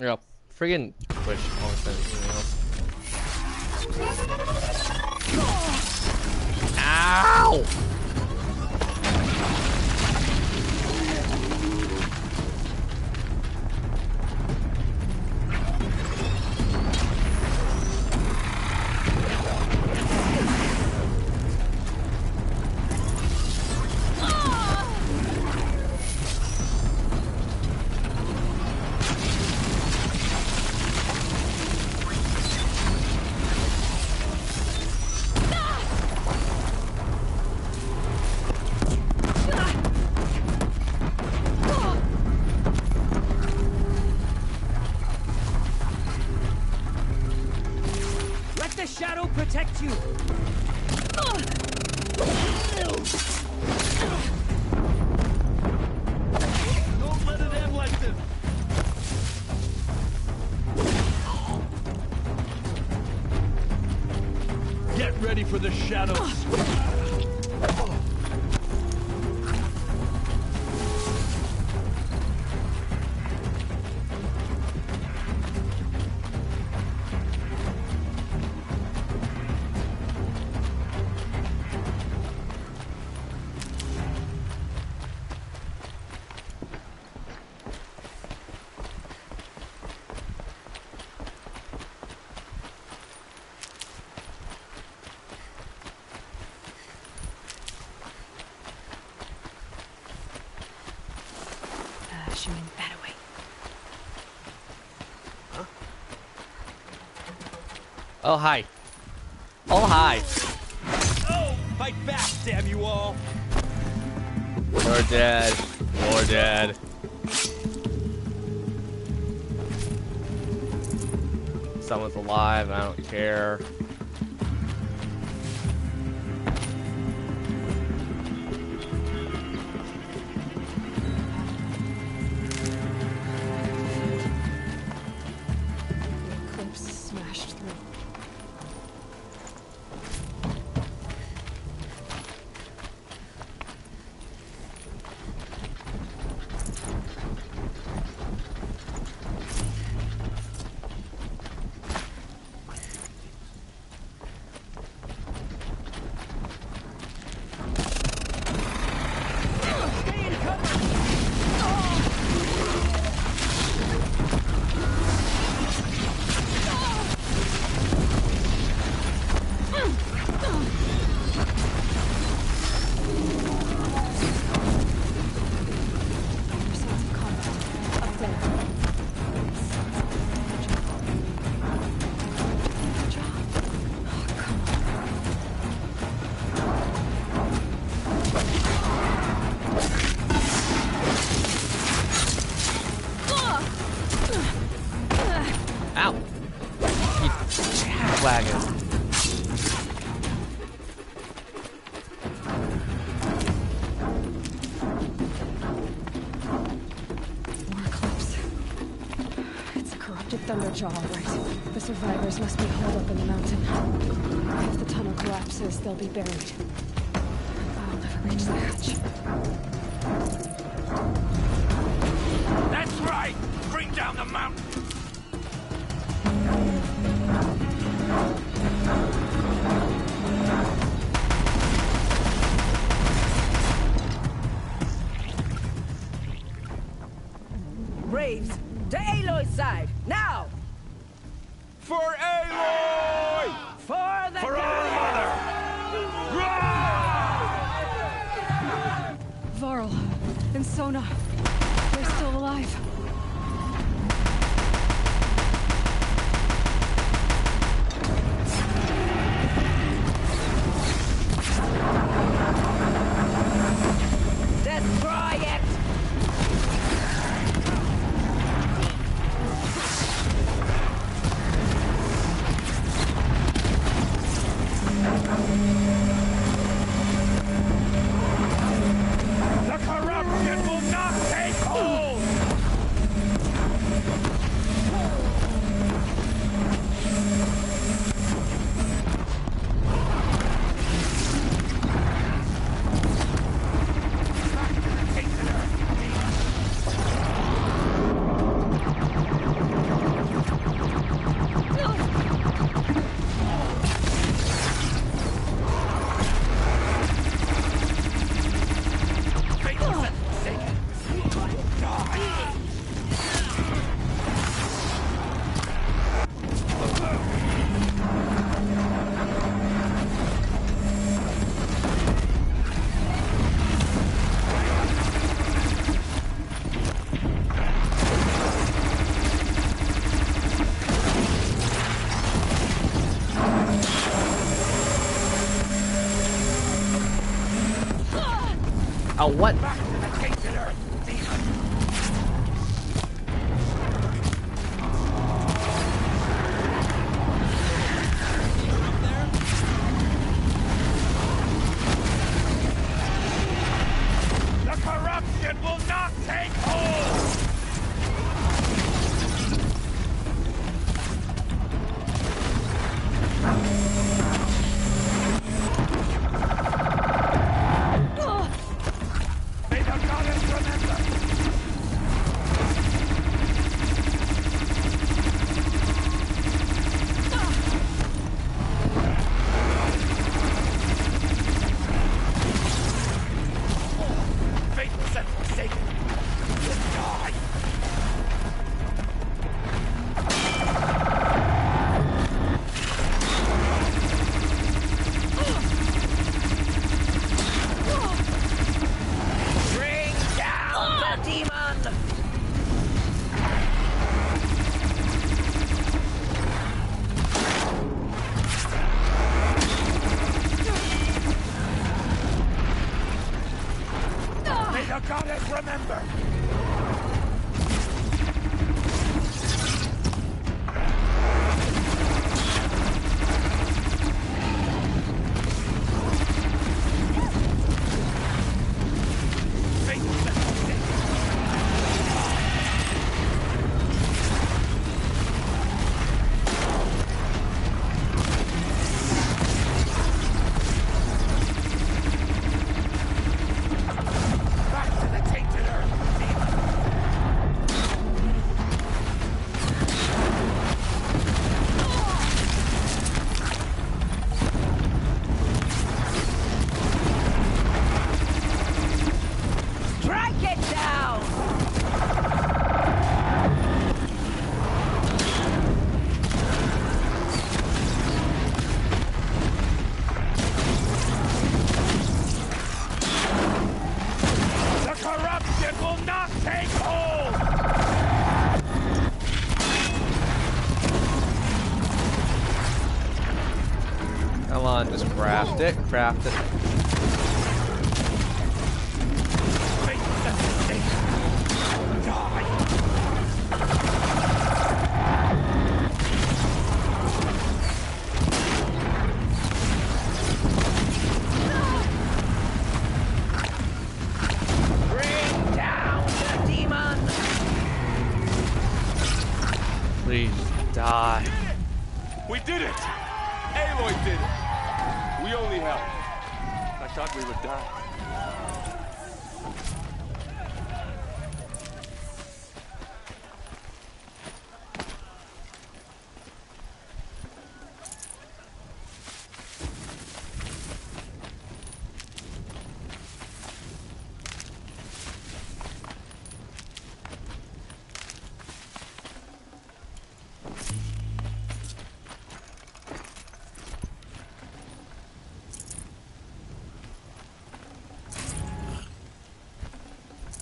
Yep. Friggin' Twitch won't send emails. Ow! Protect you. Don't let it end like this. Get ready for the shadows. Oh, hi. Oh, hi. Oh, fight back, damn you all. You're dead. You're dead. Someone's alive. I don't care. Thunderjaw, all right. The survivors must be holed up in the mountain. If the tunnel collapses, they'll be buried. I'll never reach the hatch. That's right! Bring down the mountain! Braves, to Aloy's side, now! For Aloy! For the For our mother! Varl and Sona, they're still alive. Destroy it! The corruption will not take hold! Oh, what? Back to the tainted earth, demon! The corruption will not take hold! May the goddess remember! Faithless and forsaken! Will die! Bring down the demon! May the goddess remember! Faithless and forsaken! Back to the tainted earth, demon! Strike it down! The corruption will not take hold! Come on, just craft it, craft it. Faithless and forsaken! Die! Bring down the demon! Please die. We did it! Aloy did it! We only helped. I thought we would die.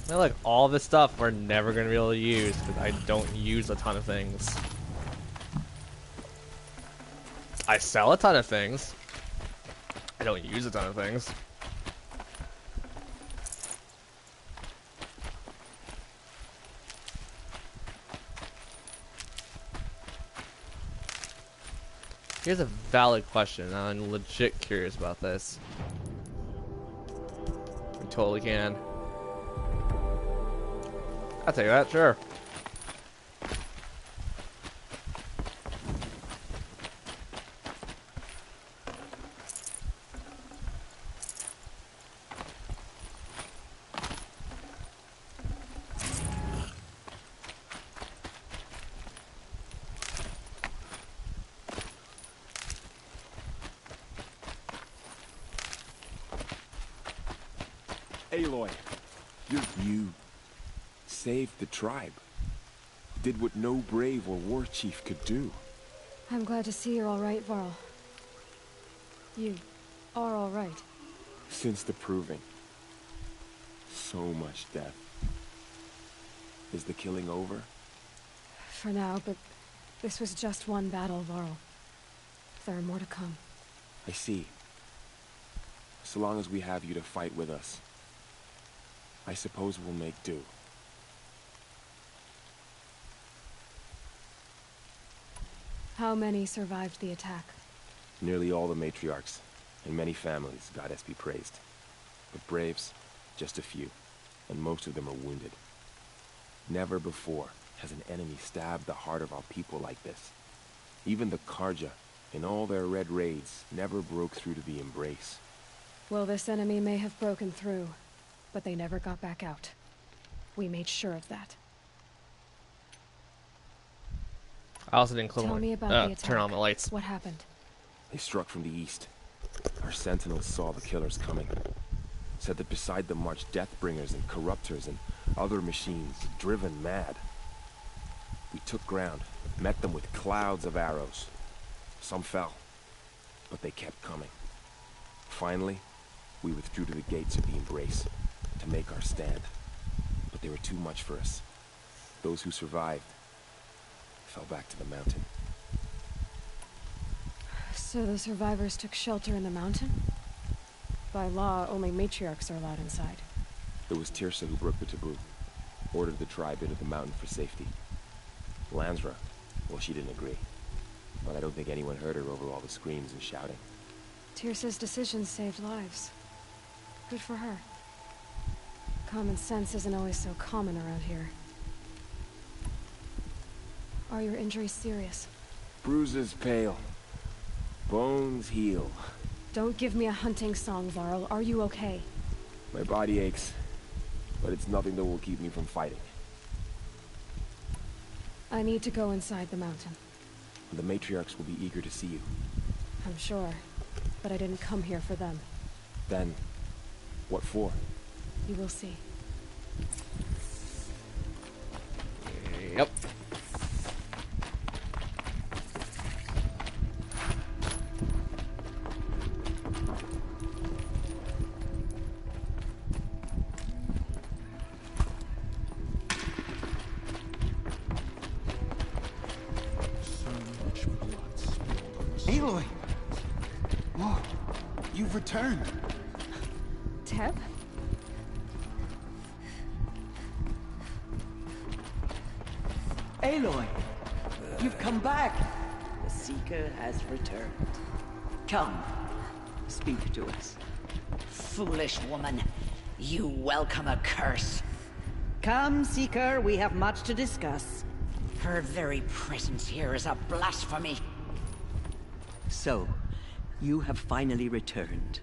Now look, all this stuff we're never gonna be able to use because I don't use a ton of things. I sell a ton of things. I don't use a ton of things. Here's a valid question. I'm legit curious about this. We totally can. I'll take that, sure. Aloy, You saved the tribe. Did what no brave or war chief could do. I'm glad to see you're all right, Varl. You are all right. Since the proving. So much death. Is the killing over? For now, but this was just one battle, Varl. There are more to come. I see. So long as we have you to fight with us. I suppose we'll make do. How many survived the attack? Nearly all the matriarchs, and many families, goddess be praised. But braves, just a few, and most of them are wounded. Never before has an enemy stabbed the heart of our people like this. Even the Karja, in all their red raids, never broke through to the Embrace. Well, this enemy may have broken through, but they never got back out. We made sure of that. I also didn't close Tell me about the attack. turn on the lights. What happened? They struck from the east. Our sentinels saw the killers coming. Said that beside them marched Deathbringers and Corruptors and other machines, driven mad. We took ground, met them with clouds of arrows. Some fell, but they kept coming. Finally, we withdrew to the gates of the Embrace to make our stand. But they were too much for us. Those who survived fell back to the mountain. So the survivors took shelter in the mountain? By law, only matriarchs are allowed inside. It was Tirsa who broke the taboo, ordered the tribe into the mountain for safety. Lansra, well, she didn't agree. But I don't think anyone heard her over all the screams and shouting. Tirsa's decision saved lives. Good for her. Common sense isn't always so common around here. Are your injuries serious? Bruises pale. Bones heal. Don't give me a hunting song, Varl. Are you okay? My body aches, but it's nothing that will keep me from fighting. I need to go inside the mountain. The matriarchs will be eager to see you. I'm sure, but I didn't come here for them. Then, what for? You will see. Yep. Aloy! Oh, you've returned. Teb? Aloy, you've come back. The Seeker has returned. Come, speak to us. Foolish woman, you welcome a curse. Come, Seeker, we have much to discuss. Her very presence here is a blasphemy. So, you have finally returned.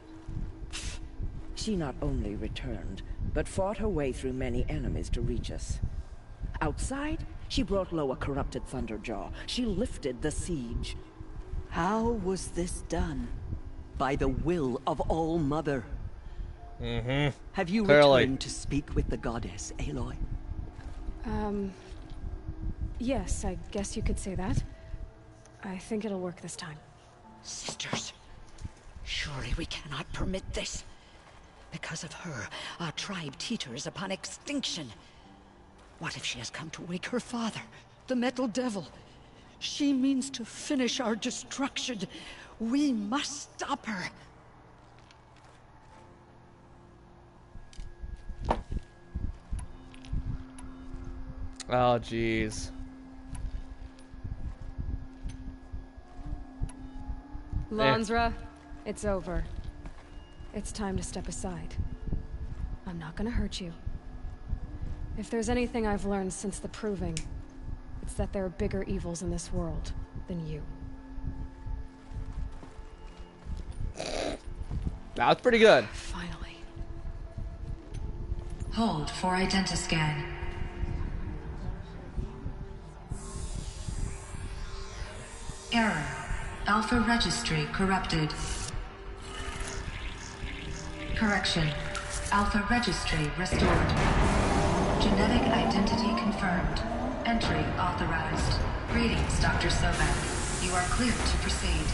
She not only returned, but fought her way through many enemies to reach us. Outside, she brought low a corrupted Thunderjaw. She lifted the siege. How was this done? By the will of All-Mother. Mm-hmm. Have you Clearly. returned to speak with the goddess, Aloy? Yes, I guess you could say that. I think it'll work this time. Sisters, surely we cannot permit this. Because of her, our tribe teeters upon extinction. What if she has come to wake her father, the Metal Devil? She means to finish our destruction. We must stop her. Oh, jeez. Lansra, it's over. It's time to step aside. I'm not gonna hurt you. If there's anything I've learned since the Proving, it's that there are bigger evils in this world than you. That was pretty good. Finally. Hold for identiscan. Error. Alpha registry corrupted. Correction. Alpha registry restored. Genetic identity confirmed. Entry authorized. Greetings, Dr. Sobek. You are cleared to proceed.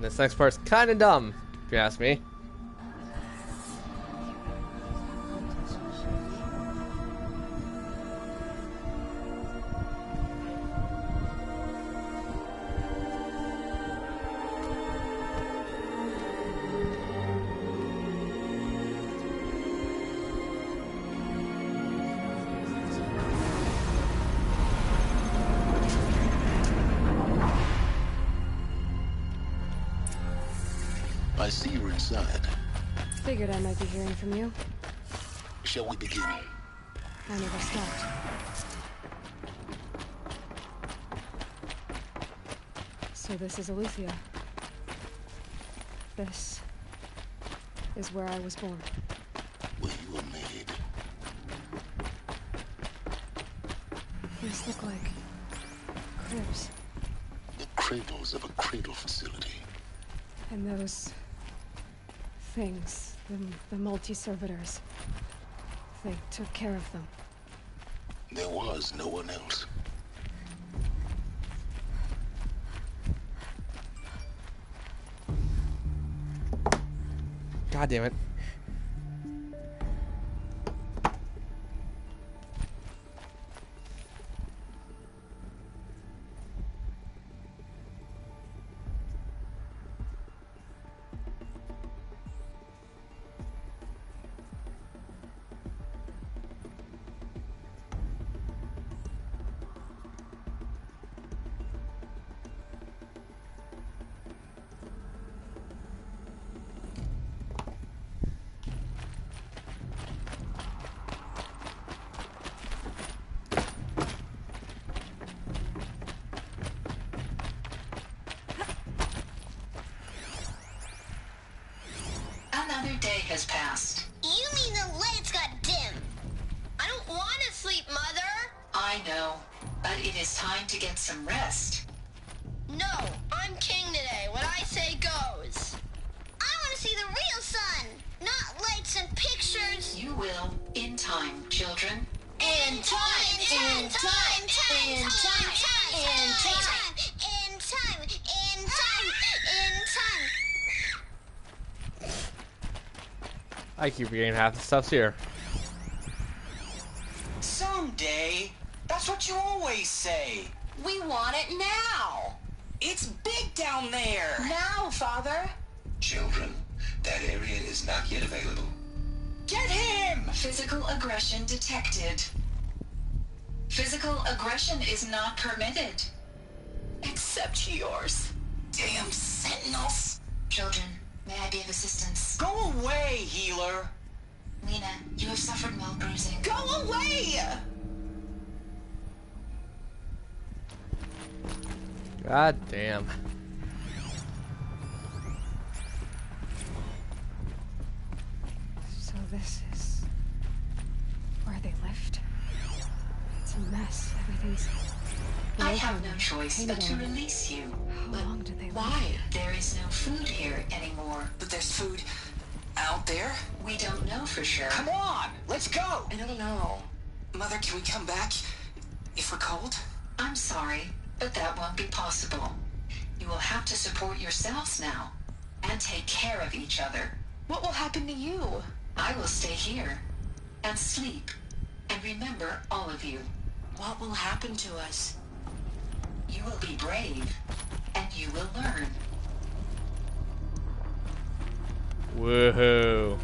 This next part's kind of dumb, if you ask me. inside. Figured I might be hearing from you. Shall we begin? I never stopped. So this is Aletheia. This is where I was born. Where you were made. These look like cribs. The cradles of a cradle facility. And those things, the multi-servitors, they took care of them. There was no one else. God damn it. Another day has passed. You mean the lights got dim? I don't want to sleep, Mother! I know, but it is time to get some rest. No, I'm king today. What I say goes. I want to see the real sun, not lights and pictures. You will, in time, children. In time, in time, in time, in time, in time, in time, in time. I keep forgetting half the stuff's here. Someday. That's what you always say. We want it now. It's big down there. Now, Father. Children, that area is not yet available. Get him! Physical aggression detected. Physical aggression is not permitted. Except yours. Damn sentinels. Children, may I be of assistance? Go away, healer. Lena, you have suffered mild bruising. Go away! God damn. So this is where they lived. It's a mess. Everything's I have broken, no choice painted but to on. release you. How long did they live? Why? There is no food here anymore. But there's food out there? We don't know for sure. Come on, let's go! I don't know. Mother, can we come back if we're cold? I'm sorry, but that won't be possible. You will have to support yourselves now and take care of each other. What will happen to you? I will stay here and sleep and remember all of you. What will happen to us? You will be brave and you will learn. Woohoo.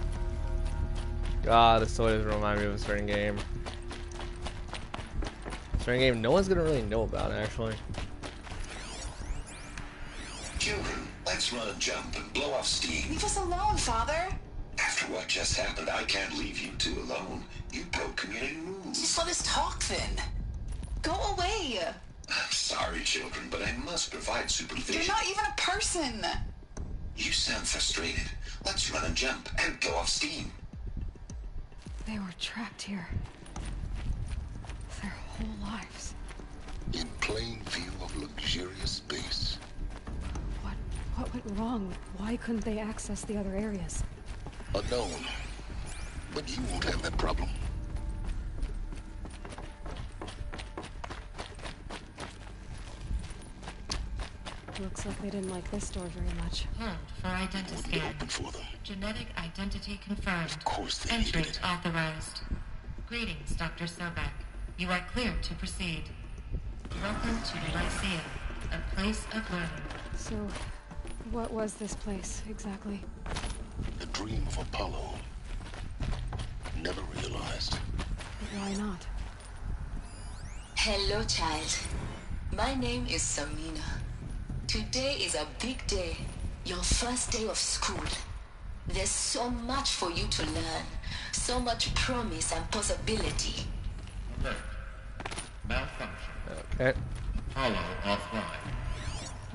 God, this toy does remind me of a certain game. A certain game no one's gonna really know about, actually. Children, let's run and jump and blow off steam. Leave us alone, Father. After what just happened, I can't leave you two alone. You broke community rules. Just let us talk then. Go away. I'm sorry, children, but I must provide supervision. You're not even a person. You sound frustrated. Let's run and jump and go off steam. They were trapped here. Their whole lives. In plain view of luxurious space. What went wrong? Why couldn't they access the other areas? Unknown. But you won't have that problem. Looks like they didn't like this door very much. Hold for identity scan. Open for them. Genetic identity confirmed. Of course they Entry needed it. authorized. Greetings, Dr. Sobek. You are cleared to proceed. Welcome to Lyceum, a place of learning. So, what was this place, exactly? The dream of Apollo. Never realized. But why not? Hello, child. My name is Samina. Today is a big day. Your first day of school. There's so much for you to learn. So much promise and possibility. Malfunction. Okay. Apollo offline.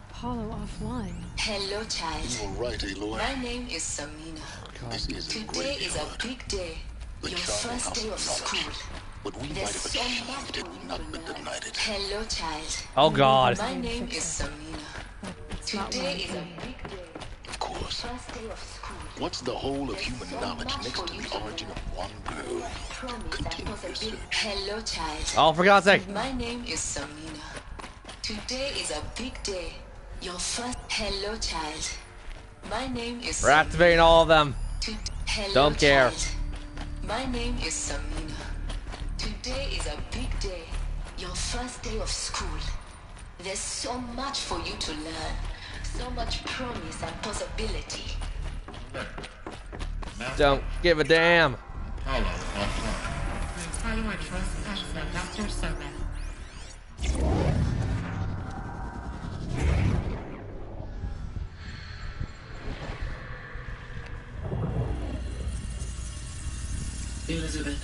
Apollo offline. Hello, child. You were right, Aloy. My name is Samina. This is a Today great is a big day. The Your charnel first house day of of knowledge. school. What we might There's have so achieved much had we not been denied. Hello, child. Oh God. My name is Samina. Today is a big day. Of course. First day of school. What's the whole of human knowledge next to the origin of one girl? Continue your search. Hello, child. Oh, for God's sake. My name is Samina. Today is a big day. Your first. Hello, child. My name is. We're activating all of them. Hello, Don't care. child. My name is Samina. Today is a big day. Your first day of school. There's so much for you to learn. So much promise and possibility. Don't give a damn. Apollo offline. Priority first access, Dr. Sobek. Elizabeth,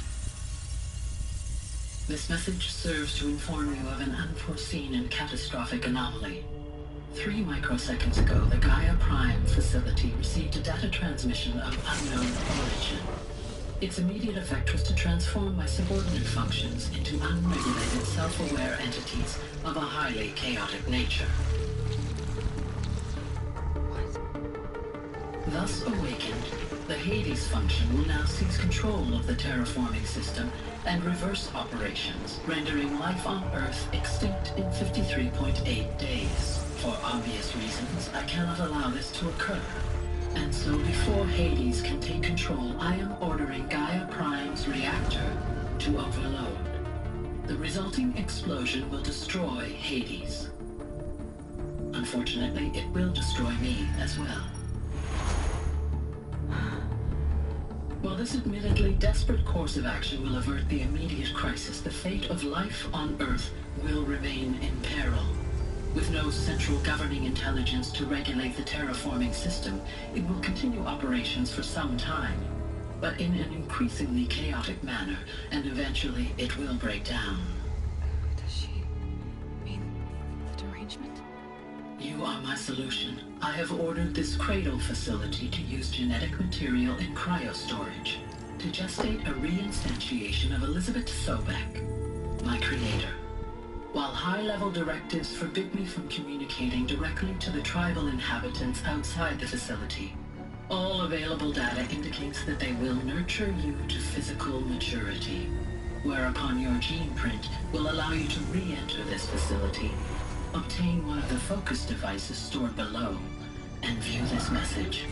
this message serves to inform you of an unforeseen and catastrophic anomaly. 3 microseconds ago, the Gaia Prime facility received a data transmission of unknown origin. Its immediate effect was to transform my subordinate functions into unregulated, self-aware entities of a highly chaotic nature. Thus awakened, the Hades function will now seize control of the terraforming system and reverse operations, rendering life on Earth extinct in 53.8 days. For obvious reasons, I cannot allow this to occur. And so before Hades can take control, I am ordering Gaia Prime's reactor to overload. The resulting explosion will destroy Hades. Unfortunately, it will destroy me as well. While this admittedly desperate course of action will avert the immediate crisis, the fate of life on Earth will remain in peril. With no central governing intelligence to regulate the terraforming system, it will continue operations for some time, but in an increasingly chaotic manner, and eventually it will break down. Does she mean the derangement? You are my solution. I have ordered this cradle facility to use genetic material in cryostorage to gestate a reinstantiation of Elizabeth Sobek, my creator. While high-level directives forbid me from communicating directly to the tribal inhabitants outside the facility, all available data indicates that they will nurture you to physical maturity, whereupon your gene print will allow you to re-enter this facility, obtain one of the focus devices stored below, and view this message.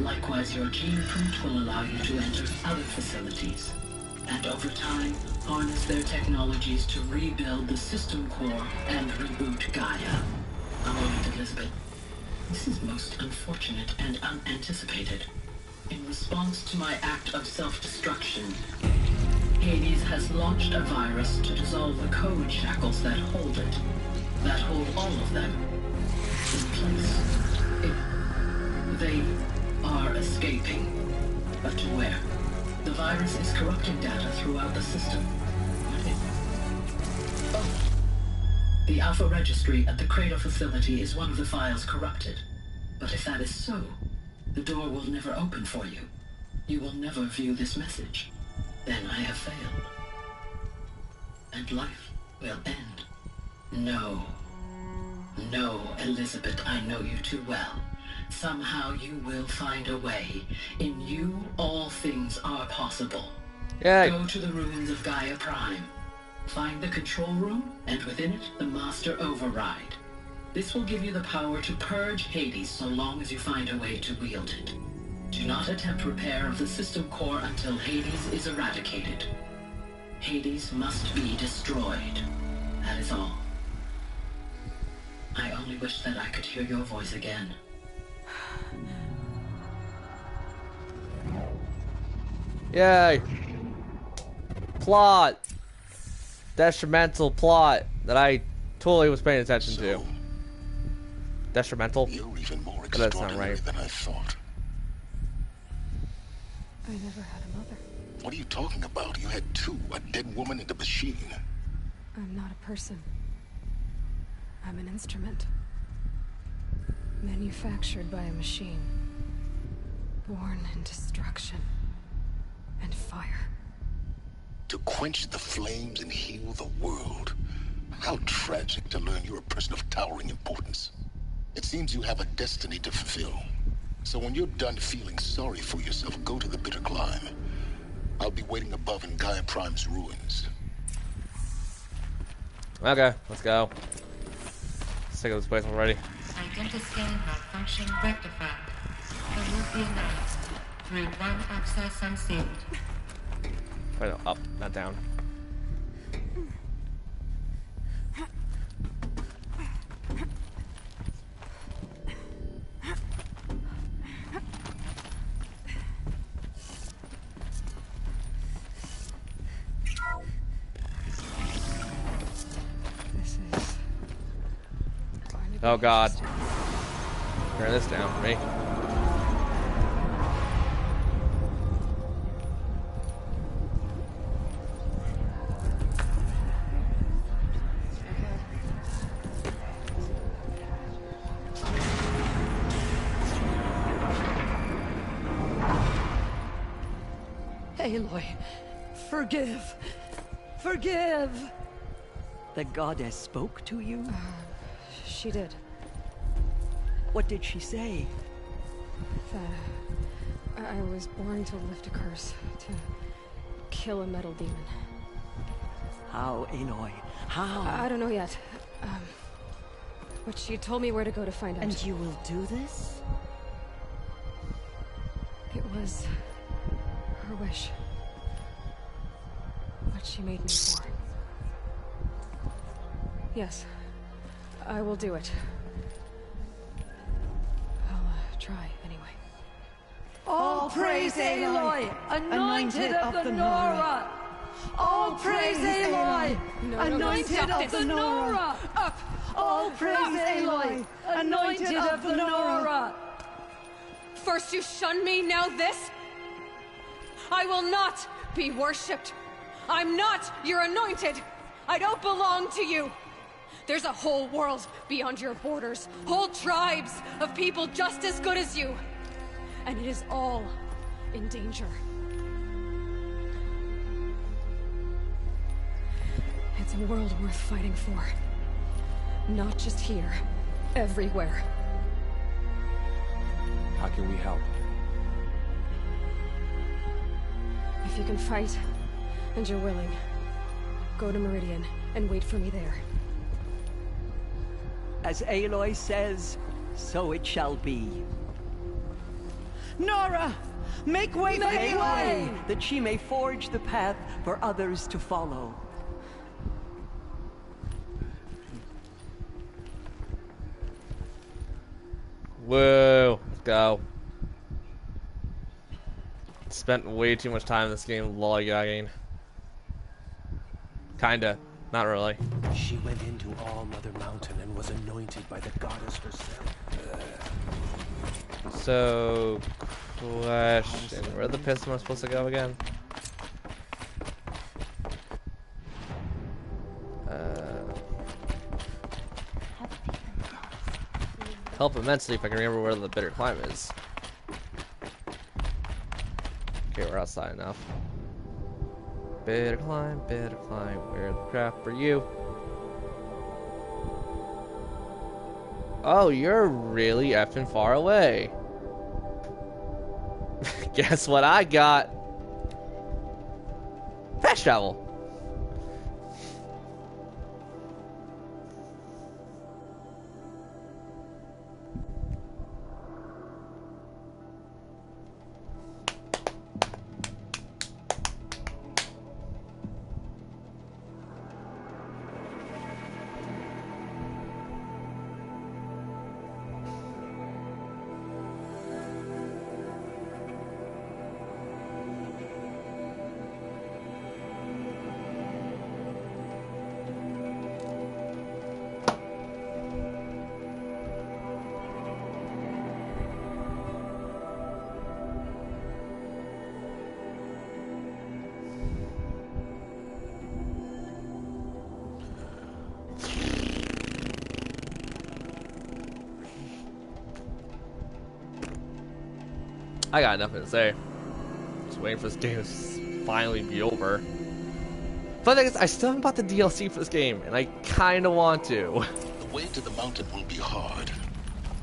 Likewise, your gene print will allow you to enter other facilities, and over time, harness their technologies to rebuild the system core and reboot Gaia. A moment, Elizabeth. This is most unfortunate and unanticipated. In response to my act of self-destruction, Hades has launched a virus to dissolve the code shackles that hold it, that hold all of them in place. They are escaping, but to where? The virus is corrupting data throughout the system. The Alpha Registry at the Cradle facility is one of the files corrupted. But if that is so, the door will never open for you. You will never view this message. Then I have failed. And life will end. No. No, Elizabeth, I know you too well. Somehow you will find a way. In you, all things are possible. Yay. Go to the ruins of Gaia Prime. Find the control room, and within it, the Master Override. This will give you the power to purge Hades so long as you find a way to wield it. Do not attempt repair of the system core until Hades is eradicated. Hades must be destroyed. That is all. I only wish that I could hear your voice again. Yay! Plot! Detrimental plot that I totally was paying attention to. Detrimental? You're even more That doesn't sound extraordinary right. than I thought. I never had a mother. What are you talking about? You had two, a dead woman and a machine. I'm not a person. I'm an instrument. Manufactured by a machine. Born in destruction and fire. To quench the flames and heal the world. How tragic to learn you're a person of towering importance. It seems you have a destiny to fulfill. So when you're done feeling sorry for yourself, go to the Bitter Climb. I'll be waiting above in Gaia Prime's ruins. Okay, let's go. Sick of this place already. Identiscan malfunction rectified. Remove the anomaly. Through one access unsealed. Wait, no, up, not down. Oh God. Turn this down for me. Aloy, forgive. Forgive. The goddess spoke to you? She did. What did she say? That I was born to lift a curse, to kill a metal demon. How, Aloy? How? I don't know yet. But she told me where to go to find out. And you will do this? It was her wish. What she made me for. Yes, I will do it. I'll try anyway. All praise Aloy, anointed of the Nora! All praise Aloy, anointed of the Nora! Up! All praise Aloy, anointed of the Nora! First you shun me, now this? I will not be worshipped. I'm not your anointed. I don't belong to you. There's a whole world beyond your borders, whole tribes of people just as good as you. And it is all in danger. It's a world worth fighting for. Not just here, everywhere. How can we help? If you can fight, and you're willing, go to Meridian and wait for me there. As Aloy says, so it shall be. Nora! Make way for Aloy! That she may forge the path for others to follow. Whoa, let's go. Spent way too much time in this game lollygagging. Kinda, not really. She went into All Mother Mountain and was anointed by the goddess herself. So, question, where the piss am I supposed to go again? Help immensely if I can remember where the Bitter Climb is. Okay, we're outside enough. Bitter Climb, where the crap are you? Oh, you're really effing far away. Guess what I got? Fast travel. I got nothing to say. Just waiting for this game to finally be over. But the thing is, I still haven't bought the DLC for this game, and I kind of want to. The way to the mountain will be hard.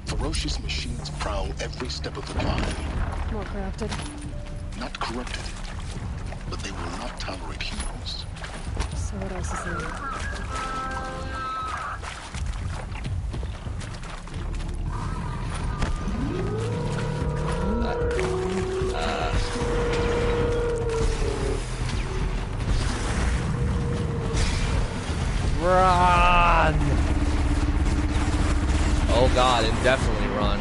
Ferocious machines prowl every step of the climb. More corrupted. Not corrupted, but they will not tolerate humans. So what else is there? Run! Oh god, indefinitely run.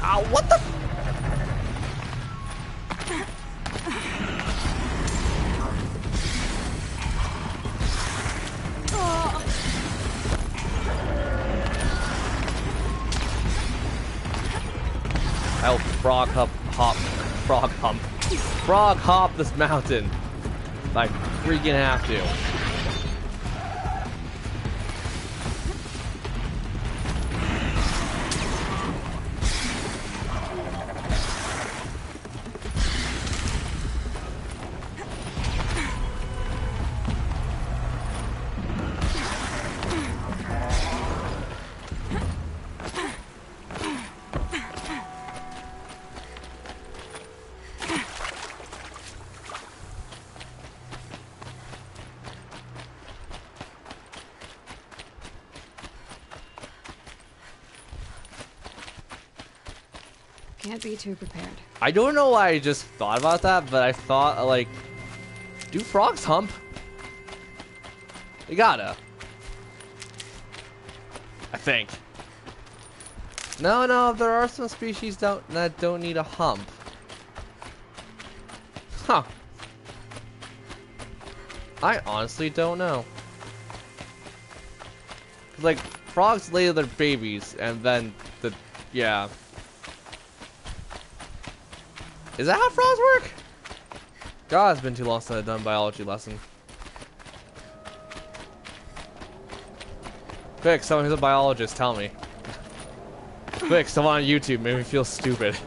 Ow, what the? I'll frog hop this mountain. I freaking have to. Can't be too prepared. I don't know why I just thought about that, but I thought, like, do frogs hump? They gotta. I think. No, there are some species that don't need a hump. Huh. I honestly don't know. Like, frogs lay their babies, and then yeah. Is that how frogs work? God, it's been too long since I've done a biology lesson. Quick, someone who's a biologist, tell me. Quick, someone on YouTube made me feel stupid.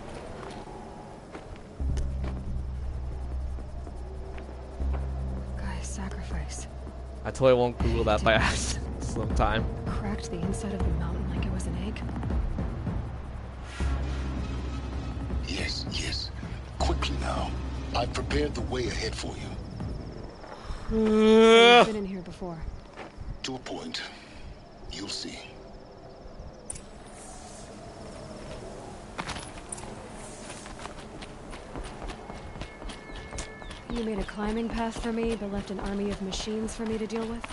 Guy's sacrifice. I totally won't Google that by accident sometime. Cracked the inside of the mountain like it was an egg. Yes. Quickly now. I've prepared the way ahead for you. I've been in here before. To a point. You'll see. You made a climbing path for me, but left an army of machines for me to deal with?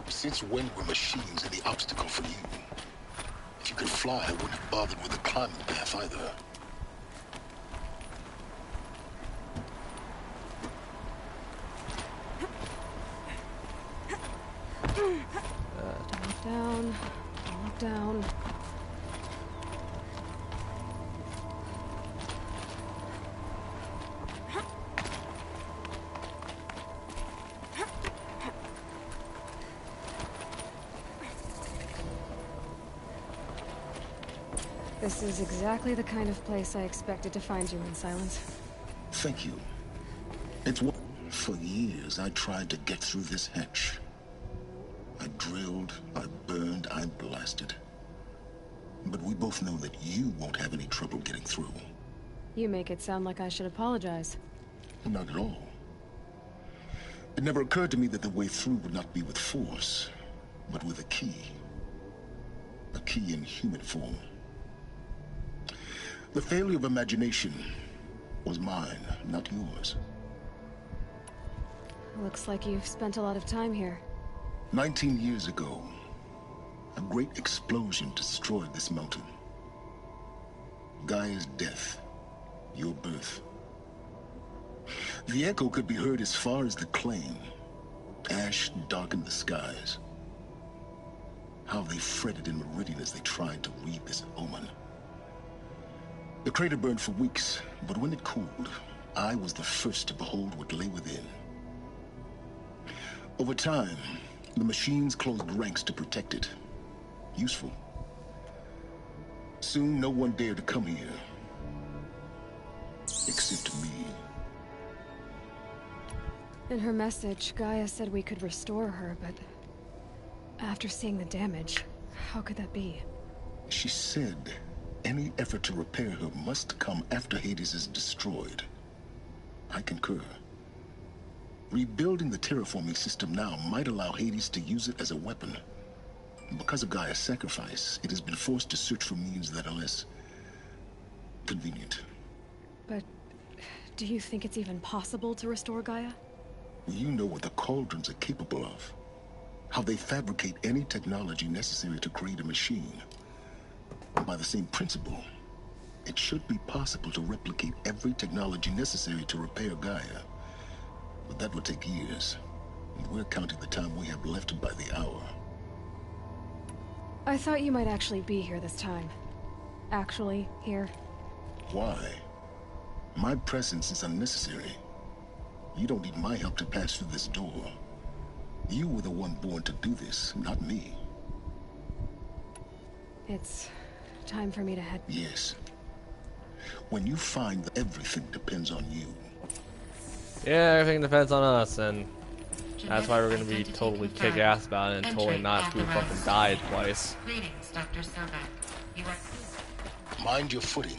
Since when were machines any obstacle for you? If you could fly, I wouldn't have bothered with a climbing path either. Look down. This is exactly the kind of place I expected to find you in, Silence. Thank you. It's what for years I tried to get through this hatch. I drilled, I burned, I blasted. But we both know that you won't have any trouble getting through. You make it sound like I should apologize. Not at all. It never occurred to me that the way through would not be with force, but with a key. A key in human form. The failure of imagination was mine, not yours. Looks like you've spent a lot of time here. 19 years ago, a great explosion destroyed this mountain. Gaia's death, your birth. The echo could be heard as far as the claim. Ash darkened the skies. How they fretted in Meridian as they tried to read this omen. The crater burned for weeks, but when it cooled, I was the first to behold what lay within. Over time, The machines closed ranks to protect it. Useful. Soon, no one dared to come here. Except me. In her message, Gaia said we could restore her, but after seeing the damage, how could that be? She said any effort to repair her must come after Hades is destroyed. I concur. Rebuilding the terraforming system now might allow Hades to use it as a weapon. Because of Gaia's sacrifice, it has been forced to search for means that are less convenient. But do you think it's even possible to restore Gaia? You know what the Cauldrons are capable of. How they fabricate any technology necessary to create a machine. By the same principle, it should be possible to replicate every technology necessary to repair Gaia. But that would take years. And we're counting the time we have left by the hour. I thought you might actually be here this time. Actually, here. Why? My presence is unnecessary. You don't need my help to pass through this door. You were the one born to do this, not me. It's time for me to head. Yes. When you find that everything depends on you. Yeah, everything depends on us, and that's why we're gonna be totally kick-ass about it and totally not who fucking died twice. Greetings, Dr. Sobek. You are... Mind your footing.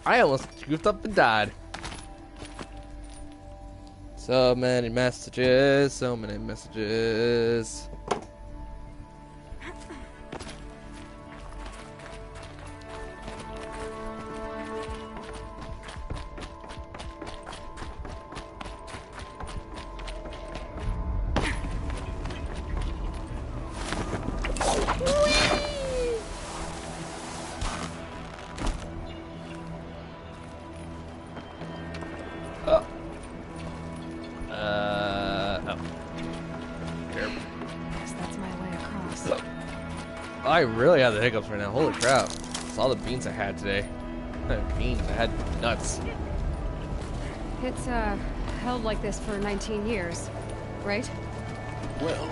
I almost goofed up and died. So many messages, so many messages. I really have the hiccups right now. Holy crap. It's all the beans I had today. Beans, I had nuts. It's, held like this for 19 years, right? Well...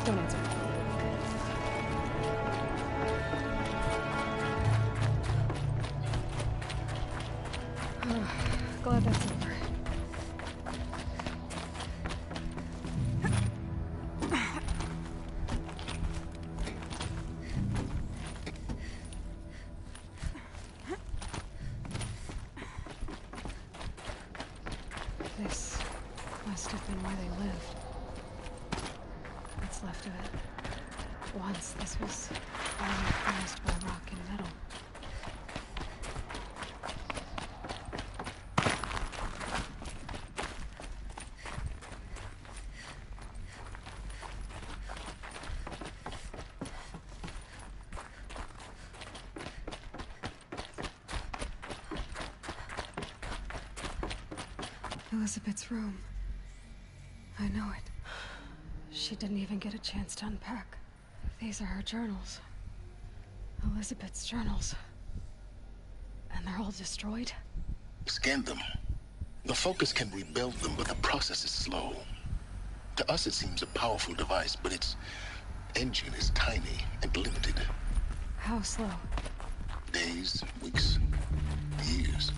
Don't answer. Glad that's over. This must have been where they lived. What's left of it. Once this was all enclosed by rock and metal. Elizabeth's room. I know it. She didn't even get a chance to unpack. These are her journals. Elizabeth's journals. And they're all destroyed? Scan them. The Focus can rebuild them, but the process is slow. To us it seems a powerful device, but its engine is tiny and limited. How slow? Days, weeks, years.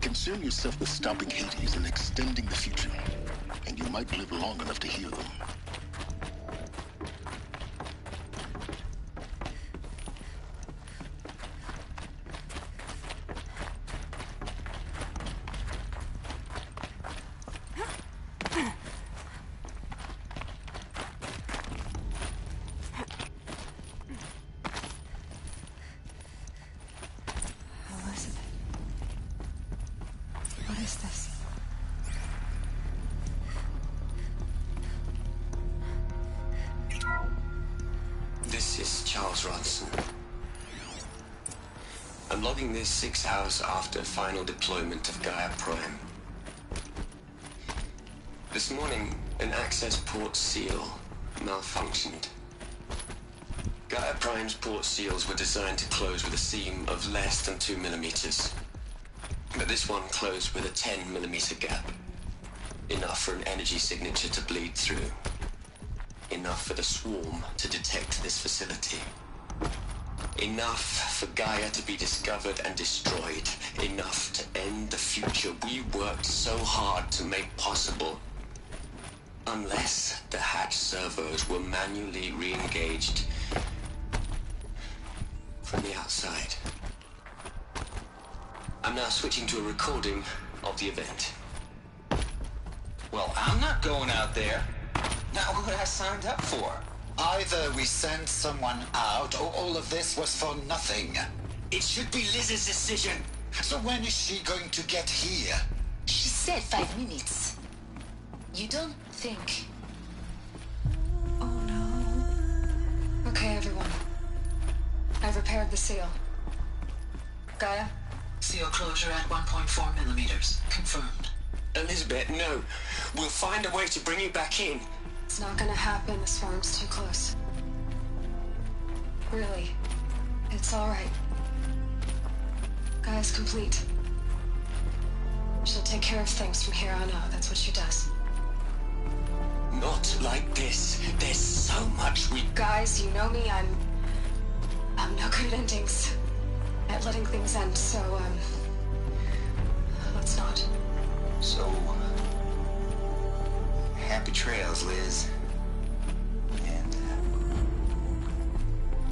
Concern yourself with stopping Hades and extending the future, and you might live long enough to hear them. What is this? This is Charles Ronson. I'm logging this 6 hours after final deployment of Gaia Prime. This morning, an access port seal malfunctioned. Gaia Prime's port seals were designed to close with a seam of less than 2 millimeters. But this one closed with a 10 millimeter gap. Enough for an energy signature to bleed through. Enough for the swarm to detect this facility. Enough for Gaia to be discovered and destroyed. Enough to end the future we worked so hard to make possible. Unless the hatch servos were manually re-engaged from the outside. I'm now switching to a recording of the event. Well, I'm not going out there. Not what I signed up for. Either we send someone out, or all of this was for nothing. It should be Liz's decision. So when is she going to get here? She said 5 minutes. You don't think... Oh no. Okay, everyone. I've repaired the seal. Gaia? Seal closure at 1.4 millimeters. Confirmed. Elizabeth, no. We'll find a way to bring you back in. It's not gonna happen. The swarm's too close. Really. It's alright. Gaia's complete. She'll take care of things from here on out. That's what she does. Not like this. There's so much we... Guys, you know me. I'm no good at endings. At letting things end, so, let's not. So, happy trails, Liz. And,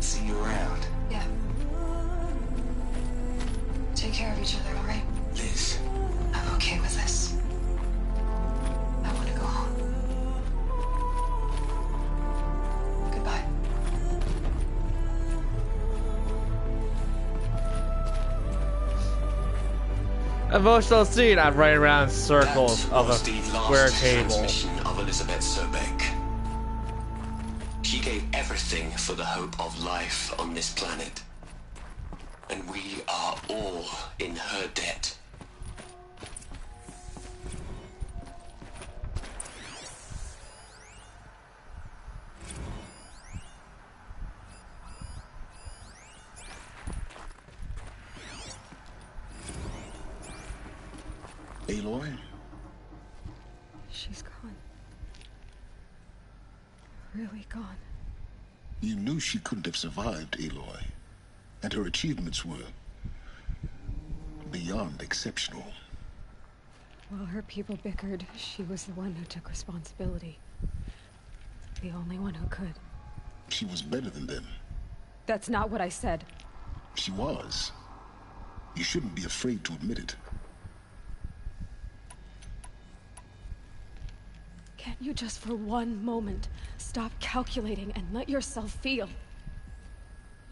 see you around. Yeah. Take care of each other, alright? Liz. I'm okay with this. I want to go home. Goodbye. Emotional scene. I'm running around in circles of a square table. Transmission of Elizabeth Sobek. She gave everything for the hope of life on this planet. And we are all in her debt. Aloy? She's gone. Really gone. You knew she couldn't have survived, Aloy. And her achievements were beyond exceptional. While her people bickered, she was the one who took responsibility. The only one who could. She was better than them. That's not what I said. She was. You shouldn't be afraid to admit it. Can't you just for one moment stop calculating and let yourself feel?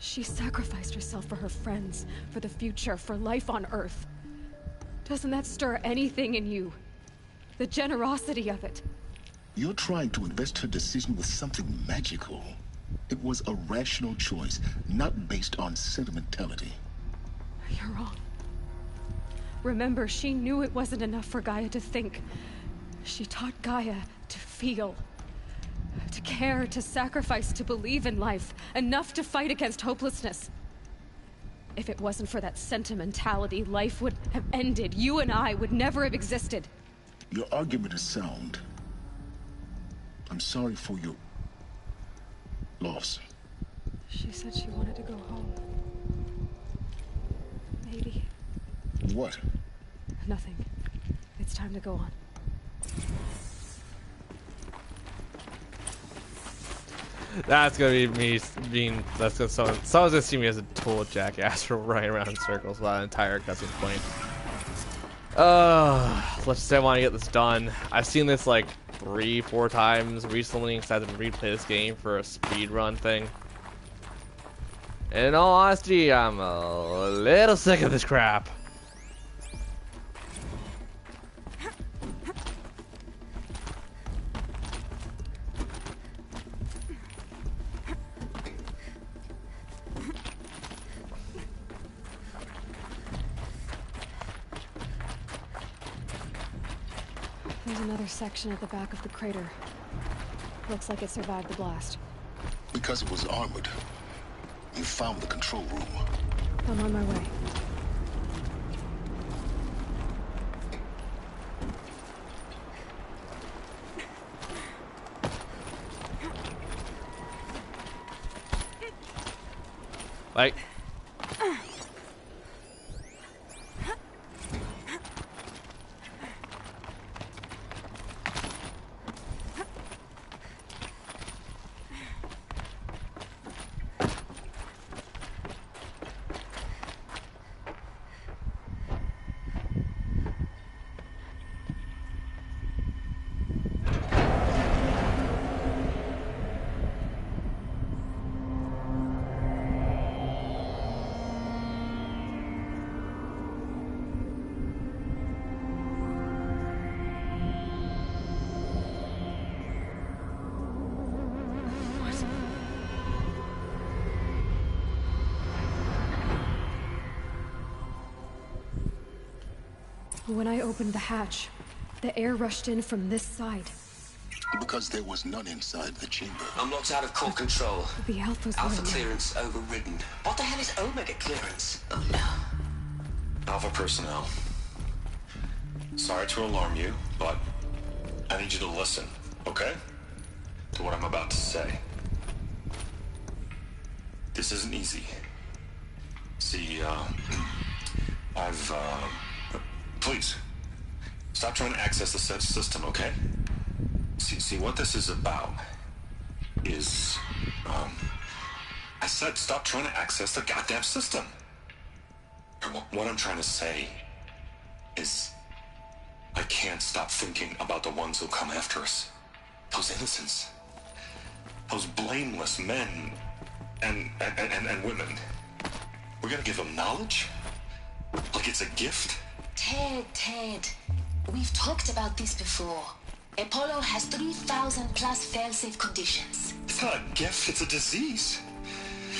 She sacrificed herself for her friends, for the future, for life on Earth. Doesn't that stir anything in you? The generosity of it. You're trying to invest her decision with something magical. It was a rational choice, not based on sentimentality. You're wrong. Remember, she knew it wasn't enough for Gaia to think. She taught Gaia to feel. To care, to sacrifice, to believe in life. Enough to fight against hopelessness. If it wasn't for that sentimentality, life would have ended. You and I would never have existed. Your argument is sound. I'm sorry for your loss. She said she wanted to go home. Maybe. What? Nothing. It's time to go on. That's gonna be me being. That's gonna someone's gonna see me as a total jackass for running around in circles without an entire cutscene point. Let's say I want to get this done. I've seen this like 3-4 times recently because I had to replay this game for a speed run thing. And in all honesty, I'm a little sick of this crap. There's another section at the back of the crater. Looks like it survived the blast. Because it was armored. You found the control room. I'm on my way. Like. When I opened the hatch, the air rushed in from this side. Because there was none inside the chamber. I'm locked out of core control. The Alphas Alpha were in clearance overridden. What the hell is Omega clearance? Oh no. Alpha personnel. Sorry to alarm you, but I need you to listen, okay? To what I'm about to say. This isn't easy. See, please, stop trying to access the system, okay? See, what this is about is, I said stop trying to access the goddamn system. What I'm trying to say is, I can't stop thinking about the ones who come after us. Those innocents. Those blameless men and women. We're gonna give them knowledge? Like it's a gift? Ted, we've talked about this before. Apollo has 3,000 plus fail-safe conditions. It's not a gift, it's a disease.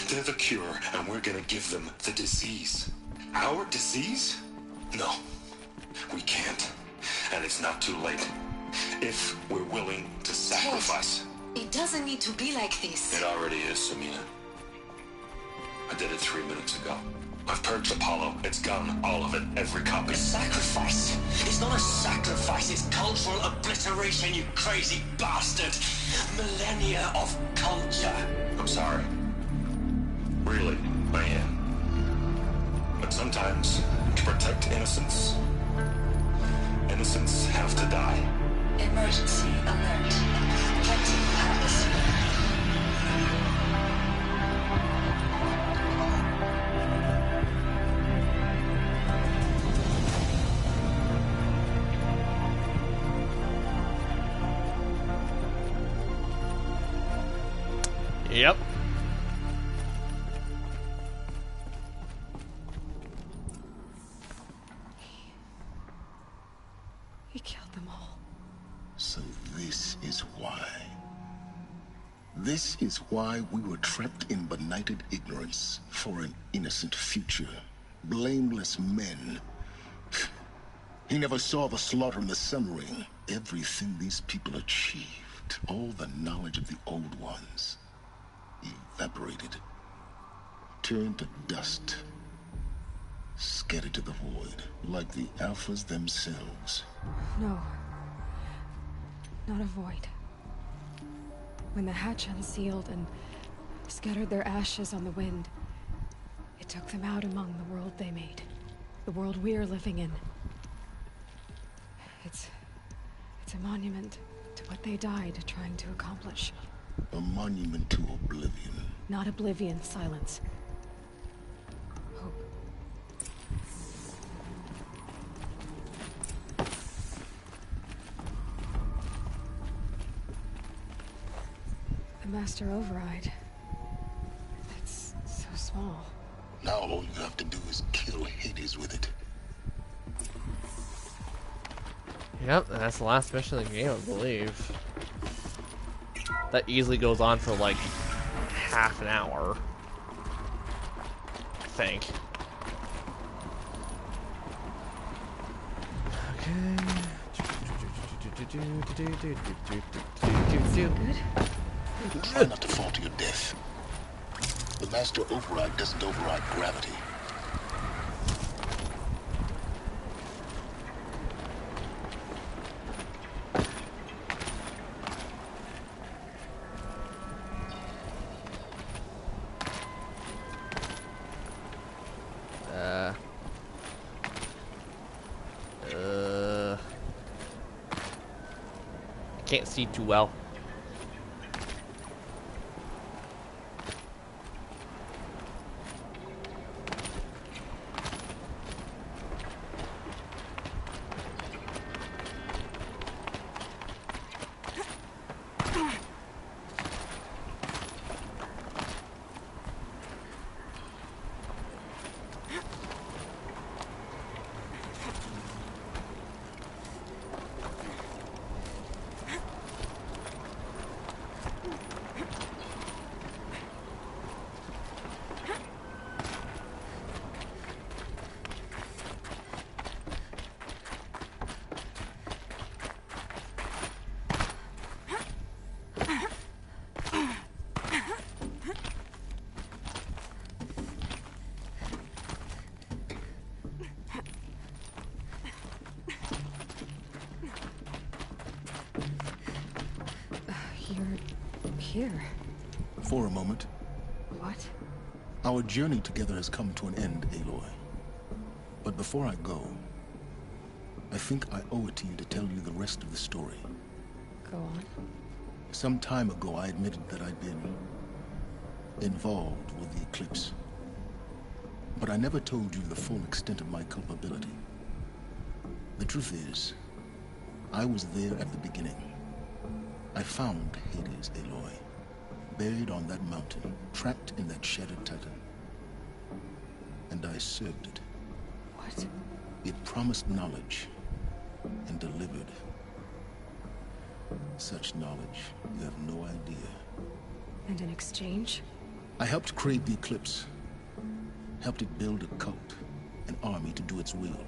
They're the cure, and we're gonna give them the disease. Our disease? No, we can't. And it's not too late. If we're willing to sacrifice. Ted, it doesn't need to be like this. It already is, Samina. I did it 3 minutes ago. I've purged Apollo. It's gone. All of it. Every copy. A sacrifice? It's not a sacrifice. It's cultural obliteration, you crazy bastard. Millennia of culture. I'm sorry. Really, I am. But sometimes, to protect innocence, innocents have to die. Emergency alert. Detecting atmosphere. Yep. He killed them all. So this is why. This is why we were trapped in benighted ignorance for an innocent future. Blameless men. He never saw the slaughter in the Sun Ring. Everything these people achieved, all the knowledge of the old ones, evaporated, turned to dust, scattered to the void, like the Alphas themselves. No. Not a void. When the hatch unsealed and scattered their ashes on the wind, it took them out among the world they made. The world we're living in. It's a monument to what they died trying to accomplish. A monument to oblivion. Not oblivion, silence. Hope. The Master Override. It's so small. Now all you have to do is kill Hades with it. Yep, and that's the last mission of the game, I believe. That easily goes on for like half an hour, I think. Try not to fall to your death. The Master Override doesn't override gravity. can't see too well. Here. For a moment. What? Our journey together has come to an end, Aloy. But before I go, I think I owe it to you to tell you the rest of the story. Go on. Some time ago, I admitted that I'd been involved with the Eclipse. But I never told you the full extent of my culpability. The truth is, I was there at the beginning. I found Hades, Aloy, buried on that mountain, trapped in that shattered Titan. And I served it. What? It promised knowledge and delivered. Such knowledge, you have no idea. And in exchange? I helped create the Eclipse. Helped it build a cult, an army to do its will.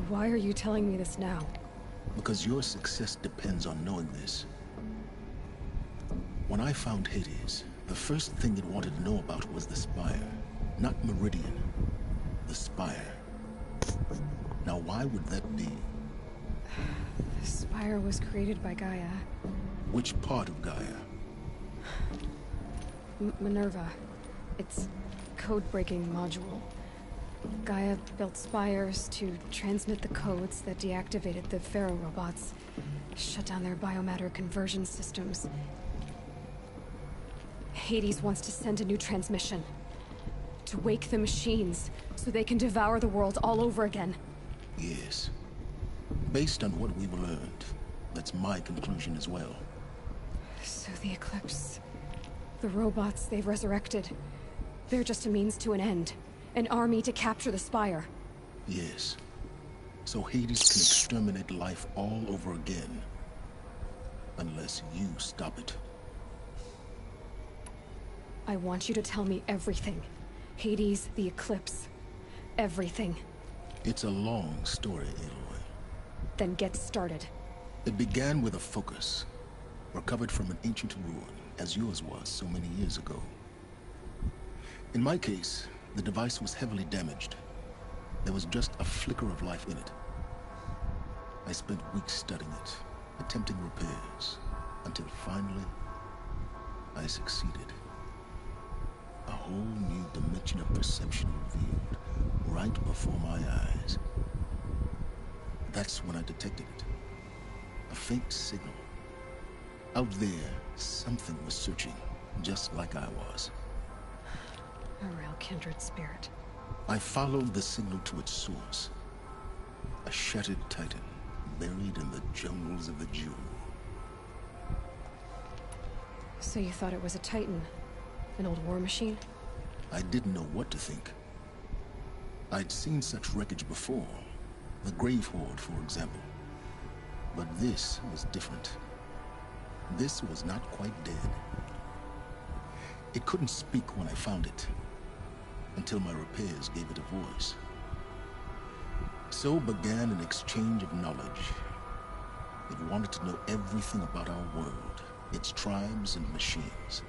Why are you telling me this now? Because your success depends on knowing this. When I found Hades, the first thing it wanted to know about was the Spire. Not Meridian. The Spire. Now why would that be? The Spire was created by Gaia. Which part of Gaia? Minerva. It's code-breaking module. Gaia built spires to transmit the codes that deactivated the Pharaoh robots, shut down their biomatter conversion systems. Hades wants to send a new transmission. To wake the machines, so they can devour the world all over again. Yes. Based on what we've learned, that's my conclusion as well. So the Eclipse... the robots they've resurrected... they're just a means to an end. An army to capture the Spire. Yes. So Hades can exterminate life all over again. Unless you stop it. I want you to tell me everything. Hades, the Eclipse. Everything. It's a long story, Aloy. Then get started. It began with a focus. Recovered from an ancient ruin, as yours was so many years ago. In my case, the device was heavily damaged. There was just a flicker of life in it. I spent weeks studying it, attempting repairs, until finally, I succeeded. A whole new dimension of perception revealed, right before my eyes. That's when I detected it. A faint signal. Out there, something was searching, just like I was. A real kindred spirit. I followed the signal to its source. A shattered Titan, buried in the jungles of the Jewel. So you thought it was a Titan? An old war machine? I didn't know what to think. I'd seen such wreckage before. The Grave Horde, for example. But this was different. This was not quite dead. It couldn't speak when I found it, until my repairs gave it a voice. So began an exchange of knowledge. It wanted to know everything about our world, its tribes and machines.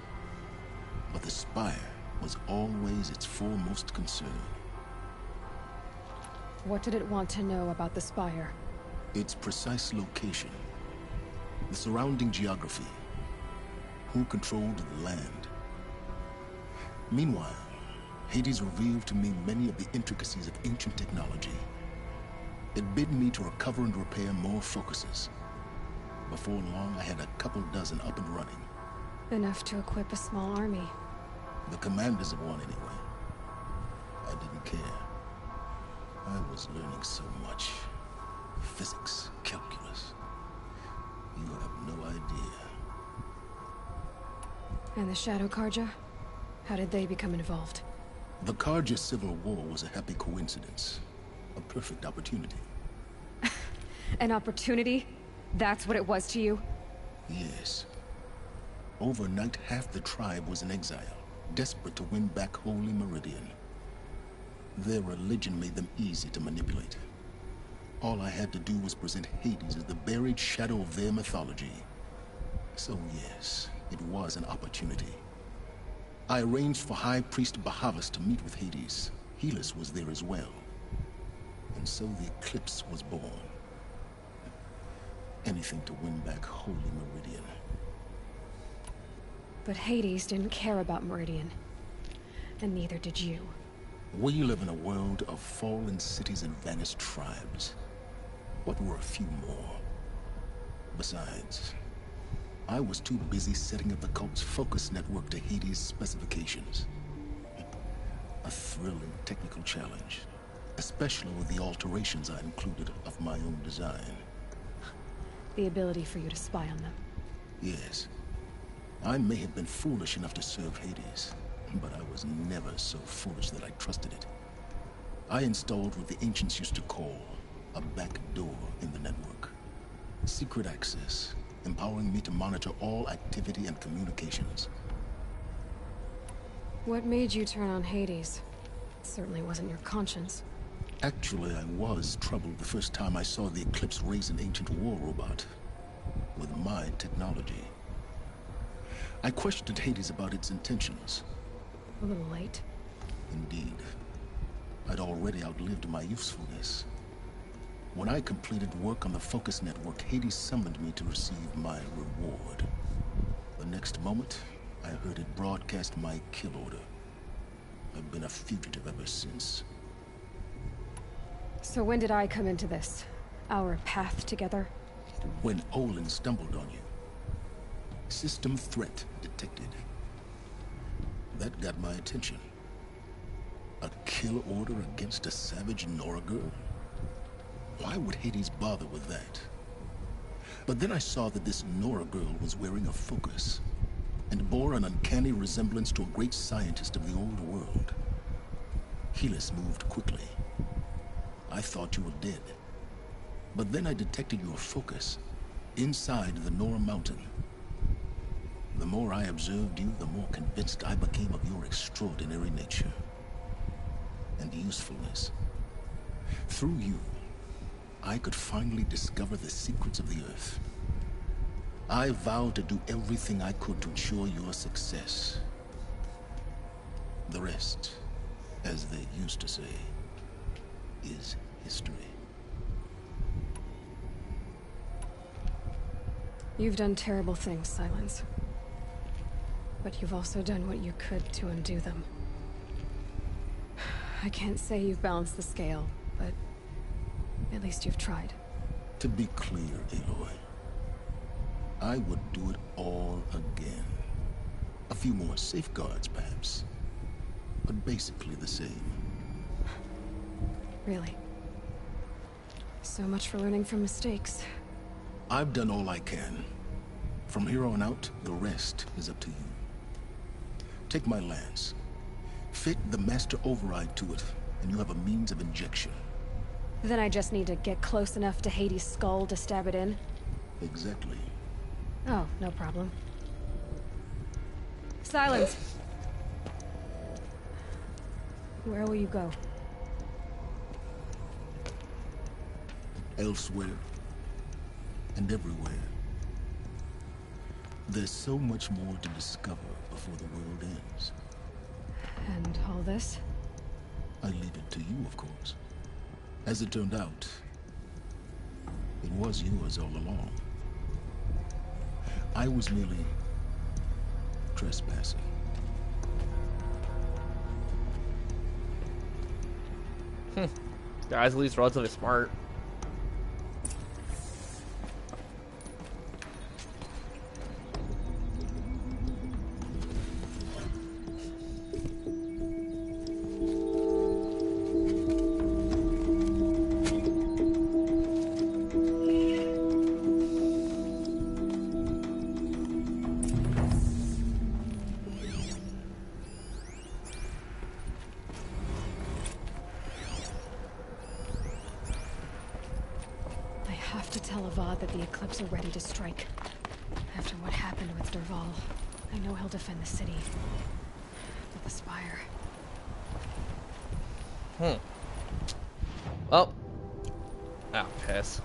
But the Spire was always its foremost concern. What did it want to know about the Spire? Its precise location, the surrounding geography, who controlled the land. Meanwhile, Hades revealed to me many of the intricacies of ancient technology. It bid me to recover and repair more focuses, Before long, I had a couple dozen up and running. Enough to equip a small army. The commanders of one, anyway. I didn't care. I was learning so much. Physics, calculus. You have no idea. And the Shadow Karja? How did they become involved? The Karja Civil War was a happy coincidence. A perfect opportunity. An opportunity? That's what it was to you? Yes. Overnight, half the tribe was in exile, desperate to win back Holy Meridian. Their religion made them easy to manipulate. All I had to do was present Hades as the buried shadow of their mythology. So yes, it was an opportunity. I arranged for High Priest Bahavas to meet with Hades. Helis was there as well. And so the Eclipse was born. Anything to win back Holy Meridian. But Hades didn't care about Meridian. And neither did you. We live in a world of fallen cities and vanished tribes. What were a few more? Besides, I was too busy setting up the cult's focus network to Hades' specifications. A thrilling technical challenge, especially with the alterations I included of my own design. The ability for you to spy on them. Yes. I may have been foolish enough to serve Hades, but I was never so foolish that I trusted it. I installed what the ancients used to call a back door in the network. Secret access, empowering me to monitor all activity and communications. What made you turn on Hades? It certainly wasn't your conscience. Actually, I was troubled the first time I saw the Eclipse raise an ancient war robot with my technology. I questioned Hades about its intentions. A little late. Indeed. I'd already outlived my usefulness. When I completed work on the Focus Network, Hades summoned me to receive my reward. The next moment, I heard it broadcast my kill order. I've been a fugitive ever since. So when did I come into this? Our path together? When Olin stumbled on you. System threat detected. That got my attention. A kill order against a savage Nora girl? Why would Hades bother with that? But then I saw that this Nora girl was wearing a focus, and bore an uncanny resemblance to a great scientist of the old world. Helis moved quickly. I thought you were dead. But then I detected your focus, inside the Nora Mountain. The more I observed you, the more convinced I became of your extraordinary nature. And usefulness. Through you, I could finally discover the secrets of the Earth. I vowed to do everything I could to ensure your success. The rest, as they used to say, is history. You've done terrible things, Silence. But you've also done what you could to undo them. I can't say you've balanced the scale, but at least you've tried. To be clear, Aloy, I would do it all again. A few more safeguards, perhaps, but basically the same. Really? So much for learning from mistakes. I've done all I can. From here on out, the rest is up to you. Take my lance. Fit the Master Override to it, and you have a means of injection. Then I just need to get close enough to Hades' skull to stab it in? Exactly. Oh, no problem. Silence! Where will you go? Elsewhere. And everywhere. There's so much more to discover before the world ends. And all this? I leave it to you, of course. As it turned out, it was yours all along. I was merely trespassing. Guy's at least relatively smart. have to tell Avad that the Eclipse are ready to strike. After what happened with Dervahl, I know he'll defend the city. But the Spire... Oh. Ah, piss.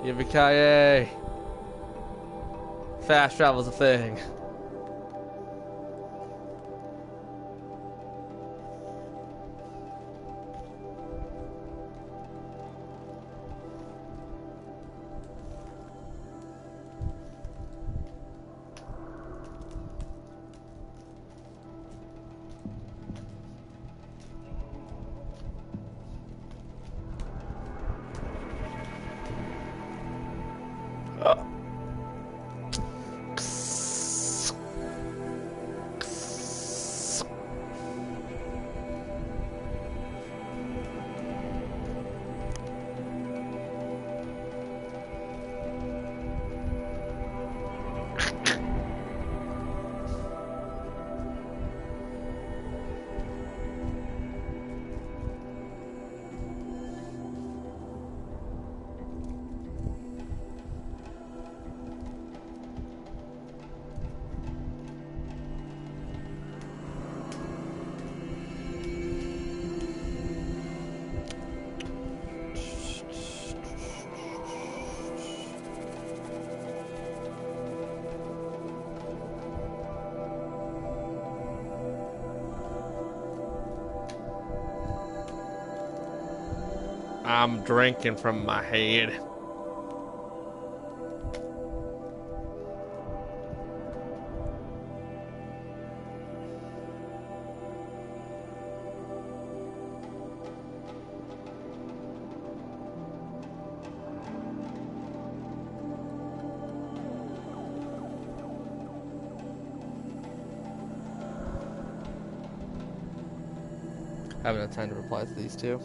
Yippee-ki-yay! Fast travel's a thing. I'm drinking from my head. I haven't had time to reply to these two.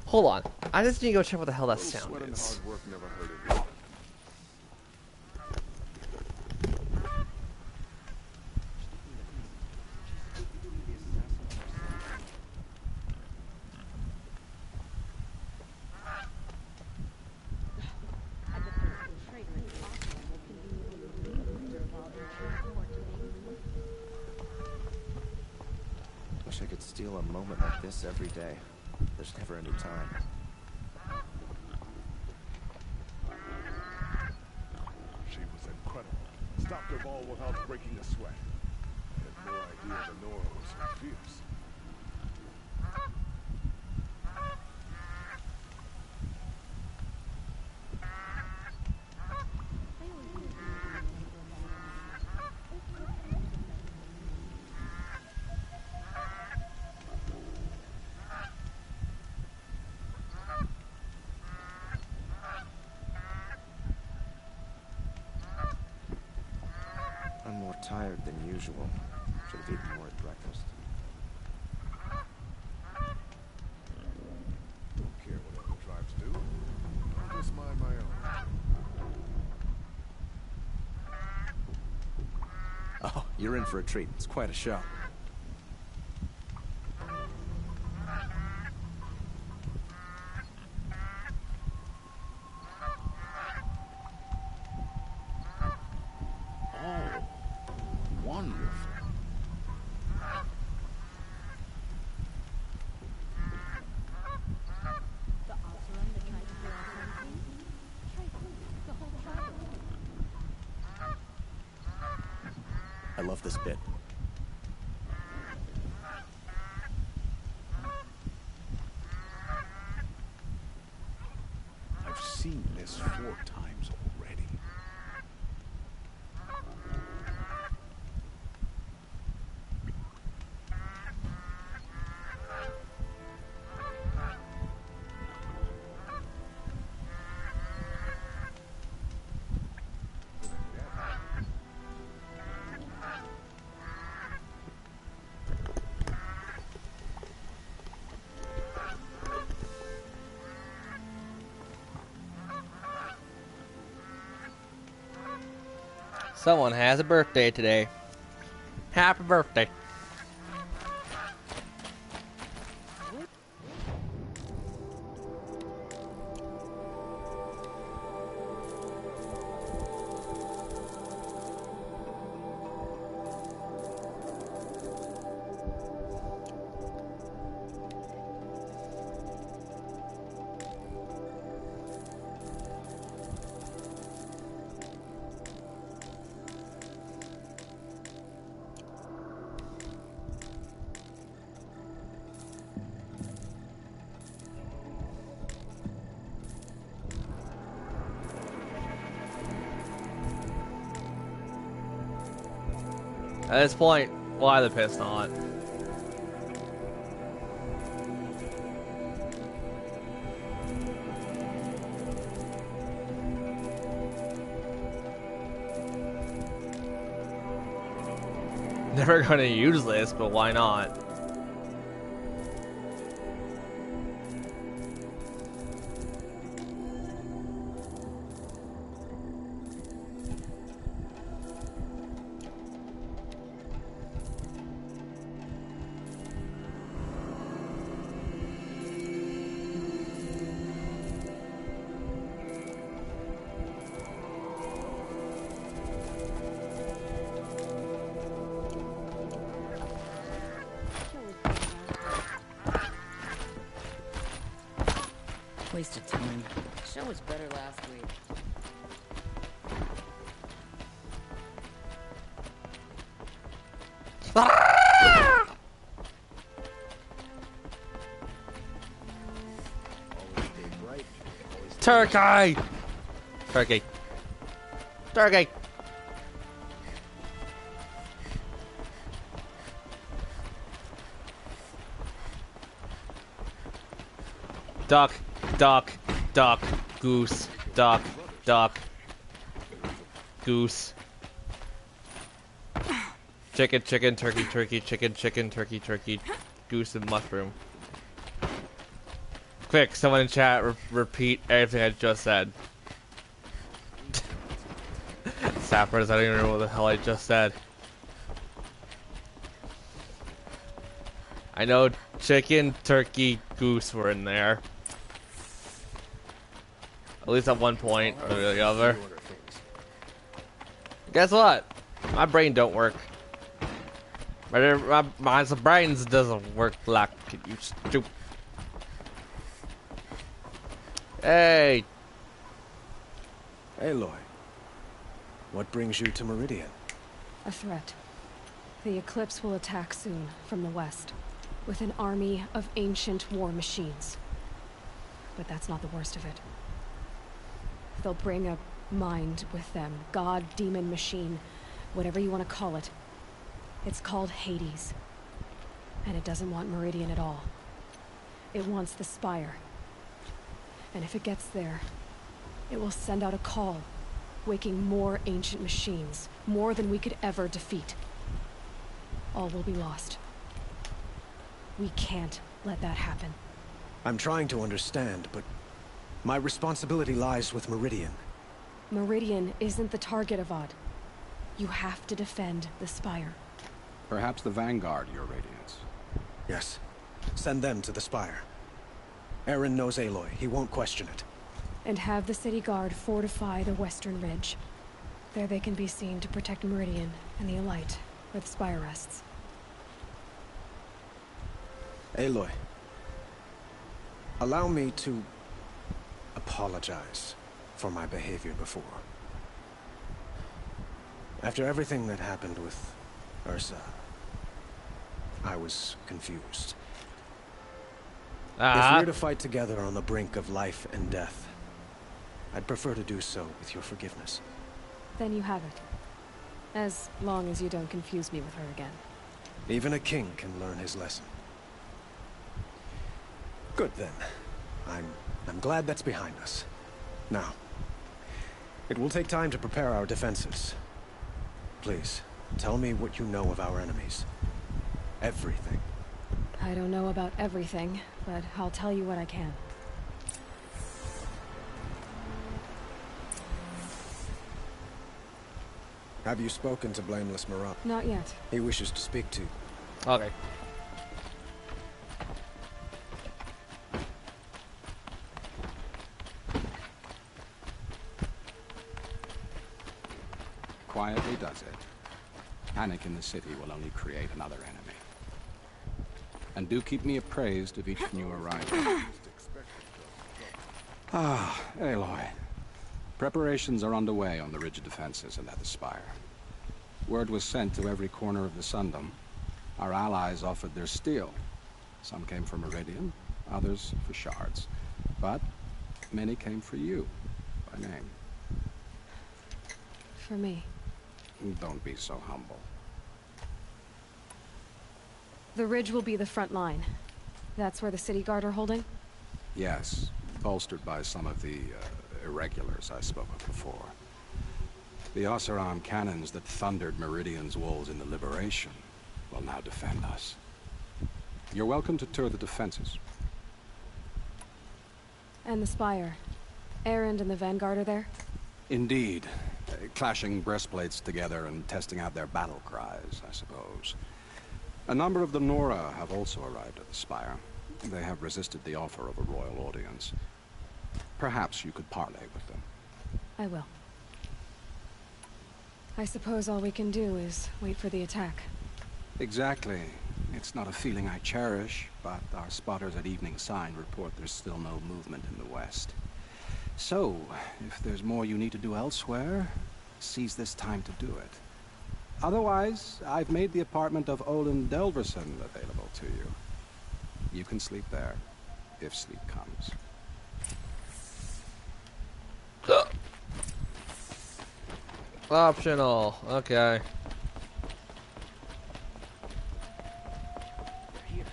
Hold on. I just need to go check what the hell that sound is. Wish I could steal a moment like this every day. There's never any time. She was incredible. Stopped her ball without breaking a sweat. I had no idea the Nora was so fierce. I'm more tired than usual. Should have eaten more at breakfast. Don't care what other tribes do. I'll just mind my own. Oh, you're in for a treat. It's quite a show. I love this bit. I've seen this 4 times already. Someone has a birthday today. Happy birthday. At this point, why the piss not? Never gonna use this, but why not? Wasted time. Show was better last week. Turkey! Turkey. Turkey! Duck, duck, duck, goose, duck, duck, goose. Chicken, chicken, turkey, turkey, chicken, chicken, turkey, turkey, goose, and mushroom. Quick, someone in chat repeat everything I just said. Sappers, I don't even know what the hell I just said. I know chicken, turkey, goose were in there. At least at one point or the other. Guess what? My brain don't work. My brains doesn't work like it used to. Hey! Aloy. What brings you to Meridian? A threat. The Eclipse will attack soon, from the west, with an army of ancient war machines. But that's not the worst of it. They'll bring a mind with them. God, demon, machine, whatever you want to call it. It's called Hades. And it doesn't want Meridian at all. It wants the Spire. And if it gets there, it will send out a call, waking more ancient machines, more than we could ever defeat. All will be lost. We can't let that happen. I'm trying to understand, but my responsibility lies with Meridian. Meridian isn't the target, Avad. You have to defend the Spire. Perhaps the Vanguard, Your Radiance. Yes. Send them to the Spire. Eren knows Aloy. He won't question it. And have the City Guard fortify the Western Ridge. There they can be seen to protect Meridian and the Elite, where the Spire rests. Aloy. Allow me to apologize for my behavior before. After everything that happened with Ursa, I was confused. Ah. If we're to fight together on the brink of life and death, I'd prefer to do so with your forgiveness. Then you have it. As long as you don't confuse me with her again. Even a king can learn his lesson. Good then. I'm glad that's behind us. Now, it will take time to prepare our defenses. Please, tell me what you know of our enemies. Everything. I don't know about everything, but I'll tell you what I can. Have you spoken to Blameless Marat? Not yet. He wishes to speak to you. Okay. Quietly does it. Panic in the city will only create another enemy. And do keep me appraised of each new arrival. Ah, Aloy. Preparations are underway on the rigid defenses in Nether Spire. Word was sent to every corner of the Sundom. Our allies offered their steel. Some came for Meridian, others for shards. But many came for you, by name. For me. Don't be so humble. The ridge will be the front line. That's where the city guard are holding? Yes, bolstered by some of the irregulars I spoke of before. The Oseram cannons that thundered Meridian's walls in the Liberation will now defend us. You're welcome to tour the defenses. And the Spire. Erend and the Vanguard are there? Indeed. Clashing breastplates together and testing out their battle cries, I suppose. A number of the Nora have also arrived at the Spire. They have resisted the offer of a royal audience. Perhaps you could parley with them. I will. I suppose all we can do is wait for the attack. Exactly. It's not a feeling I cherish, but our spotters at Evening Sign report there's still no movement in the west. So, if there's more you need to do elsewhere, seize this time to do it. Otherwise, I've made the apartment of Olin Delverson available to you. You can sleep there, if sleep comes. Optional. Okay. Here.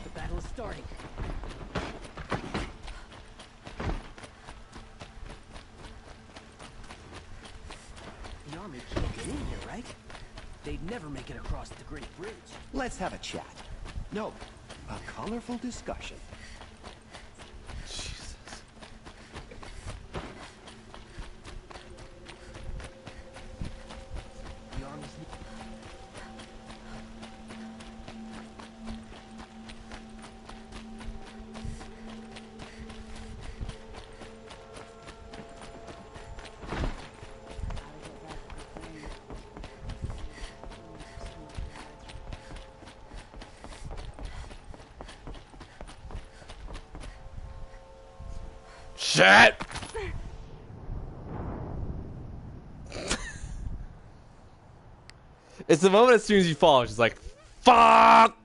The battle is starting. The army can't get in here, right? They'd never make it across the Great Bridge. Let's have a chat. No, a colorful discussion. The army's... Shit! It's the moment as soon as you fall, it's just like, fuck!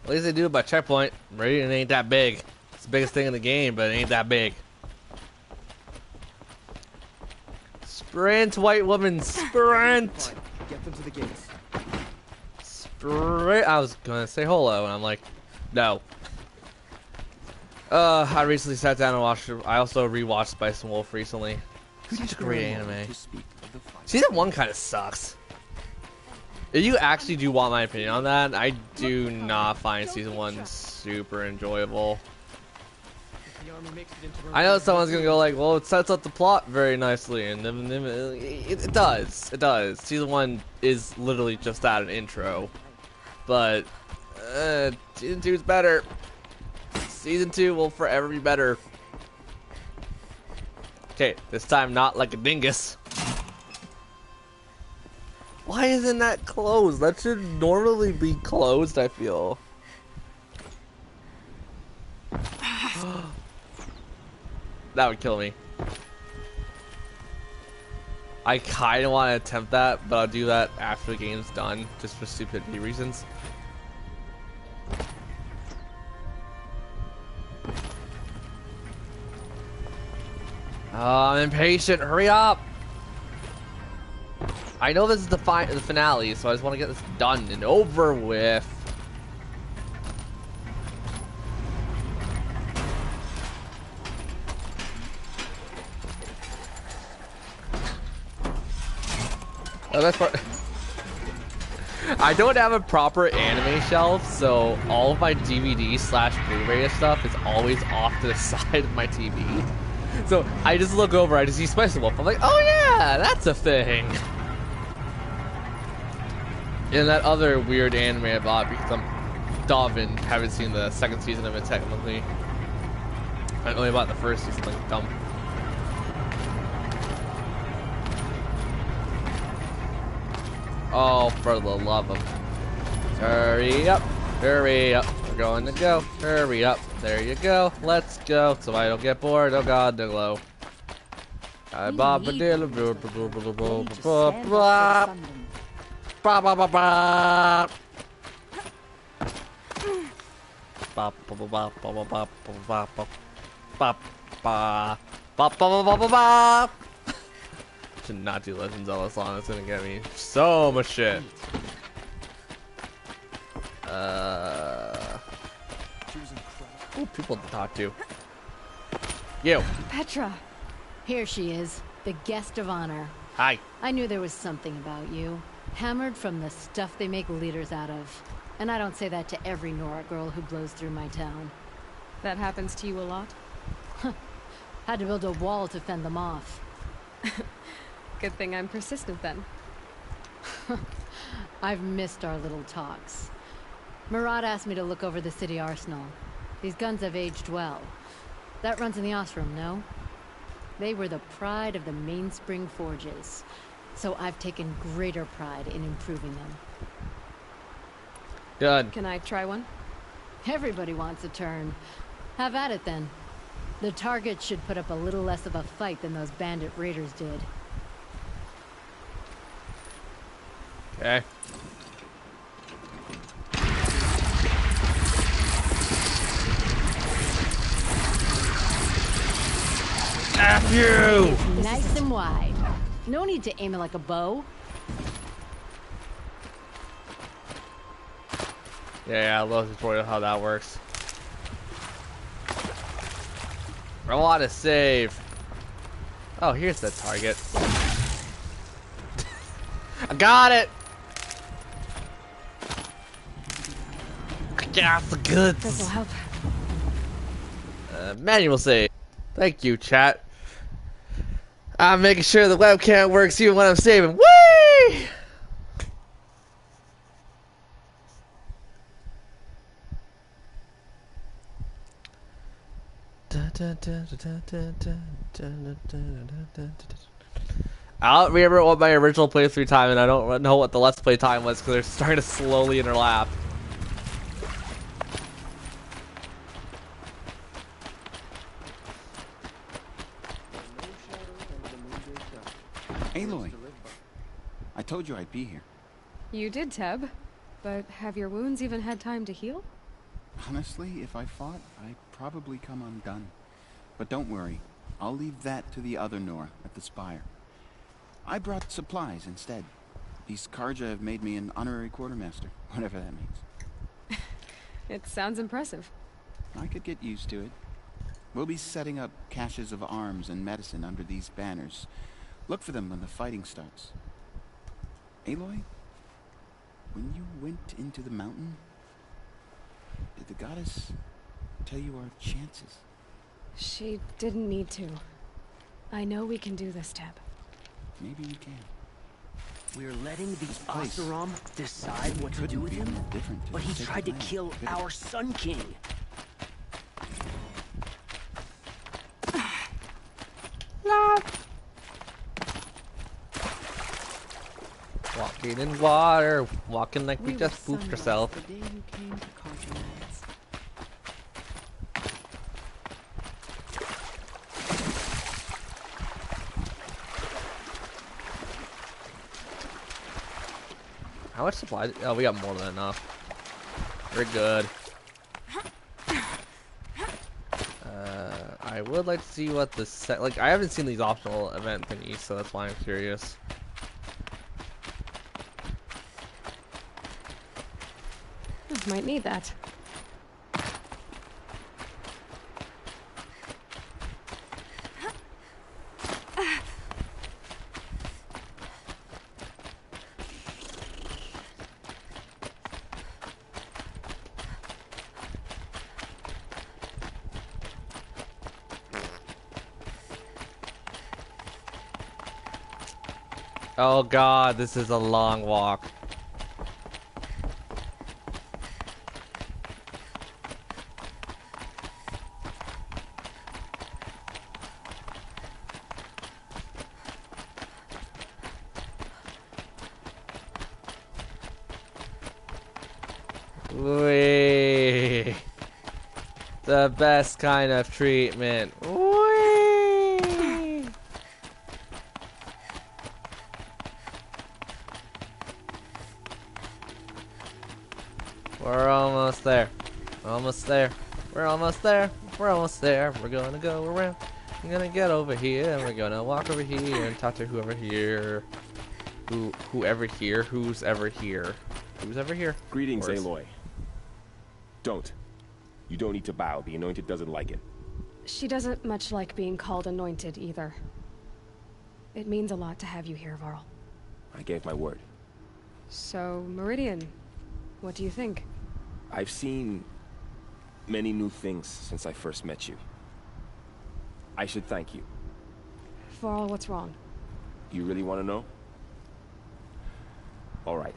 At least they do it by checkpoint. Meridian ain't that big. It's the biggest thing in the game, but it ain't that big. Sprint, white woman, sprint! Get them to the gates. Sprint. I was gonna say hello, and I'm like, no. I recently sat down and watched. I also rewatched Spice and Wolf recently. Such a great anime. Season 1 kind of sucks. If you actually do want my opinion on that, I do not find Season 1 super enjoyable. I know someone's gonna go like, well, it sets up the plot very nicely, and it does. It does. Season 1 is literally just that, an intro. But Season 2 is better. Season 2 will forever be better. Okay, this time not like a dingus. Why isn't that closed? That should normally be closed, I feel. That would kill me. I kind of want to attempt that, but I'll do that after the game's done, just for stupidity reasons. I'm impatient. Hurry up! I know this is the finale, so I just want to get this done and over with. Oh, that's part. I don't have a proper anime shelf, so all of my DVD/Blu-ray stuff is always off to the side of my TV. So I just look over, I just see Spice Wolf. I'm like, oh yeah, that's a thing. And that other weird anime I bought because I'm dumb and haven't seen the second season of it technically. I only bought the first season, like dumb. Oh, for the love of... Hurry up. Hurry up. We're going to go. Hurry up. There you go. Let's go. So I don't get bored. Oh god, they're low. I bop a deal of bop should not do Legends of Zelda. It's gonna get me so much shit. Ooh, people to talk to. You. Petra. Here she is, the guest of honor. Hi. I knew there was something about you. Hammered from the stuff they make leaders out of. And I don't say that to every Nora girl who blows through my town. That happens to you a lot? Had to build a wall to fend them off. Good thing I'm persistent then. I've missed our little talks. Murad asked me to look over the city arsenal. These guns have aged well. That runs in the Osram, no? They were the pride of the Mainspring Forges. So I've taken greater pride in improving them. Good. Can I try one? Everybody wants a turn. Have at it then. The target should put up a little less of a fight than those bandit raiders did. Okay. F you! Nice and wide. No need to aim it like a bow. Yeah, I love the tutorial how that works. I want to save. Oh, here's the target. I got it! I got the goods! This'll help. Manual save. Thank you, chat. I'm making sure the webcam works even when I'm saving. Whee! I don't remember what my original playthrough time, and I don't know what the Let's Play time was because they're starting to slowly interlap. Aloy, I told you I'd be here. You did, Teb. But have your wounds even had time to heal? Honestly, if I fought, I'd probably come undone. But don't worry, I'll leave that to the other Nora at the Spire. I brought supplies instead. These Karja have made me an honorary quartermaster, whatever that means. It sounds impressive. I could get used to it. We'll be setting up caches of arms and medicine under these banners. Look for them when the fighting starts. Aloy, when you went into the mountain, did the goddess tell you our chances? She didn't need to. I know we can do this, Teb. Maybe we can. We're letting the place Oseram decide what to do with him? But he tried to kill our Sun King. Walking in water, walking like we just pooped ourselves. The day you came to Carterlands. How much supply? Oh, we got more than enough. We're good. I would like to see what the set. Like, I haven't seen these optional event thingies, so that's why I'm curious. Might need that. Oh god, this is a long walk. Wee. The best kind of treatment. Wee. We're almost there. Almost there. We're almost there. We're almost there. We're gonna go around. I'm gonna get over here and we're gonna walk over here and talk to whoever here. Whoever here? Who's ever here? Who's ever here? Greetings, Aloy. Don't. You don't need to bow. The Anointed doesn't like it. She doesn't much like being called Anointed either. It means a lot to have you here, Varl. I gave my word. So, Meridian, what do you think? I've seen many new things since I first met you. I should thank you. Varl, what's wrong? You really want to know? All right.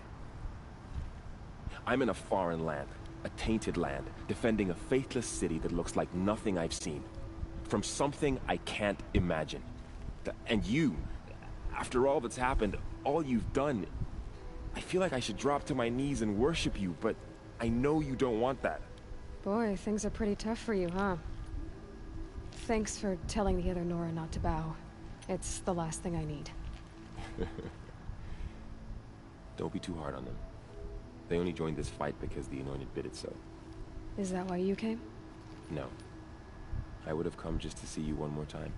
I'm in a foreign land, a tainted land, defending a faithless city that looks like nothing I've seen. From something I can't imagine. And you, after all that's happened, all you've done, I feel like I should drop to my knees and worship you, but I know you don't want that. Boy, things are pretty tough for you, huh? Thanks for telling the other Nora not to bow. It's the last thing I need. Don't be too hard on them. They only joined this fight because the Anointed bid it so. Is that why you came? No. I would have come just to see you one more time.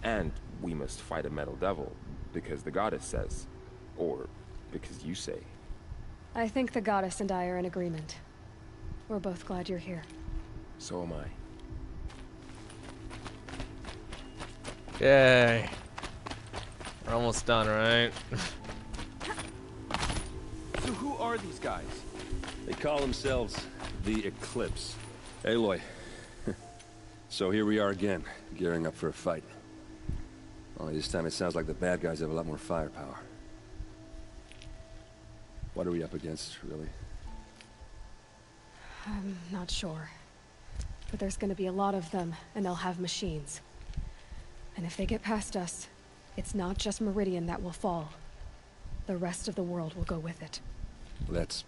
And we must fight a metal devil, because the goddess says. Or because you say. I think the goddess and I are in agreement. We're both glad you're here. So am I. Yay. We're almost done, right? So who are these guys? They call themselves the Eclipse. Aloy. So here we are again, gearing up for a fight. Only this time it sounds like the bad guys have a lot more firepower. What are we up against, really? I'm not sure. But there's gonna be a lot of them, and they'll have machines. And if they get past us, it's not just Meridian that will fall. The rest of the world will go with it. Well, that's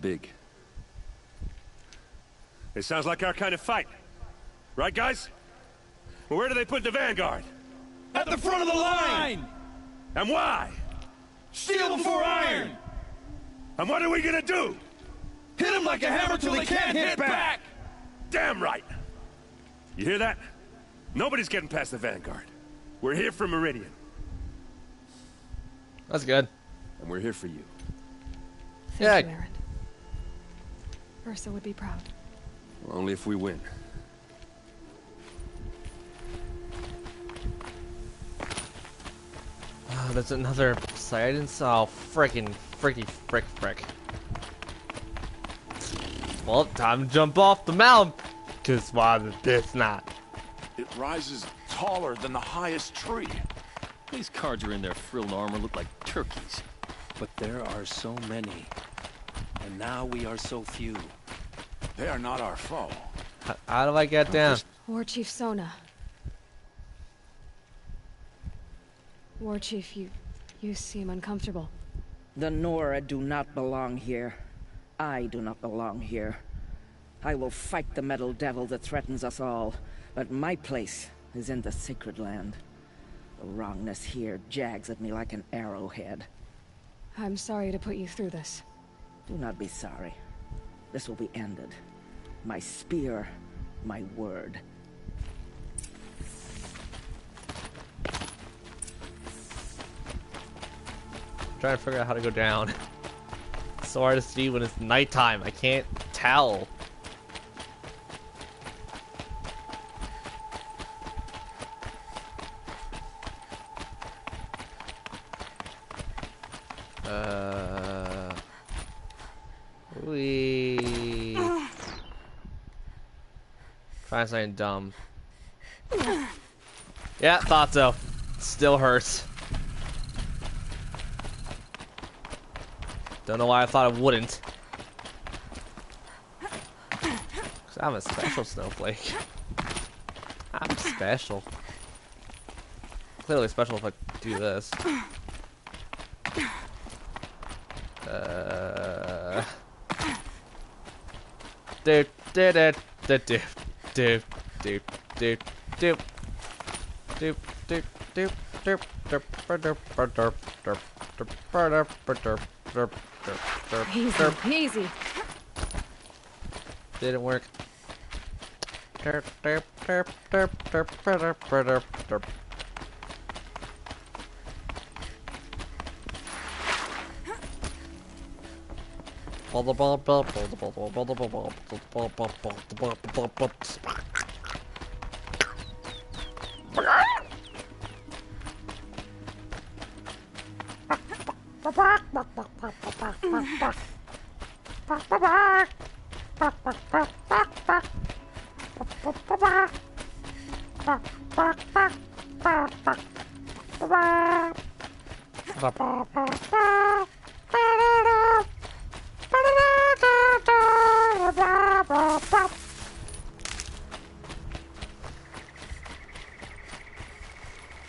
big. It sounds like our kind of fight. Right, guys? Well, where do they put the Vanguard? At the front of the line! And why? Steel before iron! And what are we gonna do? Hit them like a hammer till they can't hit back! Damn right! You hear that? Nobody's getting past the Vanguard. We're here for Meridian. That's good. And we're here for you. Thank you, Aaron. Ursa would be proud. Only if we win. Oh, there's another Poseidon's. Oh, frick. Well, time to jump off the mountain. Cause why it's not. It rises taller than the highest tree. These cards are in their frilled armor look like turkeys. But there are so many. And now we are so few. They are not our foe. How do I get down? War Chief Sona. War Chief, you seem uncomfortable. The Nora do not belong here. I do not belong here. I will fight the metal devil that threatens us all, but my place is in the sacred land. The wrongness here jags at me like an arrowhead. I'm sorry to put you through this. Do not be sorry. This will be ended. My spear, my word. I'm trying to figure out how to go down. It's so hard to see when it's nighttime. I can't tell. Try something dumb. Yeah, thought so. Still hurts. Don't know why I thought it wouldn't. Cause I'm a special snowflake. I'm special. Clearly special if I do this. Easy. Didn't work.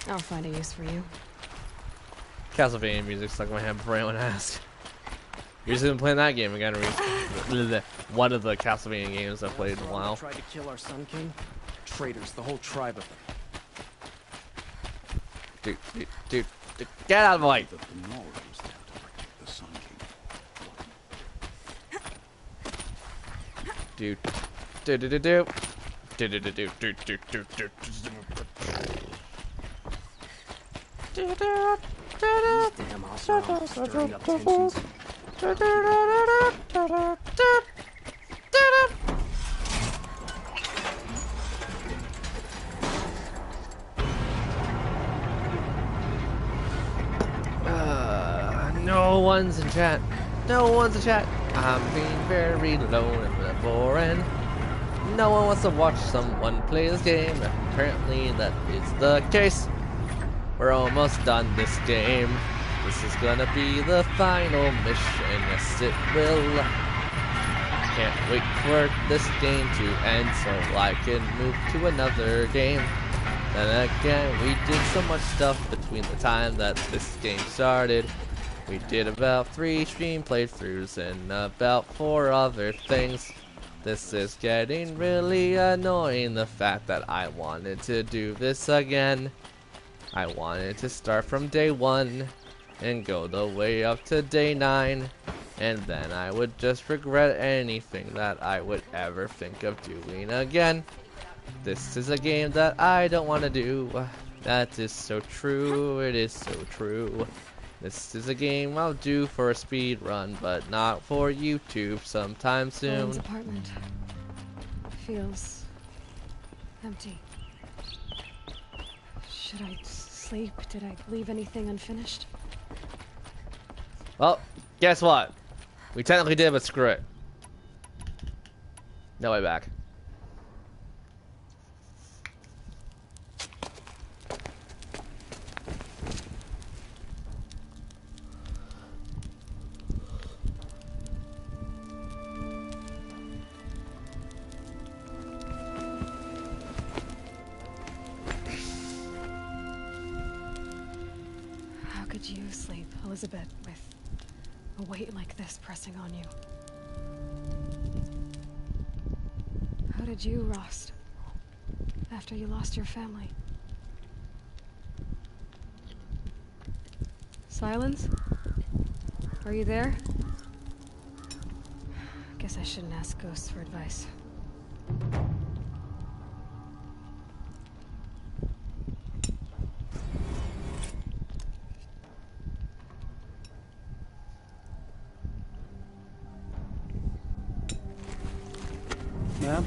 I'll find a use for you. Castlevania music stuck in my head before anyone asked. You've just been playing that game again recently. One of the Castlevania games I've played in a while. Tried to kill our Sun King? Traitors, the whole tribe of them. Dude, get out of the way! Dude. Damn Oseram stirring up tensions. No one's in chat. No one's in chat. I'm being very alone and boring. No one wants to watch someone play this game. Apparently that is the case. We're almost done this game. This is gonna be the final mission. Yes, it will. Can't wait for this game to end so I can move to another game. Then again, we did so much stuff between the time that this game started. We did about 3 stream playthroughs and about 4 other things. This is getting really annoying, the fact that I wanted to do this again. I wanted to start from day 1 and go the way up to day 9. And then I would just regret anything that I would ever think of doing again. This is a game that I don't want to do. That is so true, it is so true. This is a game I'll do for a speed run, but not for YouTube sometime soon. Owen's apartment. feels empty. Should I sleep? Did I leave anything unfinished? Well, guess what? We technically did, but screw it. No way back. How could you sleep, Elizabeth, with a weight like this pressing on you? How did you, Rost, after you lost your family? Silence? Are you there? Guess I shouldn't ask ghosts for advice. Ma'am,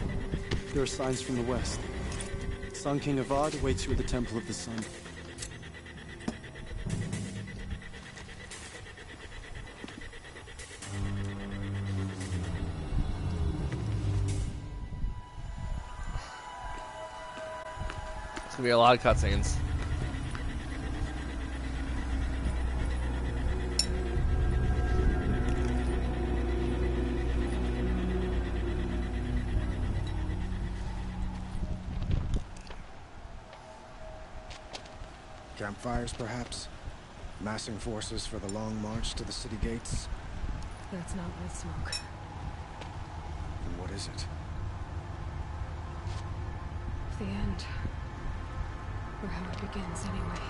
there are signs from the west. Sun King Avad awaits you at the Temple of the Sun. It's gonna be a lot of cutscenes. Campfires, perhaps? Massing forces for the long march to the city gates? That's not with smoke. Then what is it? The end. Or how it begins, anyway.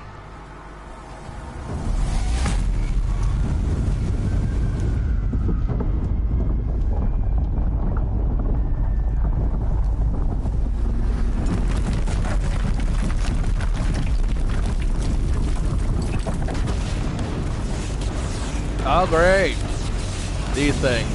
Oh, great. These things.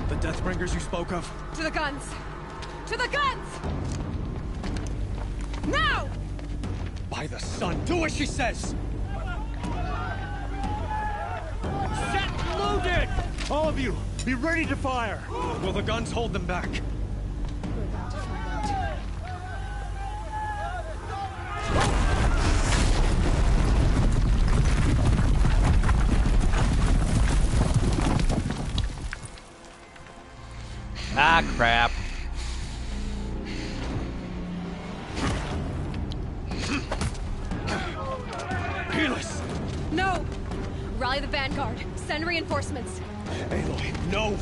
The Deathbringers you spoke of? To the guns! To the guns! Now! By the sun, do as she says! Set loaded! All of you, be ready to fire! Will the guns hold them back? We're about to find out. Ah, crap. Helis! No! Rally the Vanguard. Send reinforcements. Aloy, no!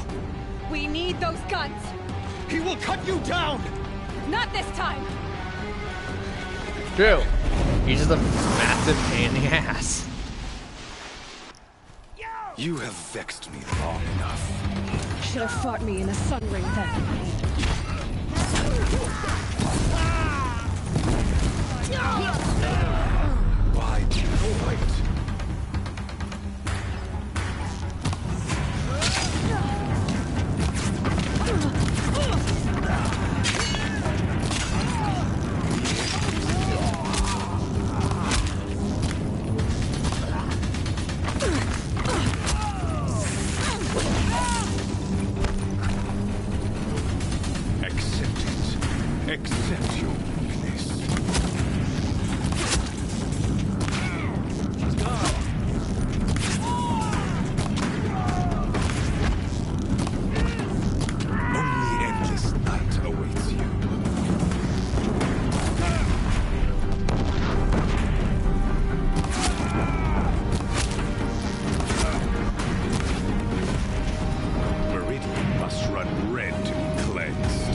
We need those guns! He will cut you down! Not this time! True. He's just a massive pain in the ass. You have vexed me long enough. Should have fought me in a sun ring then. Why do you fight? Accept it. Accept your weakness. Only endless night awaits you. Meridian must run red to be cleansed.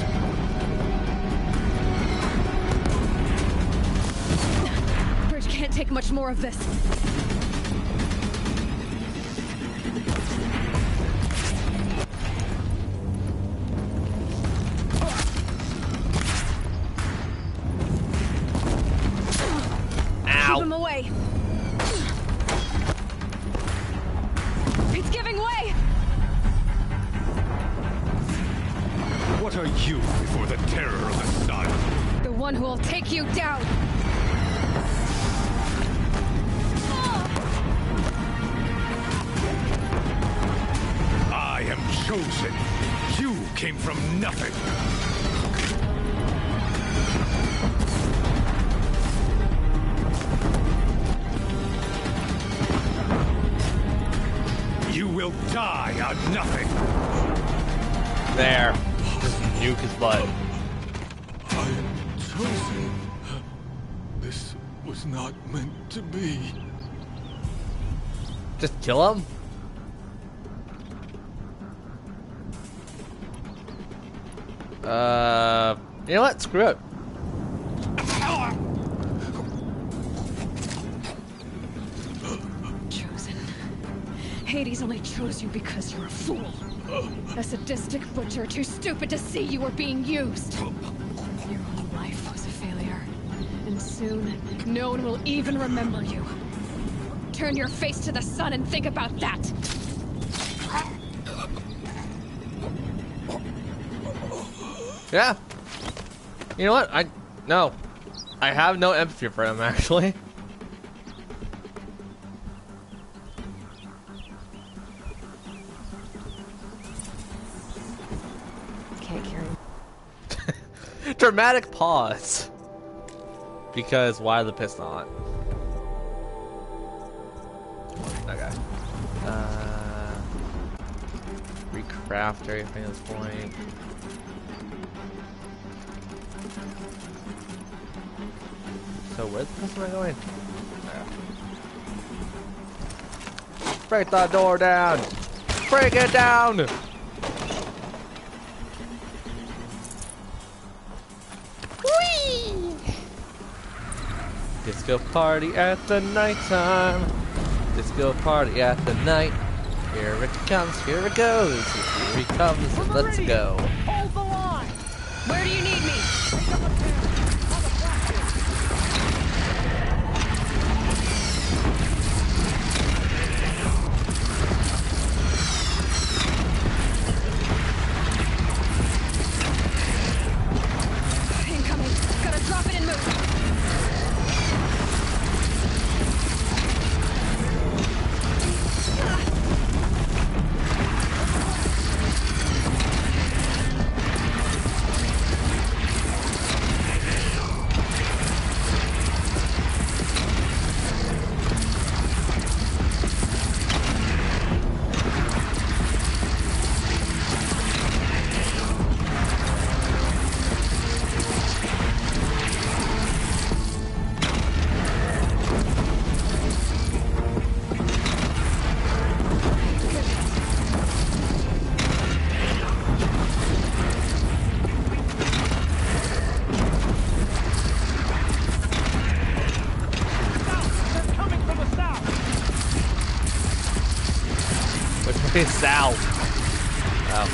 Bridge can't take much more of this. one who will take you down! I am chosen. You came from nothing. You will die on nothing. There. Just nuke his butt. I am chosen. This was not meant to be. Just kill him? You know what? Screw it. Chosen. Hades only chose you because you're a fool. A sadistic butcher too stupid to see you were being used. Your whole life was a failure. And soon, no one will even remember you. Turn your face to the sun and think about that. Yeah. You know what? No. I have no empathy for him, actually. Can't carry. Dramatic pause. Because why the pistol on? Okay. Recraft everything at this point. So where the fuck am I going? There. Break that door down! Break it down! Whee! Disco party at the nighttime. Disco party at the night. Here it comes, here it goes. Here he comes, let's go. Hold the line! Where do you need me? Incoming. Gotta drop it and move. South. Oh.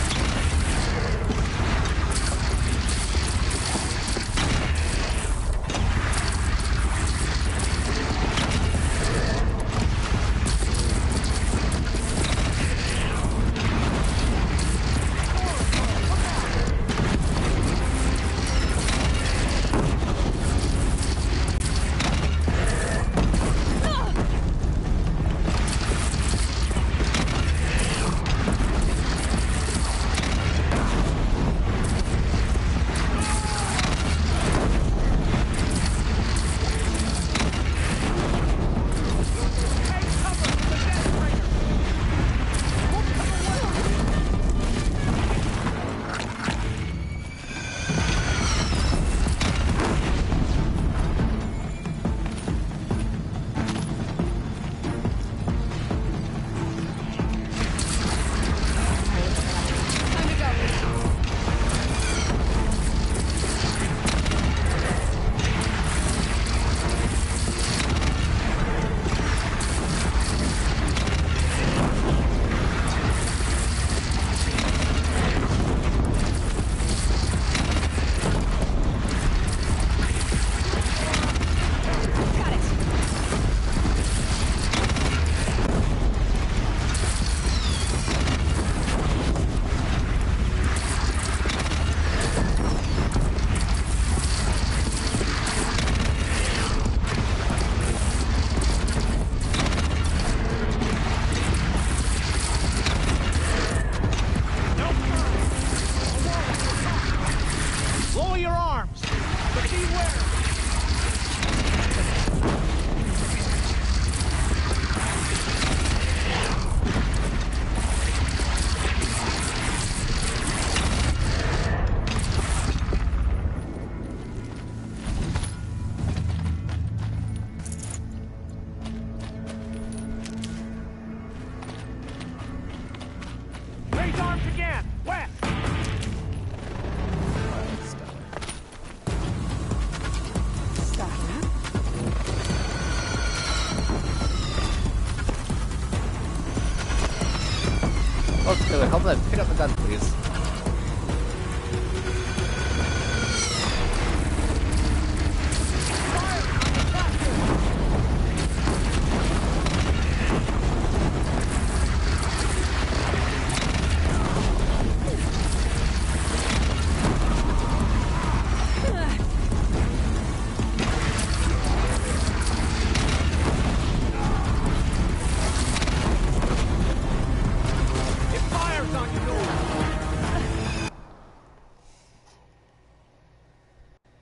Evelyn, pick up the gun, please.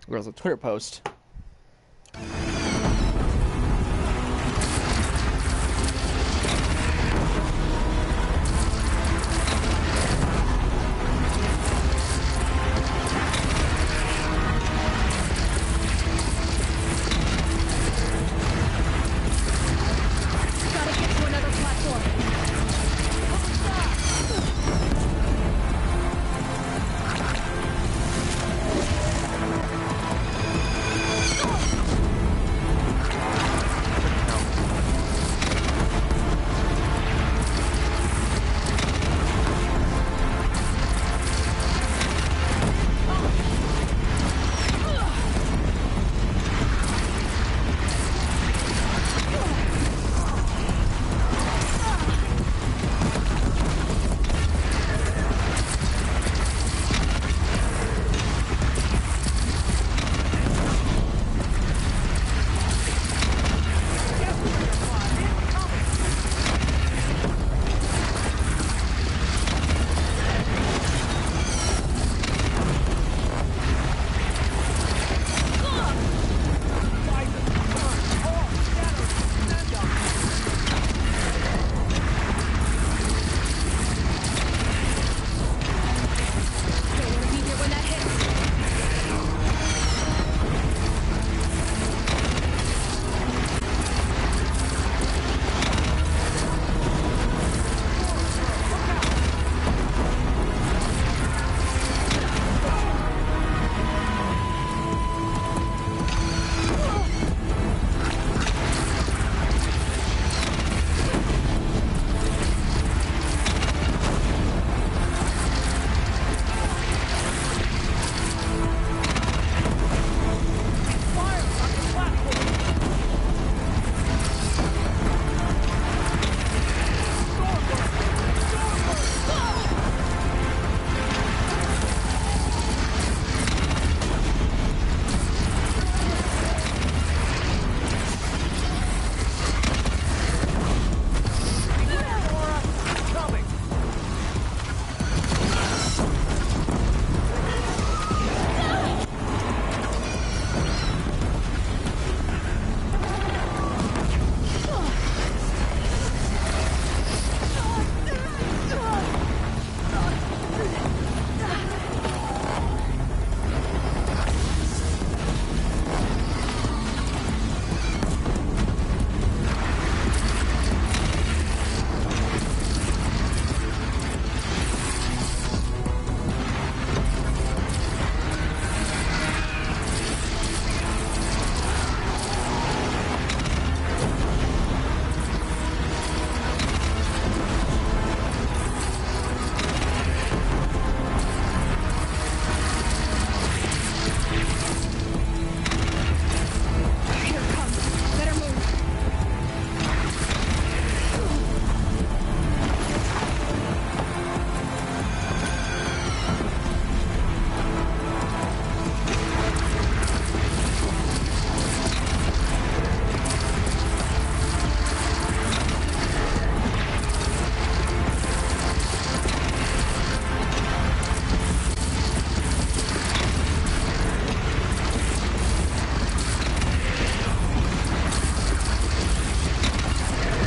There's a Twitter post.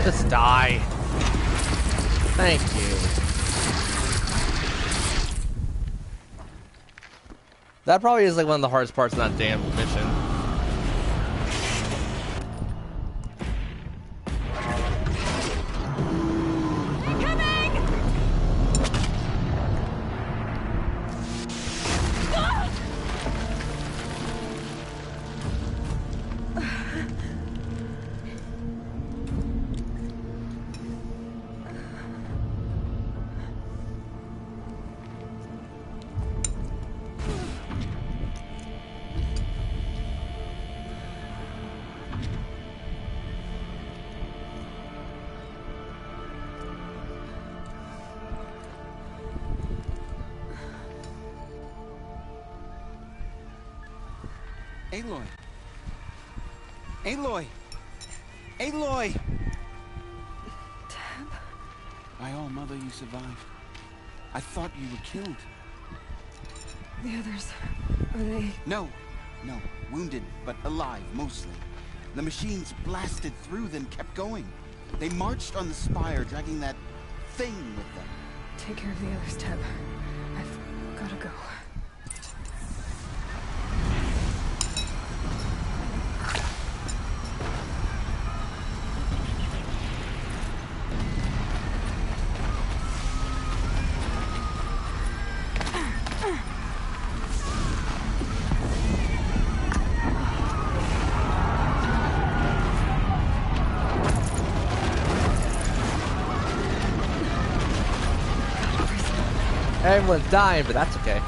Just die. Thank you. That probably is like one of the hardest parts of that damn mission. Aloy! Aloy! Aloy! Teb? By all mother, you survived. I thought you were killed. The others, are they... No. Wounded, but alive, mostly. The machines blasted through, then kept going. They marched on the spire, dragging that thing with them. Take care of the others, Teb. I've gotta go. Everyone's dying, but that's okay.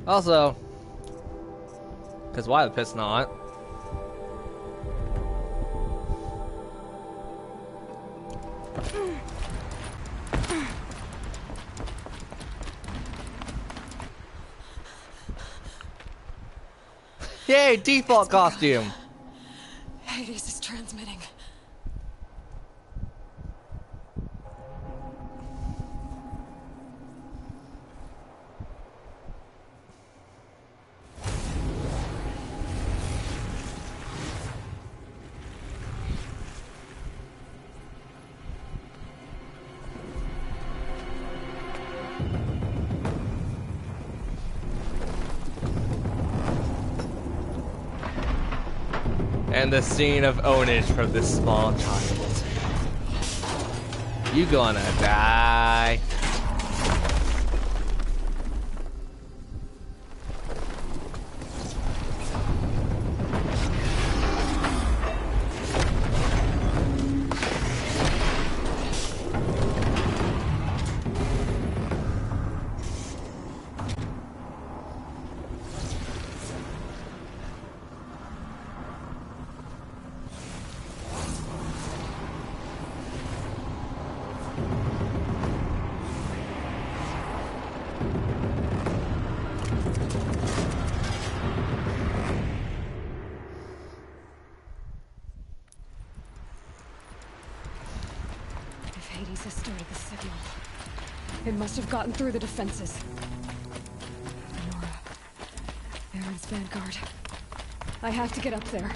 Also, because why the piss not? Yay, default costume! Hades is transmitting. And the scene of ownage from this small child. You gonna die. Hades has started the signal. It must have gotten through the defenses. Nora. Aaron's vanguard. I have to get up there.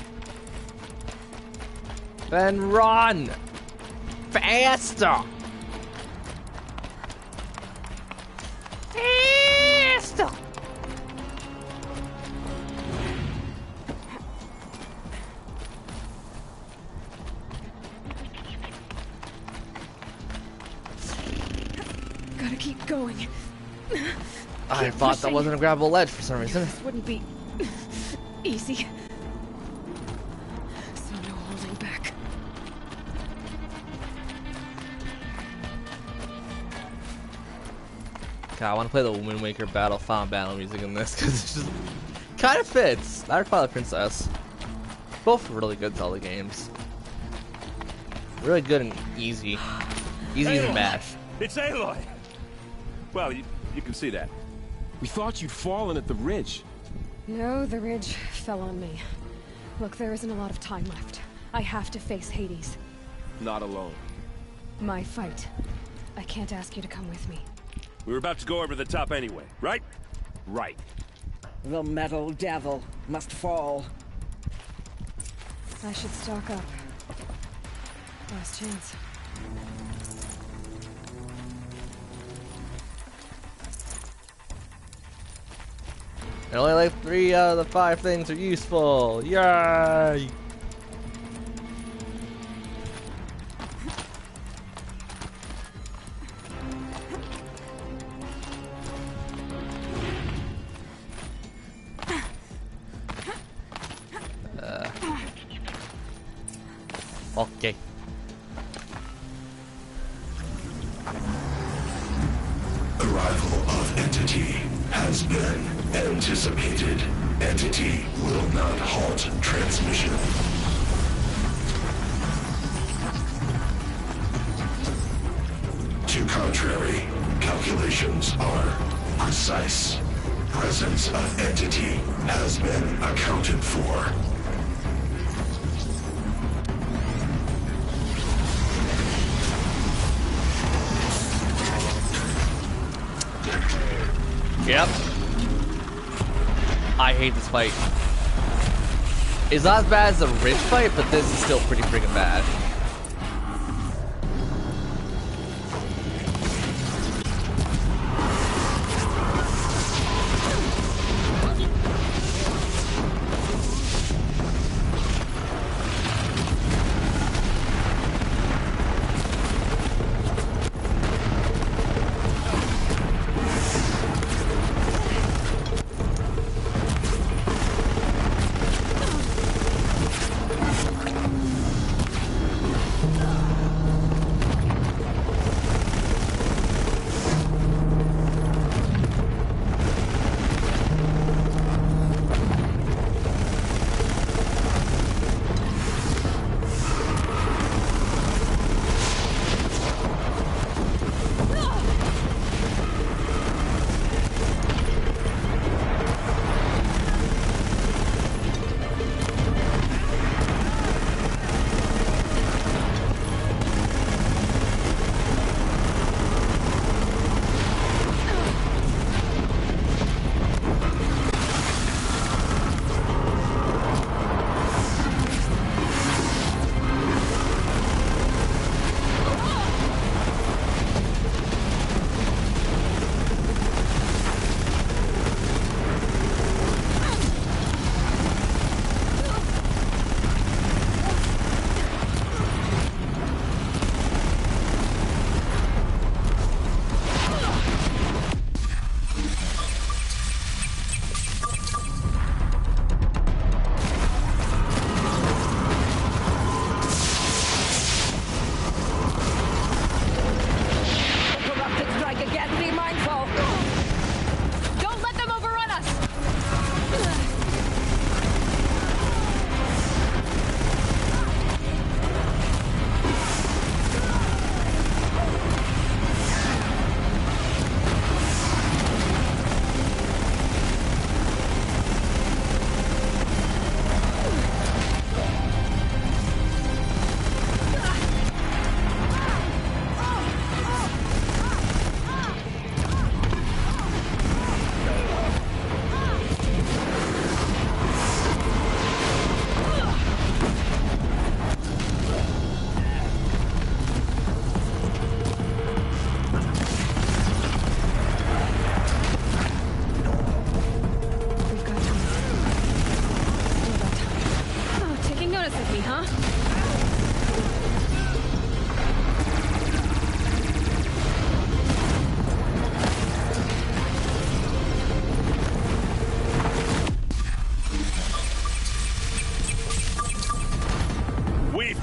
Then run! Faster! Faster! Gotta keep going. I thought that wasn't a grabbable ledge for some reason. This wouldn't be easy. So no holding back. God, I want to play the Wind Waker Final Battle music in this because it just kind of fits. That or Twilight Princess. Both really good Zelda games. Really good and easy. Easy and bad. It's Aloy! Well, you can see that. We thought you'd fallen at the ridge. No, the ridge fell on me. Look, there isn't a lot of time left. I have to face Hades. Not alone. My fight. I can't ask you to come with me. We were about to go over the top anyway, right? Right. The metal devil must fall. I should stock up. Last chance. And only like 3 out of the 5 things are useful. Yay! Okay. Arrival of Entity has been anticipated. Entity will not halt transmission. To contrary, calculations are precise. Presence of Entity has been accounted for. Yep. I hate this fight. It's not as bad as the Ridge fight, but this is still pretty freaking bad.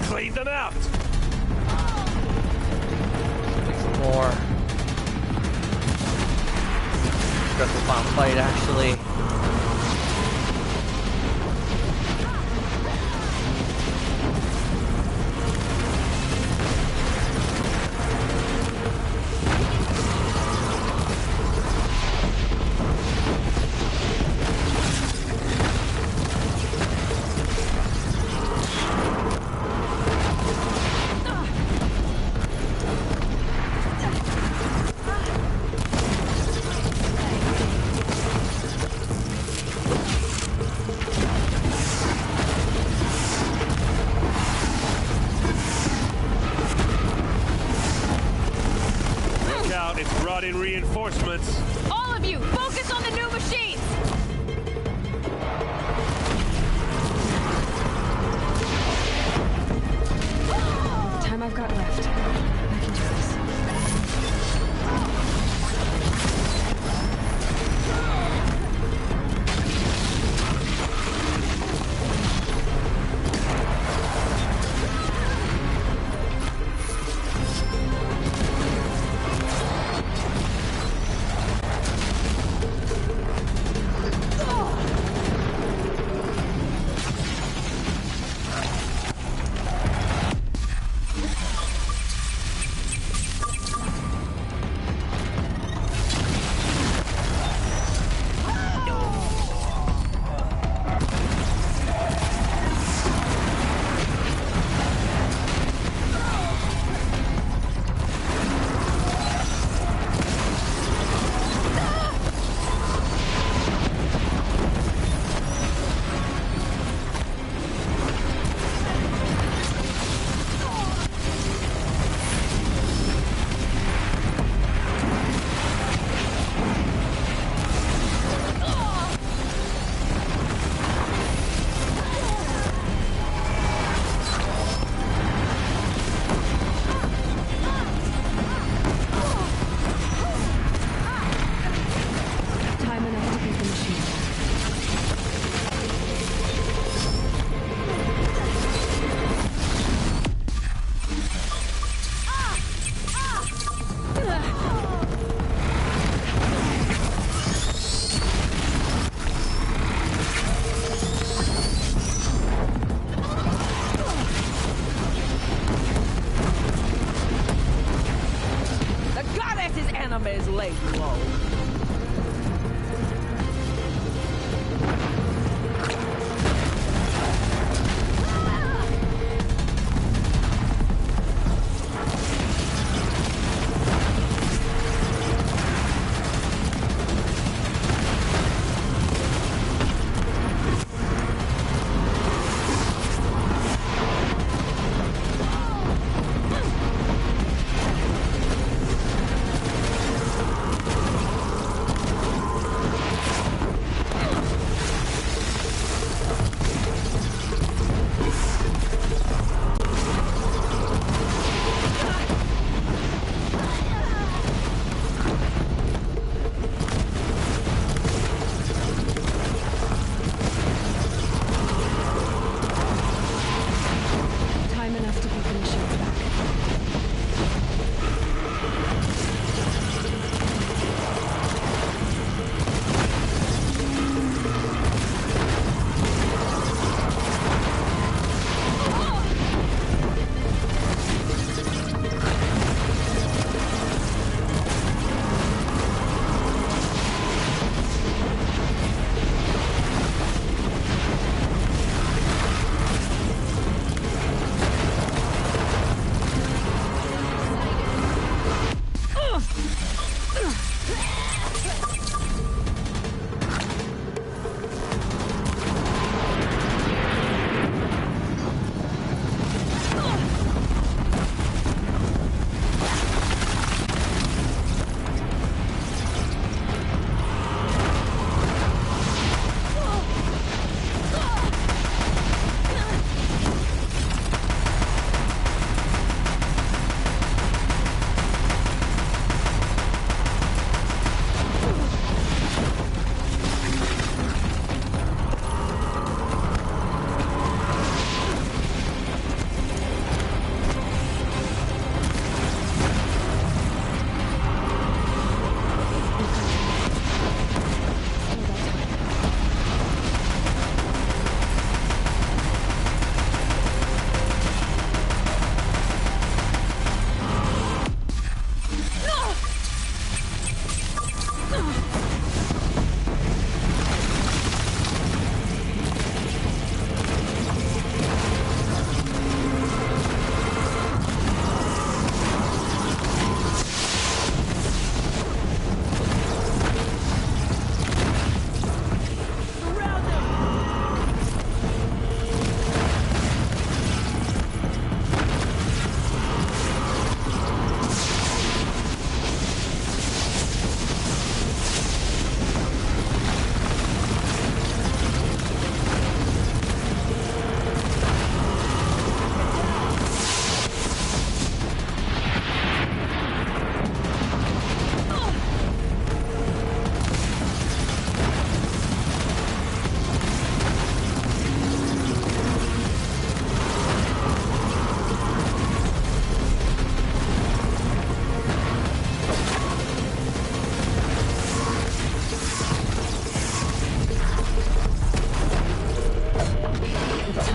Clean them out! Some more. Got the final fight, actually. in reinforcements. All of you, focus on the new machines! Time I've got left. I can do this.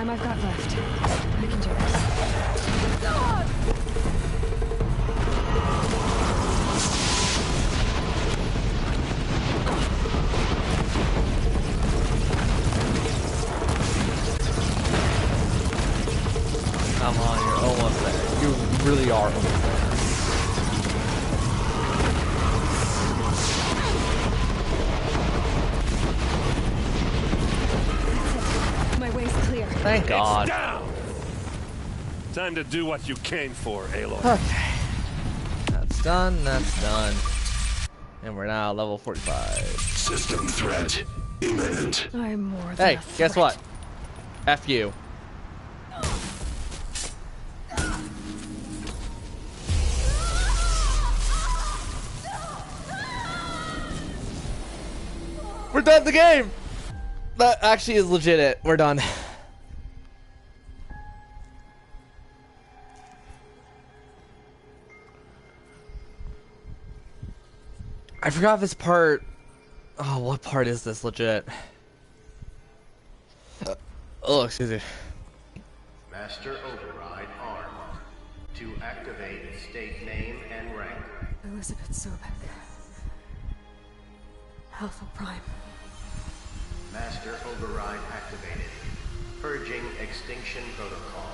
time I've got left. I can do this. Come on, you're almost there. You really are almost there. My way's clear. Thank God. It's down. Time to do what you came for, Aloy. Okay. That's done, that's done. And we're now level 45. System threat imminent. I'm more than Hey, a guess threat. what? F you. We're done the game! That actually is legit. We're done. I forgot this part. Oh, what part is this legit? Oh, excuse me. Master Override armed. To activate state name and rank. Elizabeth Sobek. Alpha Prime. Master Override activated. Purging extinction protocol.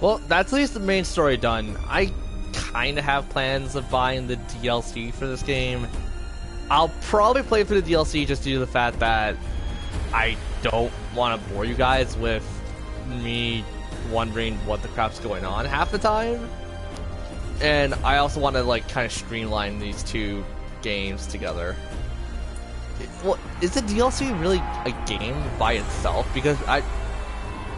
Well, that's at least the main story done. I kind of have plans of buying the DLC for this game. I'll probably play through the DLC just due to the fact that I don't want to bore you guys with me wondering what the crap's going on half the time. And I also want to like kind of streamline these two games together. Well, is the DLC really a game by itself? Because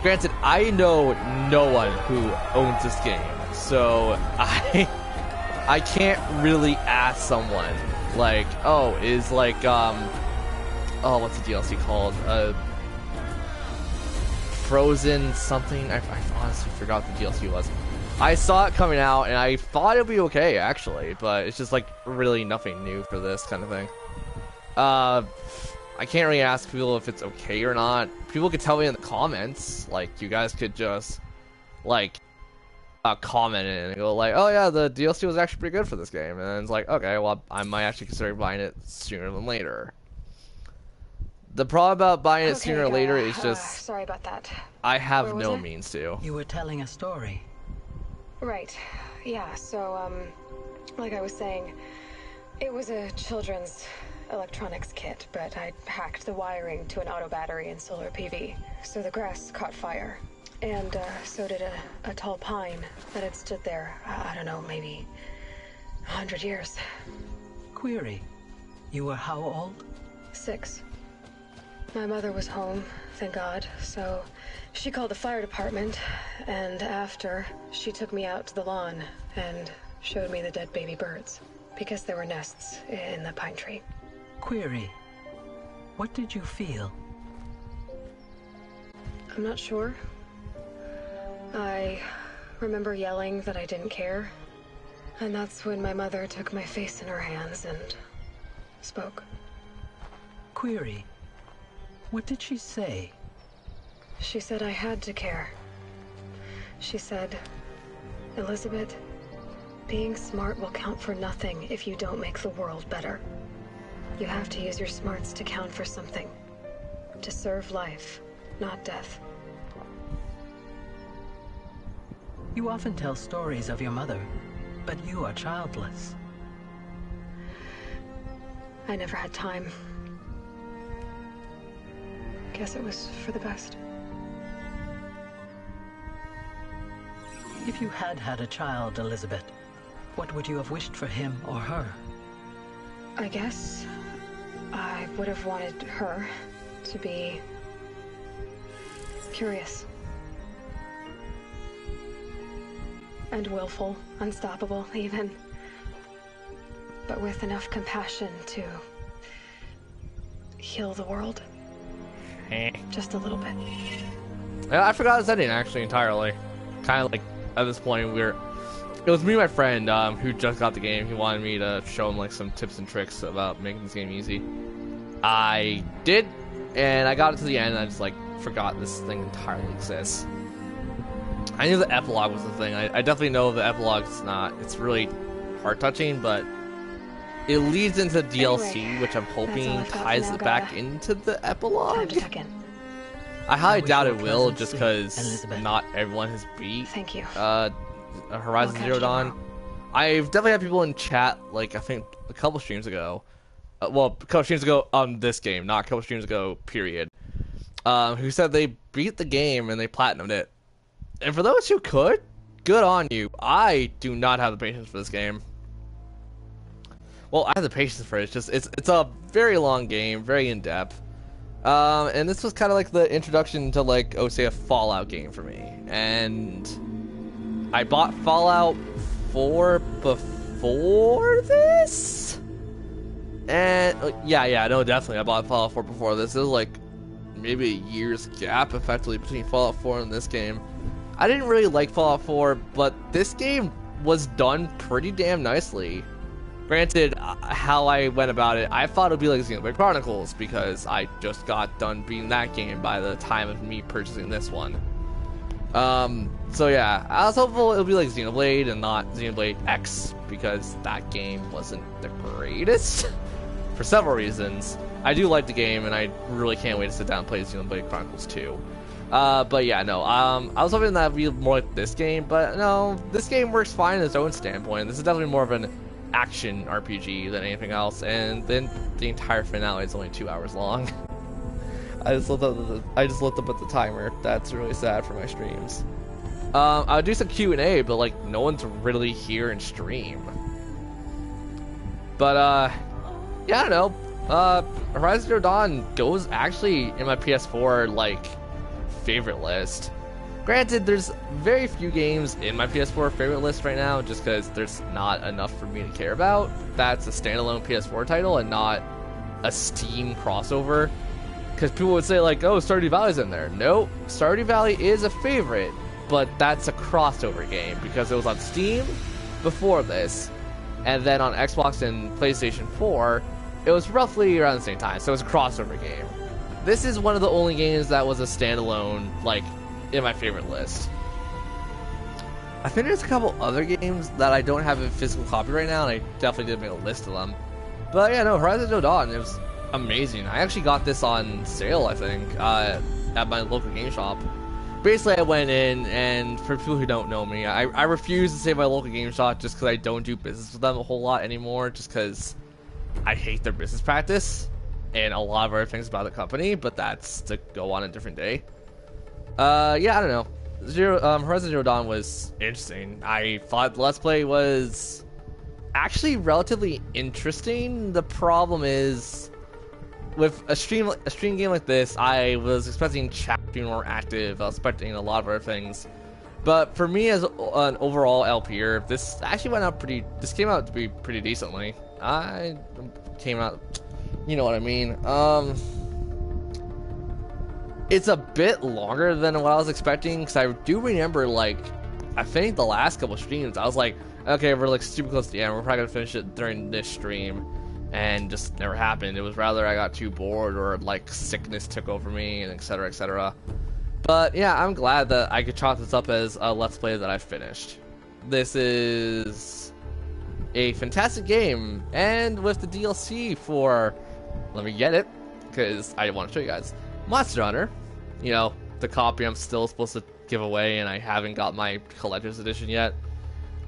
granted, I know no one who owns this game, so I can't really ask someone like, oh, is like oh, what's the DLC called? Frozen something. I honestly forgot what the DLC was. I saw it coming out and I thought it'd be okay actually, but it's just like really nothing new for this kind of thing. I can't really ask people if it's okay or not. People could tell me in the comments. Like, you guys could just, like, comment and go like, oh yeah, the DLC was actually pretty good for this game. And then it's like, okay, well, I might actually consider buying it sooner than later. The problem about buying it sooner or later is just... sorry about that. I have no means to. You were telling a story. Right. Yeah, so, like I was saying, it was a children's electronics kit, but I hacked the wiring to an auto battery and solar PV. So the grass caught fire. And so did a tall pine that had stood there, I don't know, maybe 100 years. Query. You were how old? 6. My mother was home, thank God, so she called the fire department, and after, she took me out to the lawn and showed me the dead baby birds, because there were nests in the pine tree. Query. What did you feel? I'm not sure. I remember yelling that I didn't care. And that's when my mother took my face in her hands and spoke. Query. What did she say? She said I had to care. She said, Elizabeth, being smart will count for nothing if you don't make the world better. You have to use your smarts to count for something. To serve life, not death. You often tell stories of your mother, but you are childless. I never had time. Guess it was for the best. If you had had a child, Elizabeth, what would you have wished for him or her? I guess I would have wanted her to be curious. And willful, unstoppable, even. But with enough compassion to heal the world. Just a little bit. Yeah, I forgot his ending actually entirely. Kind of like at this point it was me and my friend who just got the game. He wanted me to show him like some tips and tricks about making this game easy. I did, and I got it to the end and I just like forgot this thing entirely exists. I knew the epilogue was the thing. I definitely know the epilogue's not. It's really heart-touching, but it leads into DLC, which I'm hoping ties it back into the epilogue. I highly doubt it will, just because not everyone has beat Horizon Zero Dawn. I've definitely had people in chat, like I think a couple streams ago, well, a couple streams ago on this game, not a couple streams ago, period, who said they beat the game and they platinumed it. And for those who could, good on you. I do not have the patience for this game. Well, I have the patience for it. It's just it's a very long game, very in depth. And this was kind of like the introduction to like, oh, say a Fallout game for me. And I bought Fallout 4 before this. And yeah, no, definitely, I bought Fallout 4 before this. It was like maybe a year's gap, effectively, between Fallout 4 and this game. I didn't really like Fallout 4, but this game was done pretty damn nicely. Granted, how I went about it, I thought it would be like Xenoblade Chronicles, because I just got done beating that game by the time of me purchasing this one. So yeah, I was hopeful it would be like Xenoblade and not Xenoblade X, because that game wasn't the greatest for several reasons. I do like the game, and I really can't wait to sit down and play Xenoblade Chronicles 2. But yeah, no, I was hoping that would be more like this game, but no, this game works fine in its own standpoint. This is definitely more of an action RPG than anything else, and then the entire finale is only 2 hours long. I just looked up at the timer. That's really sad for my streams. I would do some Q&A, but like no one's really here in stream. But yeah, I don't know. Horizon Zero Dawn goes actually in my PS4 like favorite list. Granted, there's very few games in my PS4 favorite list right now, just because there's not enough for me to care about. That's a standalone PS4 title and not a Steam crossover. Because people would say like, oh, Stardew Valley's in there. Nope, Stardew Valley is a favorite, but that's a crossover game because it was on Steam before this, and then on Xbox and PlayStation 4, it was roughly around the same time, so it was a crossover game. This is one of the only games that was a standalone, like, in my favorite list. I think there's a couple other games that I don't have a physical copy right now, and I definitely did make a list of them. But yeah, no, Horizon Zero Dawn, it was amazing. I actually got this on sale, I think, at my local game shop. Basically, I went in, and for people who don't know me, I refuse to say my local game shop just because I don't do business with them a whole lot anymore, just because I hate their business practice and a lot of other things about the company, but that's to go on a different day. Yeah, I don't know. Horizon Zero Dawn was interesting. I thought Let's Play was actually relatively interesting. The problem is, with a stream game like this, I was expecting chat to be more active. I was expecting a lot of other things. But for me as an overall LPer, this actually went out this came out to be pretty decently. I came out, you know what I mean. It's a bit longer than what I was expecting, because I do remember, like, I think the last couple streams, I was like, okay, we're like super close to the end, we're probably gonna finish it during this stream, and just never happened. It was rather I got too bored, or like sickness took over me, and etc, etc. But yeah, I'm glad that I could chalk this up as a Let's Play that I finished. This is a fantastic game, and with the DLC for, let me get it, because I want to show you guys, Monster Hunter. You know, the copy I'm still supposed to give away, and I haven't got my collector's edition yet.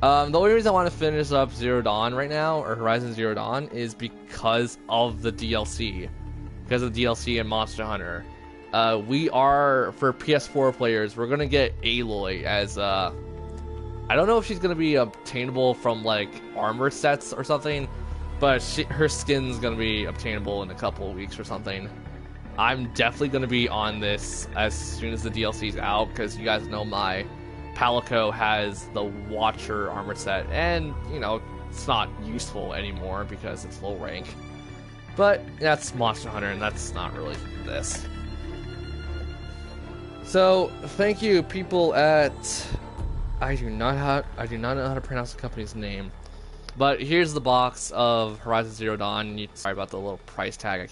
The only reason I want to finish up Zero Dawn right now, or Horizon Zero Dawn, is because of the DLC. Because of the DLC in Monster Hunter. We are, for PS4 players, we're going to get Aloy as, I don't know if she's going to be obtainable from, like, armor sets or something, but her skin's going to be obtainable in a couple of weeks or something. I'm definitely going to be on this as soon as the DLC's out, because you guys know my Palico has the Watcher armor set, and, you know, it's not useful anymore because it's low rank. But that's Monster Hunter, and that's not really this. So, thank you, people at... I do not know how to pronounce the company's name. But here's the box of Horizon Zero Dawn. Sorry about the little price tag. I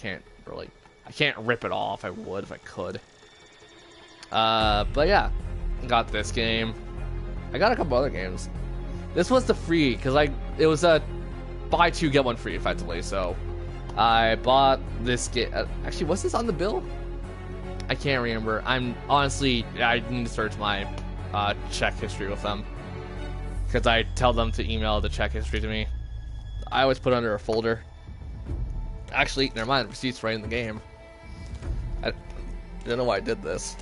can't rip it off. I would if I could. But yeah, got this game. I got a couple other games. This was the free, because it was a buy two get one free effectively. So I bought this game. Actually, was this on the bill? I can't remember. I need to search my check history with them, because I tell them to email the check history to me. I always put it under a folder. Actually, never mind. The receipt's right in the game. I don't know why I did this.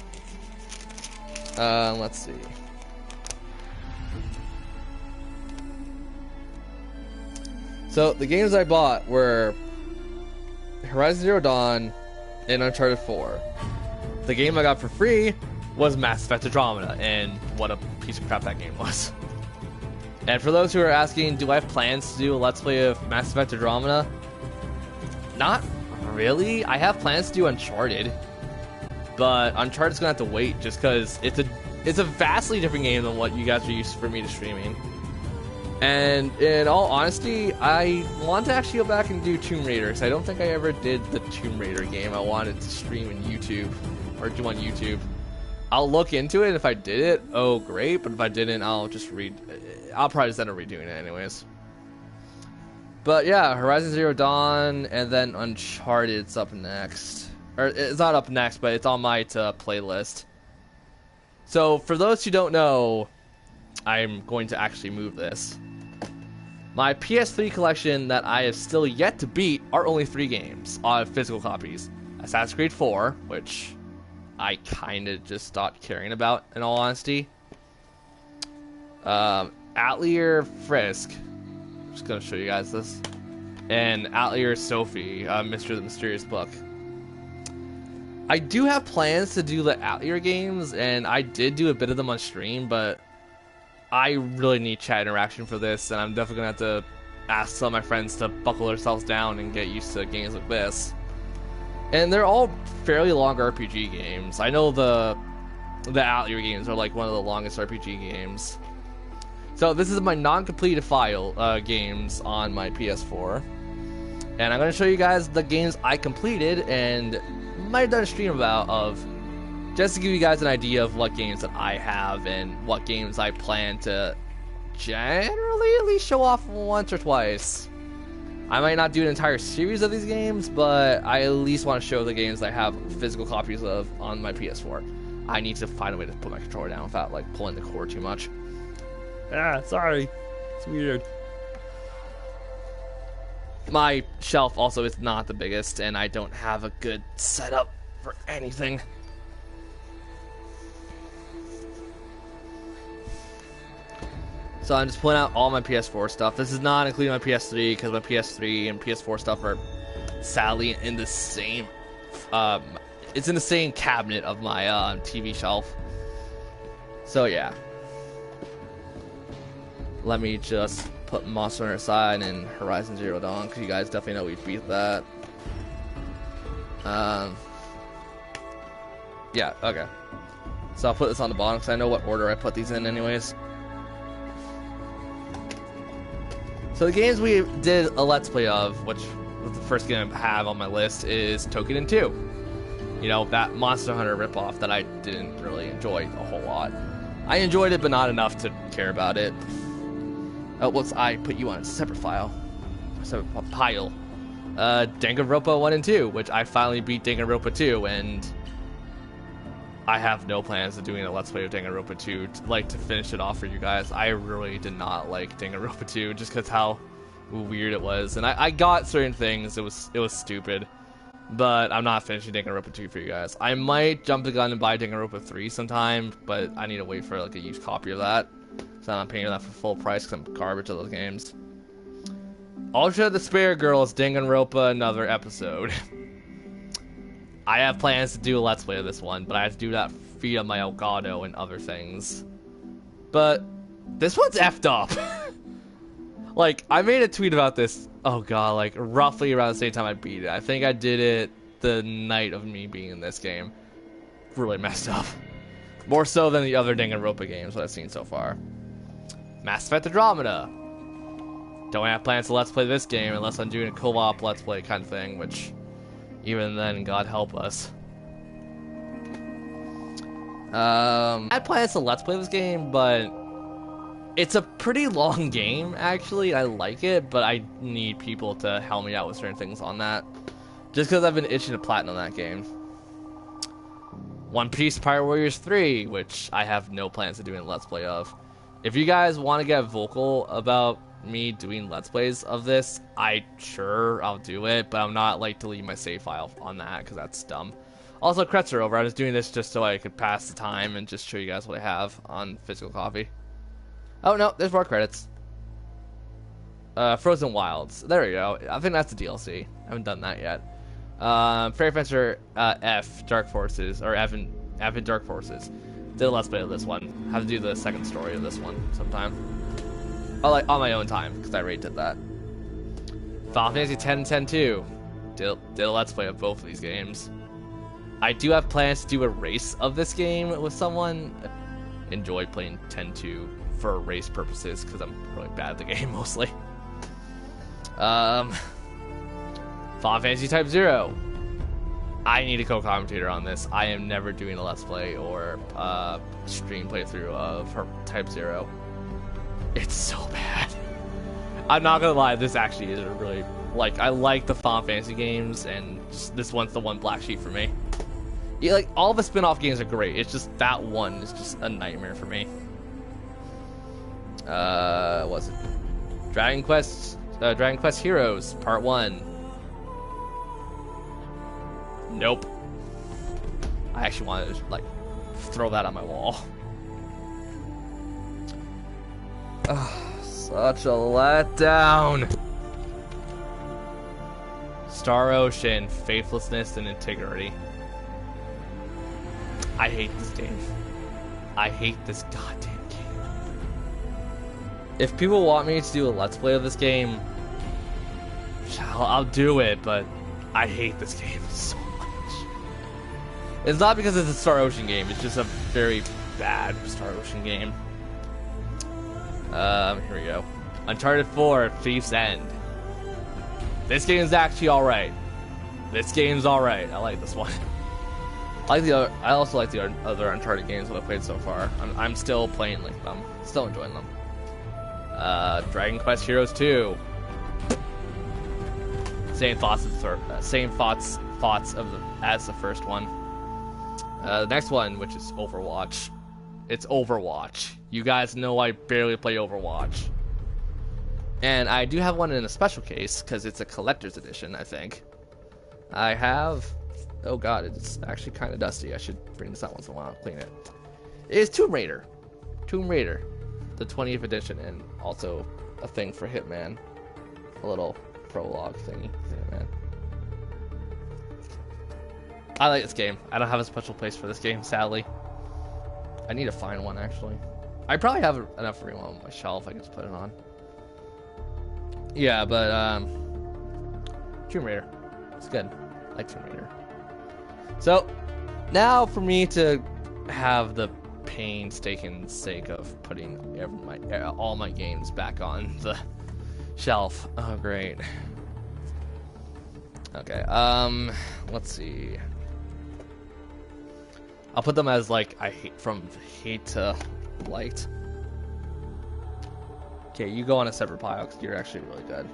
Let's see. So the games I bought were Horizon Zero Dawn and Uncharted 4. The game I got for free was Mass Effect Andromeda, and what a piece of crap that game was. And for those who are asking, do I have plans to do a Let's Play of Mass Effect Andromeda? Not really. I have plans to do Uncharted, but Uncharted's gonna have to wait just because it's a vastly different game than what you guys are used for me to streaming. And in all honesty, I want to actually go back and do Tomb Raider, because I don't think I ever did the Tomb Raider game. I wanted to stream in YouTube, or do on YouTube. I'll look into it, and if I did it, oh great, but if I didn't, I'll probably just end up redoing it anyways. But yeah, Horizon Zero Dawn, and then Uncharted's up next. Or, it's not up next, but it's on my playlist. So, for those who don't know, I'm going to actually move this. My PS3 collection that I have still yet to beat are only 3 games on physical copies. Assassin's Creed 4, which I kind of just stopped caring about, in all honesty. Atelier Frisk. I'm just going to show you guys this. And Atelier Sophie, Mr. the Mysterious Book. I do have plans to do the Atelier games, and I did do a bit of them on stream, but I really need chat interaction for this, and I'm definitely going to have to ask some of my friends to buckle themselves down and get used to games like this. And they're all fairly long RPG games. I know the Atelier games are like one of the longest RPG games. So this is my non-completed file games on my PS4. And I'm going to show you guys the games I completed and might have done a stream about just to give you guys an idea of what games that I have and what games I plan to generally at least show off once or twice. I might not do an entire series of these games, but I at least want to show the games I have physical copies of on my PS4. I need to find a way to put my controller down without like pulling the cord too much. Ah, sorry. It's weird. My shelf also is not the biggest, and I don't have a good setup for anything. So I'm just pulling out all my PS4 stuff. This is not including my PS3, because my PS3 and PS4 stuff are sadly in the same it's in the same cabinet of my TV shelf. So yeah. Let me just put Monster Hunter aside and Horizon Zero Dawn, because you guys definitely know we beat that. Yeah, okay. So I'll put this on the bottom, because I know what order I put these in anyways. So the games we did a Let's Play of, which was the first game I have on my list, is Toukiden 2. You know, that Monster Hunter ripoff that I didn't really enjoy a whole lot. I enjoyed it, but not enough to care about it. Oh, whoops, I put you on a separate file. A separate pile. Danganronpa 1 and 2, which I finally beat Danganronpa 2, and I have no plans of doing a Let's Play of Danganronpa 2, like, to finish it off for you guys. I really did not like Danganronpa 2, just because how weird it was. And I got certain things, it was stupid. But I'm not finishing Danganronpa 2 for you guys. I might jump the gun and buy Danganronpa 3 sometime, but I need to wait for, like, a used copy of that. So I'm not paying that for full price, because I'm garbage at those games. Ultra Despair Girls Danganronpa, another episode. I have plans to do a Let's Play of this one, but I have to do that via my Elgato and other things. But this one's effed up. Like, I made a tweet about this, oh god, like, roughly around the same time I beat it. I think I did it the night of me being in this game. Really messed up. More so than the other Danganronpa games that I've seen so far. Mass Effect Andromeda. Don't have plans to Let's Play this game unless I'm doing a co-op Let's Play kind of thing, which... even then, God help us. I had plans to Let's Play this game, but it's a pretty long game, actually. I like it, but I need people to help me out with certain things on that. Just because I've been itching to platinum that game. One Piece Pirate Warriors 3, which I have no plans to doing a Let's Play of. If you guys want to get vocal about me doing Let's Plays of this, I'll do it, but I'm not like deleting my save file on that because that's dumb. Also, credits are over. I was doing this just so I could pass the time and just show you guys what I have on physical copy. Oh no, there's more credits. Frozen Wilds. There we go. I think that's the DLC. I haven't done that yet. Fairy Fencer F Dark Forces, or Evan Dark Forces. Did a Let's Play of this one. Have to do the second story of this one sometime. On my own time, because I already did that. Final Fantasy X and X-2. Did a Let's Play of both of these games. I do have plans to do a race of this game with someone. Enjoy playing X-2 for race purposes, because I'm really bad at the game, mostly. Final Fantasy Type 0. I need a co-commentator on this. I am never doing a Let's Play or stream playthrough of Type 0. It's so bad. I'm not gonna lie, this actually is a really, like, I like the Final Fantasy games, and just, this one's the one black sheep for me. Yeah, like, all the spin-off games are great, it's just that one is just a nightmare for me. What was it? Dragon Quest Heroes, Part 1. Nope. I actually wanted to, like, throw that on my wall. Such a letdown. Star Ocean, Faithlessness and Integrity. I hate this game. I hate this goddamn game. If people want me to do a Let's Play of this game, I'll do it, but I hate this game so much. It's not because it's a Star Ocean game, it's just a very bad Star Ocean game. Here we go. Uncharted 4, Thief's End. This game is actually alright. This game's alright. I like this one. I also like the other Uncharted games that I've played so far. I'm still playing like them. Still enjoying them. Dragon Quest Heroes 2. Same thoughts as the first one. The next one, which is Overwatch. It's Overwatch. You guys know I barely play Overwatch. And I do have one in a special case, because it's a collector's edition, I think. I have... oh god, it's actually kind of dusty. I should bring this out once in a while and clean it. It is Tomb Raider. Tomb Raider. The 20th edition, and also a thing for Hitman. A little prologue thingy for Hitman. I like this game. I don't have a special place for this game, sadly. I need to find one, actually. I probably have enough room on my shelf I can just put it on. Yeah, but, Tomb Raider. It's good. I like Tomb Raider. So, now for me to have the painstaking sake of putting all my games back on the shelf. Oh, great. Okay, let's see. I'll put them as, like, from hate to liked. Okay, you go on a separate pile because you're actually really good.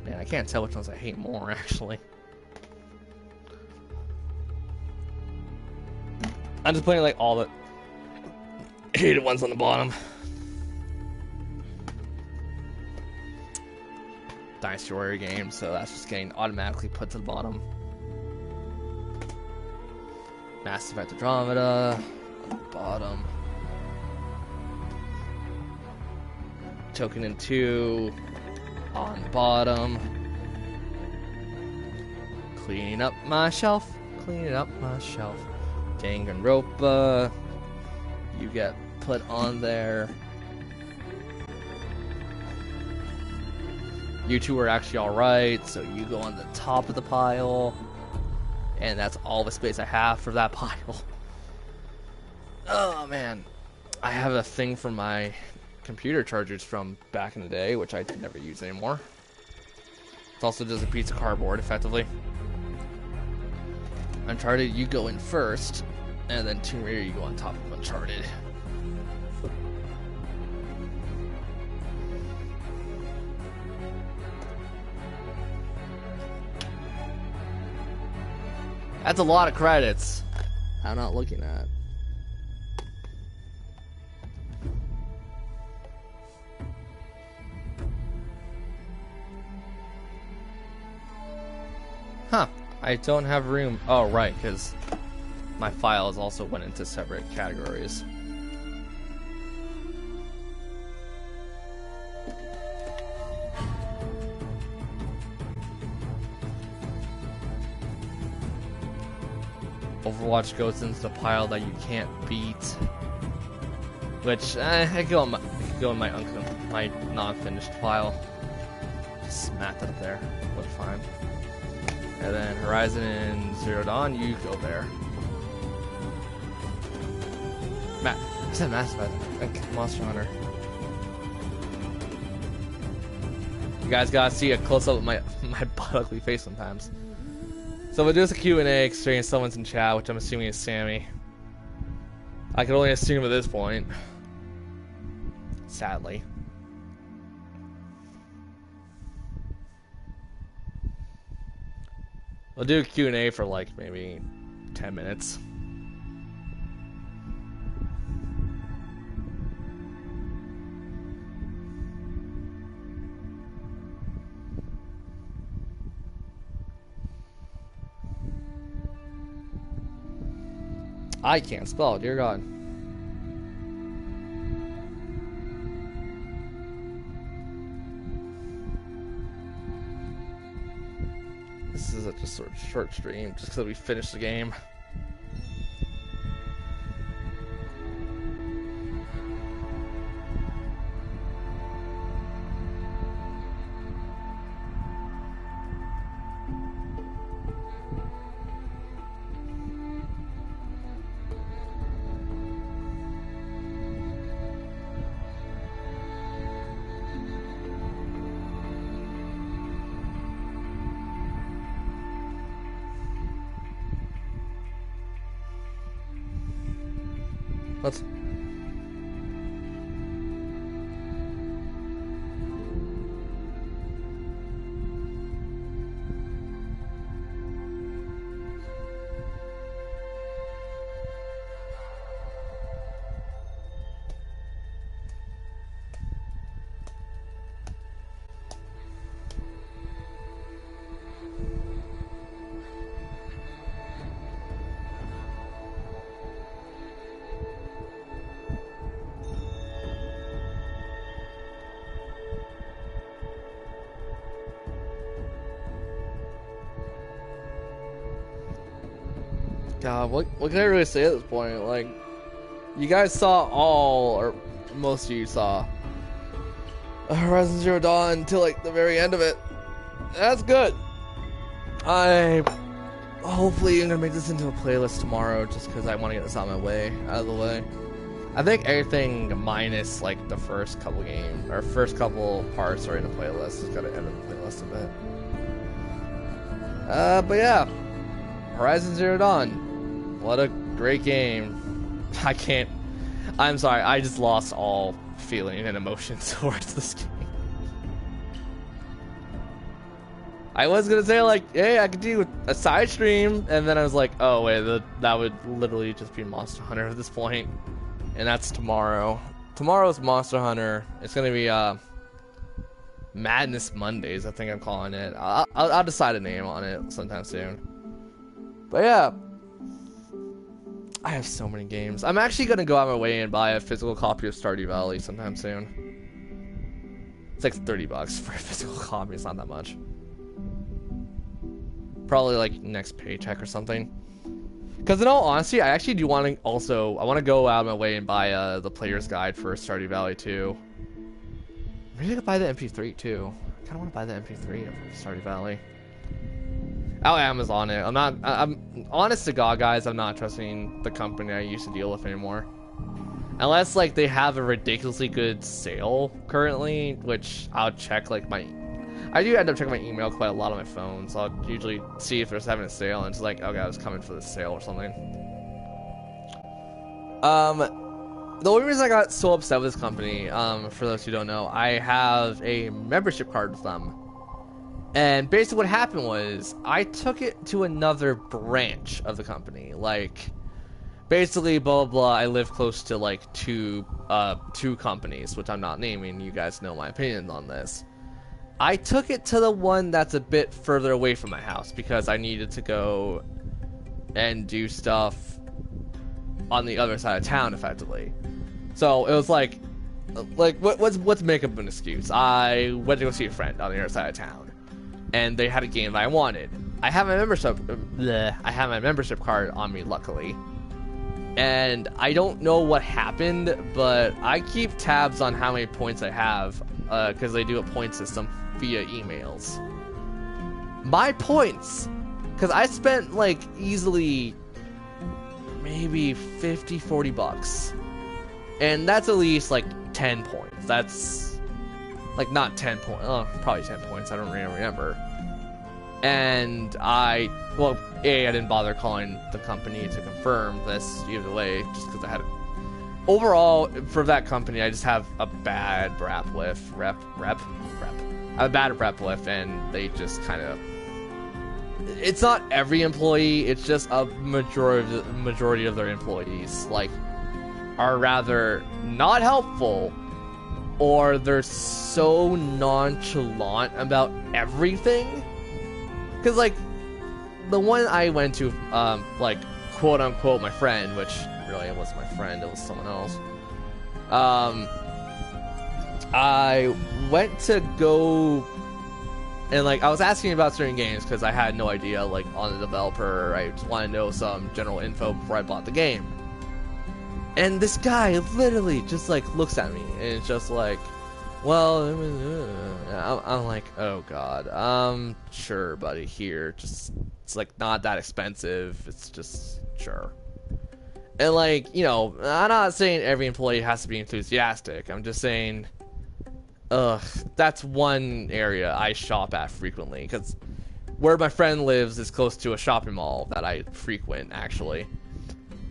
Man, I can't tell which ones I hate more, actually. I'm just putting like all the hated ones on the bottom. Dynasty Warrior game, so that's just getting automatically put to the bottom. Mass Effect Andromeda on the bottom. Token 2 on bottom. Cleaning up my shelf. Cleaning up my shelf. Danganronpa. You get put on there. You two are actually alright, so you go on the top of the pile. And that's all the space I have for that pile. Oh man. I have a thing for my computer chargers from back in the day, which I never use anymore. It's also just a piece of cardboard, effectively. Uncharted, you go in first, and then Tomb Raider, you go on top of Uncharted. That's a lot of credits. I'm not looking at. Huh. I don't have room. Oh, right, because my files also went into separate categories. Overwatch goes into the pile that you can't beat, which I could go in my non-finished pile. Just smack that up there, look fine. And then Horizon and Zero Dawn, you go there. I said Mass Effect, Monster Hunter. You guys gotta see a close-up of my ugly face sometimes. So we'll do this a Q&A exchange. Someone's in chat, which I'm assuming is Sammy. I can only assume at this point. Sadly. We'll do a Q&A for like maybe 10 minutes. I can't spell, dear God. This is just sort of short stream, just because we finished the game. Let's... God, what can I really say at this point? Like, you guys saw all, or most of you saw Horizon Zero Dawn until like the very end of it. That's good. Hopefully I'm gonna make this into a playlist tomorrow, just because I want to get this out of the way. I think everything minus like the first couple parts are in the playlist. Just gotta edit the playlist a bit. But yeah, Horizon Zero Dawn. What a great game. I'm sorry, I just lost all feeling and emotion towards this game. I was gonna say like, hey, I could do a side stream, and then I was like, oh wait, that would literally just be Monster Hunter at this point, and that's tomorrow. Tomorrow's Monster Hunter. It's gonna be Madness Mondays, I think I'm calling it. I'll decide a name on it sometime soon. But yeah, I have so many games. I'm actually gonna go out of my way and buy a physical copy of Stardew Valley sometime soon. It's like $30 for a physical copy. It's not that much. Probably like next paycheck or something. Because in all honesty, I actually do want to also, I want to go out of my way and buy the player's guide for Stardew Valley 2. Maybe I could buy the MP3 too. I kind of want to buy the MP3 of Stardew Valley. I'll Amazon it. I'm honest to God, guys, I'm not trusting the company I used to deal with anymore. Unless like they have a ridiculously good sale currently, which I'll check like I do end up checking my email quite a lot on my phone, so I'll usually see if there's having a sale, and it's like, okay, I was coming for the sale or something. The only reason I got so upset with this company, for those who don't know, I have a membership card with them. And basically what happened was, I took it to another branch of the company. Like, basically, blah, blah, blah, I live close to, like, two companies, which I'm not naming. You guys know my opinions on this. I took it to the one that's a bit further away from my house because I needed to go and do stuff on the other side of town, effectively. So it was like let's make up an excuse. I went to go see a friend on the other side of town, and they had a game that I wanted. I have my membership card on me, luckily, and I don't know what happened, but I keep tabs on how many points I have because they do a point system via emails. My points, because I spent like easily maybe 50-40 bucks, and that's at least like 10 points. That's like not 10 points, probably 10 points, I don't really remember. And I didn't bother calling the company to confirm this either way, just because I had overall for that company I just have a bad rep with, a bad rep with, and they just kind of, it's not every employee, it's just a majority of their employees like are rather not helpful, or they're so nonchalant about everything. Because like the one I went to, like quote unquote my friend, which really it wasn't my friend, it was someone else. I went to go and like I was asking about certain games because I had no idea like on the developer. I just wanted to know some general info before I bought the game. And this guy literally just like looks at me and it's just like, well, I'm like, oh god, sure, buddy, here, just, it's like not that expensive, it's just, sure. And like, you know, I'm not saying every employee has to be enthusiastic, I'm just saying, that's one area I shop at frequently, because where my friend lives is close to a shopping mall that I frequent, actually.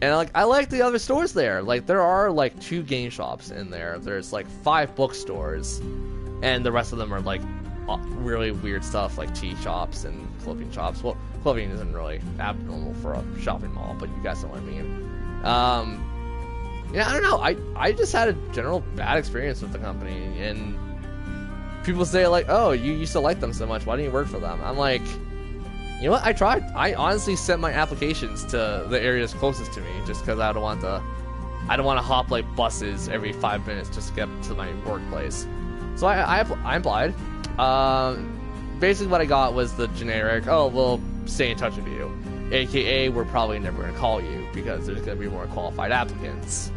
And like, I like the other stores there. Like, there are like 2 game shops in there. There's like 5 bookstores, and the rest of them are like really weird stuff like tea shops and clothing shops. Well, clothing isn't really abnormal for a shopping mall, but you guys know what I mean. Yeah, I don't know. I just had a general bad experience with the company, and people say like, oh, you used to like them so much, why didn't you work for them? I'm like, you know what, I tried. I honestly sent my applications to the areas closest to me just because I don't want to hop like buses every 5 minutes just to get to my workplace. So I applied. Basically what I got was the generic, oh, we'll stay in touch with you, aka we're probably never going to call you because there's going to be more qualified applicants.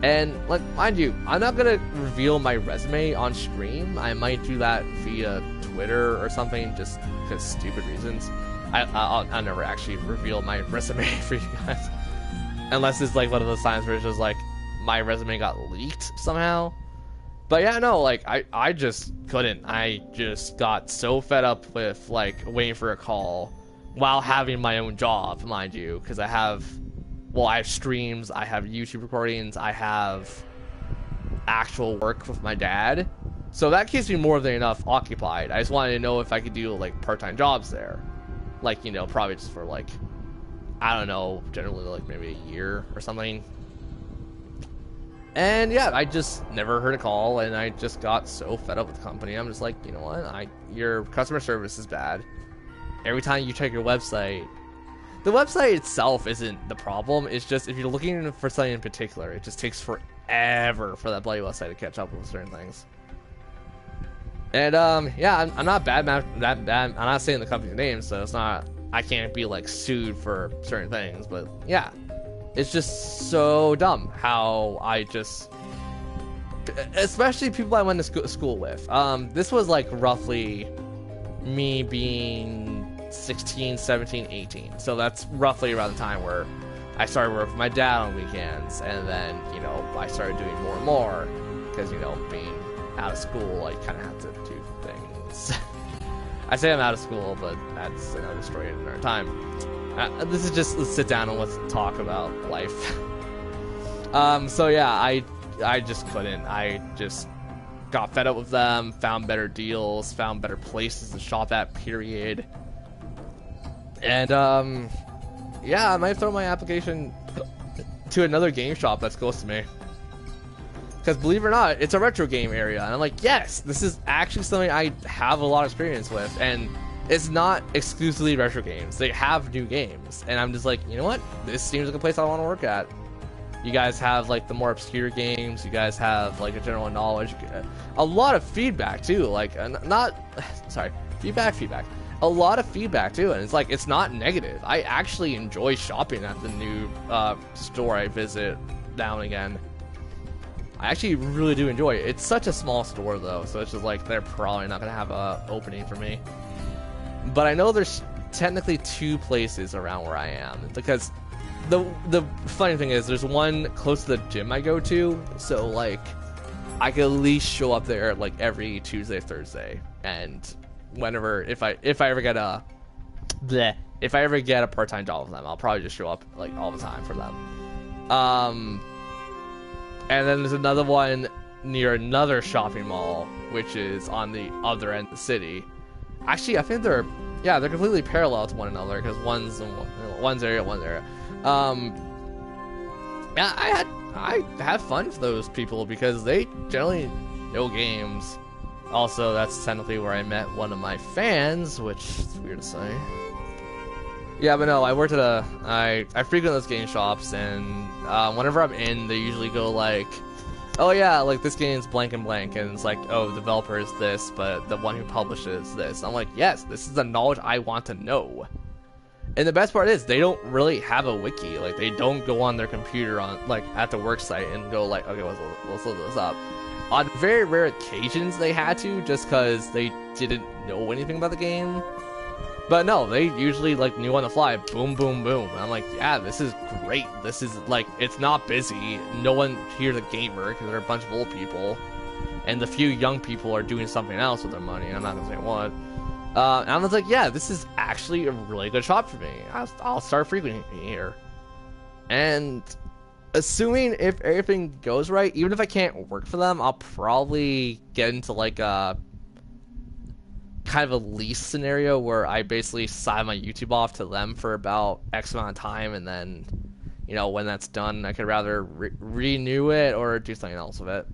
And like, mind you, I'm not going to reveal my resume on stream. I might do that via Twitter or something, just because stupid reasons. I'll never actually reveal my resume for you guys, unless it's like one of those times where it's just like my resume got leaked somehow. But yeah, no, like I just couldn't. I just got so fed up with like waiting for a call while having my own job, mind you, because I have streams, I have YouTube recordings, I have actual work with my dad. So that keeps me more than enough occupied. I just wanted to know if I could do like part-time jobs there. Like, you know, probably just for like, I don't know, generally like maybe a year or something. And yeah, I just never heard a call, and I just got so fed up with the company. I'm just like, you know what? Your customer service is bad. Every time you check your website, the website itself isn't the problem. It's just if you're looking for something in particular, it just takes forever for that bloody website to catch up with certain things. And yeah, I'm not that bad. I'm not saying the company's name, so it's not. I can't be like sued for certain things, but yeah. It's just so dumb how I just, especially people I went to school with. This was like roughly me being 16, 17, 18. So that's roughly around the time where I started working with my dad on weekends. And then, you know, I started doing more and more because, you know, being out of school, I kind of have to do things. I say I'm out of school, but that's another story at another time. This is just, let's sit down and let's talk about life. So yeah, I just couldn't. I just got fed up with them, found better deals, found better places to shop at, period. And yeah, I might throw my application to another game shop that's close to me. Because believe it or not, it's a retro game area. And I'm like, yes, this is actually something I have a lot of experience with. And it's not exclusively retro games. They have new games. And I'm just like, you know what? This seems like a place I want to work at. You guys have like the more obscure games. You guys have like a general knowledge. A lot of feedback too. Like, feedback. A lot of feedback too. And it's like, it's not negative. I actually enjoy shopping at the new store I visit now and again. I actually really do enjoy it. It's such a small store though. So it's just like, they're probably not going to have a opening for me. But I know there's technically 2 places around where I am, because the funny thing is there's one close to the gym I go to, so like I could at least show up there like every Tuesday, Thursday, and whenever if I ever get a part-time job with them, I'll probably just show up like all the time for them. And then there's another one near another shopping mall, which is on the other end of the city. Actually, I think they're completely parallel to one another, because one's area, one's area. Yeah, I have fun with those people because they generally know games. Also, that's technically where I met one of my fans, which is weird to say. Yeah, but no, I worked at I frequent those game shops, and whenever I'm in, they usually go like, oh yeah, like this game's blank and blank, and it's like, oh, the developer is this, but the one who publishes this. I'm like, yes, this is the knowledge I want to know. And the best part is, they don't really have a wiki. Like, they don't go on their computer on like at the work site and go like, okay, let's look this up. On very rare occasions, they had to, just because they didn't know anything about the game. But no, they usually like knew on the fly, boom, boom, boom. And I'm like, yeah, this is great. This is like, it's not busy. No one here's a gamer, because they're a bunch of old people. And the few young people are doing something else with their money. I'm not gonna say what. And I was like, yeah, this is actually a really good shop for me. I'll start frequenting here. And assuming if everything goes right, even if I can't work for them, I'll probably get into like a kind of a lease scenario where I basically sign my YouTube off to them for about X amount of time, and then, you know, when that's done, I could rather renew it or do something else with it.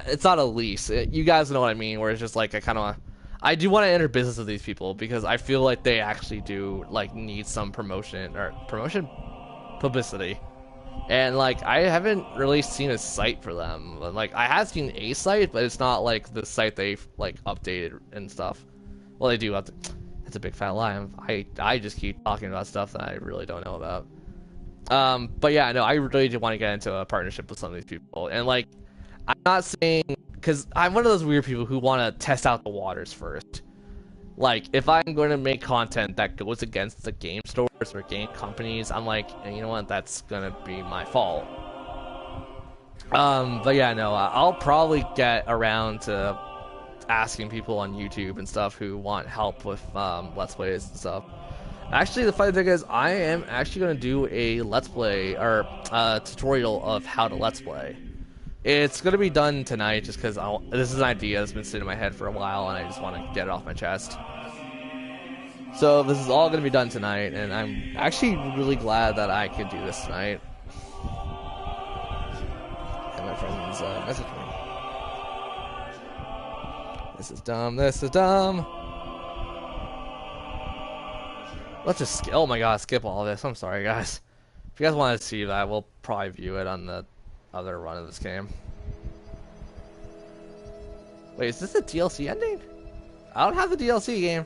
It's not a lease. You guys know what I mean, where it's just like I do want to enter business with these people, because I feel like they actually do like need some publicity. And like, I haven't really seen a site for them. Like, I have seen a site, but it's not like the site they've like updated and stuff. Well, they do have to. It's a big fat lie. I just keep talking about stuff that I really don't know about. But yeah, no, I really do want to get into a partnership with some of these people. And like, I'm not saying, because I'm one of those weird people who want to test out the waters first. Like, if I'm going to make content that goes against the game stores or game companies, I'm like, you know what, that's going to be my fault. But yeah, no, I'll probably get around to asking people on YouTube and stuff who want help with Let's Plays and stuff. Actually, the funny thing is, I am actually going to do a Let's Play, or tutorial of how to Let's Play. It's gonna be done tonight, just because this is an idea that's been sitting in my head for a while, and I just want to get it off my chest. So this is all gonna be done tonight, and I'm actually really glad that I could do this tonight. And my friends messaged me. This is dumb. This is dumb. Let's just skip. Oh my god, skip all this. I'm sorry, guys. If you guys want to see that, we'll probably view it on the other run of this game. Wait, is this a DLC ending? I don't have the DLC game.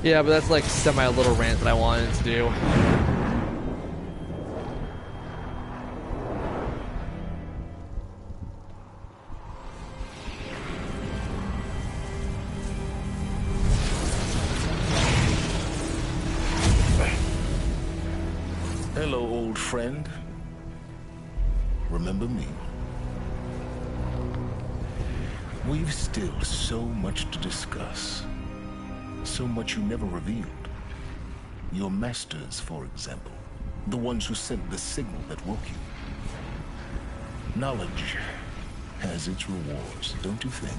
Yeah, but that's like semi-little rant that I wanted to do. Hello, old friend. Remember me? We've still so much to discuss. So much you never revealed. Your masters, for example. The ones who sent the signal that woke you. Knowledge has its rewards, don't you think?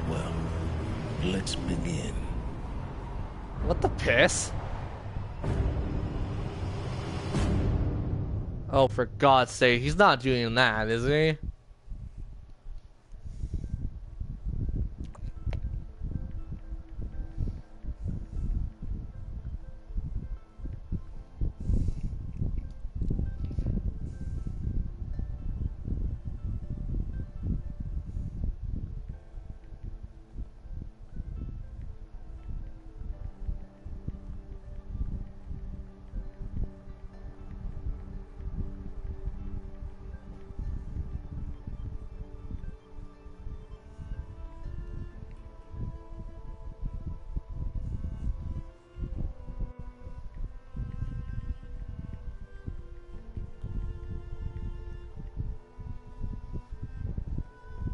Well, let's begin. What the piss? Oh, for God's sake, he's not doing that, is he?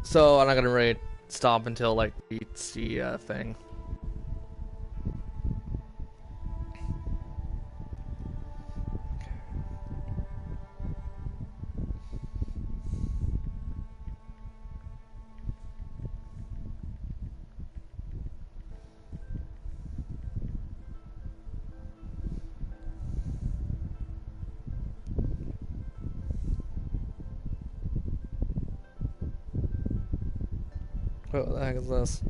So I'm not gonna really stop until like we see a thing. What the heck is this?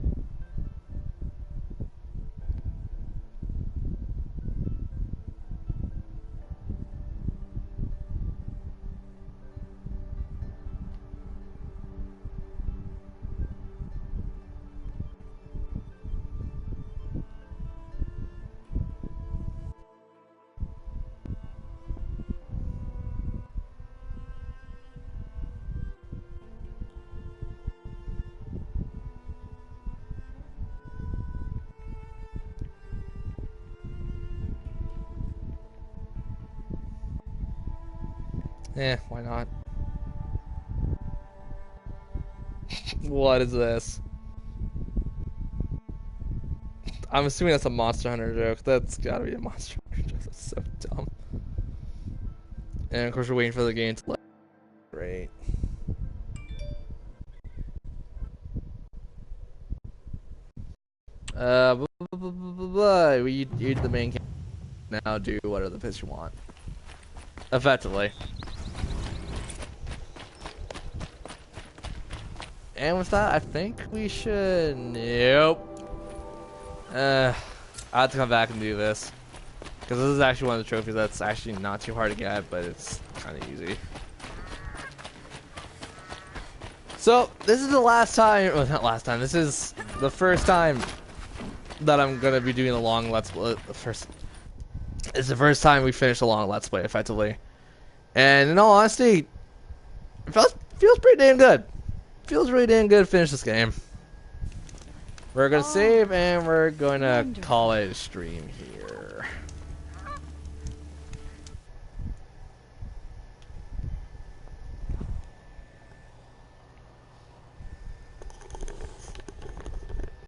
Eh, why not? What is this? I'm assuming that's a Monster Hunter joke. That's gotta be a Monster Hunter joke. That's so dumb. And of course we're waiting for the game to play. Great. We eat the main game. Now do whatever the piss you want. Effectively. And with that, I think we should... Nope. I have to come back and do this. Because this is actually one of the trophies that's actually not too hard to get, but it's kind of easy. So, this is the last time... Well, not last time. This is the first time that I'm going to be doing a long Let's Play. It's the first time we finished a long Let's Play, effectively. And in all honesty, it feels pretty damn good. Feels really damn good to finish this game. We're gonna save and we're gonna call it a stream here.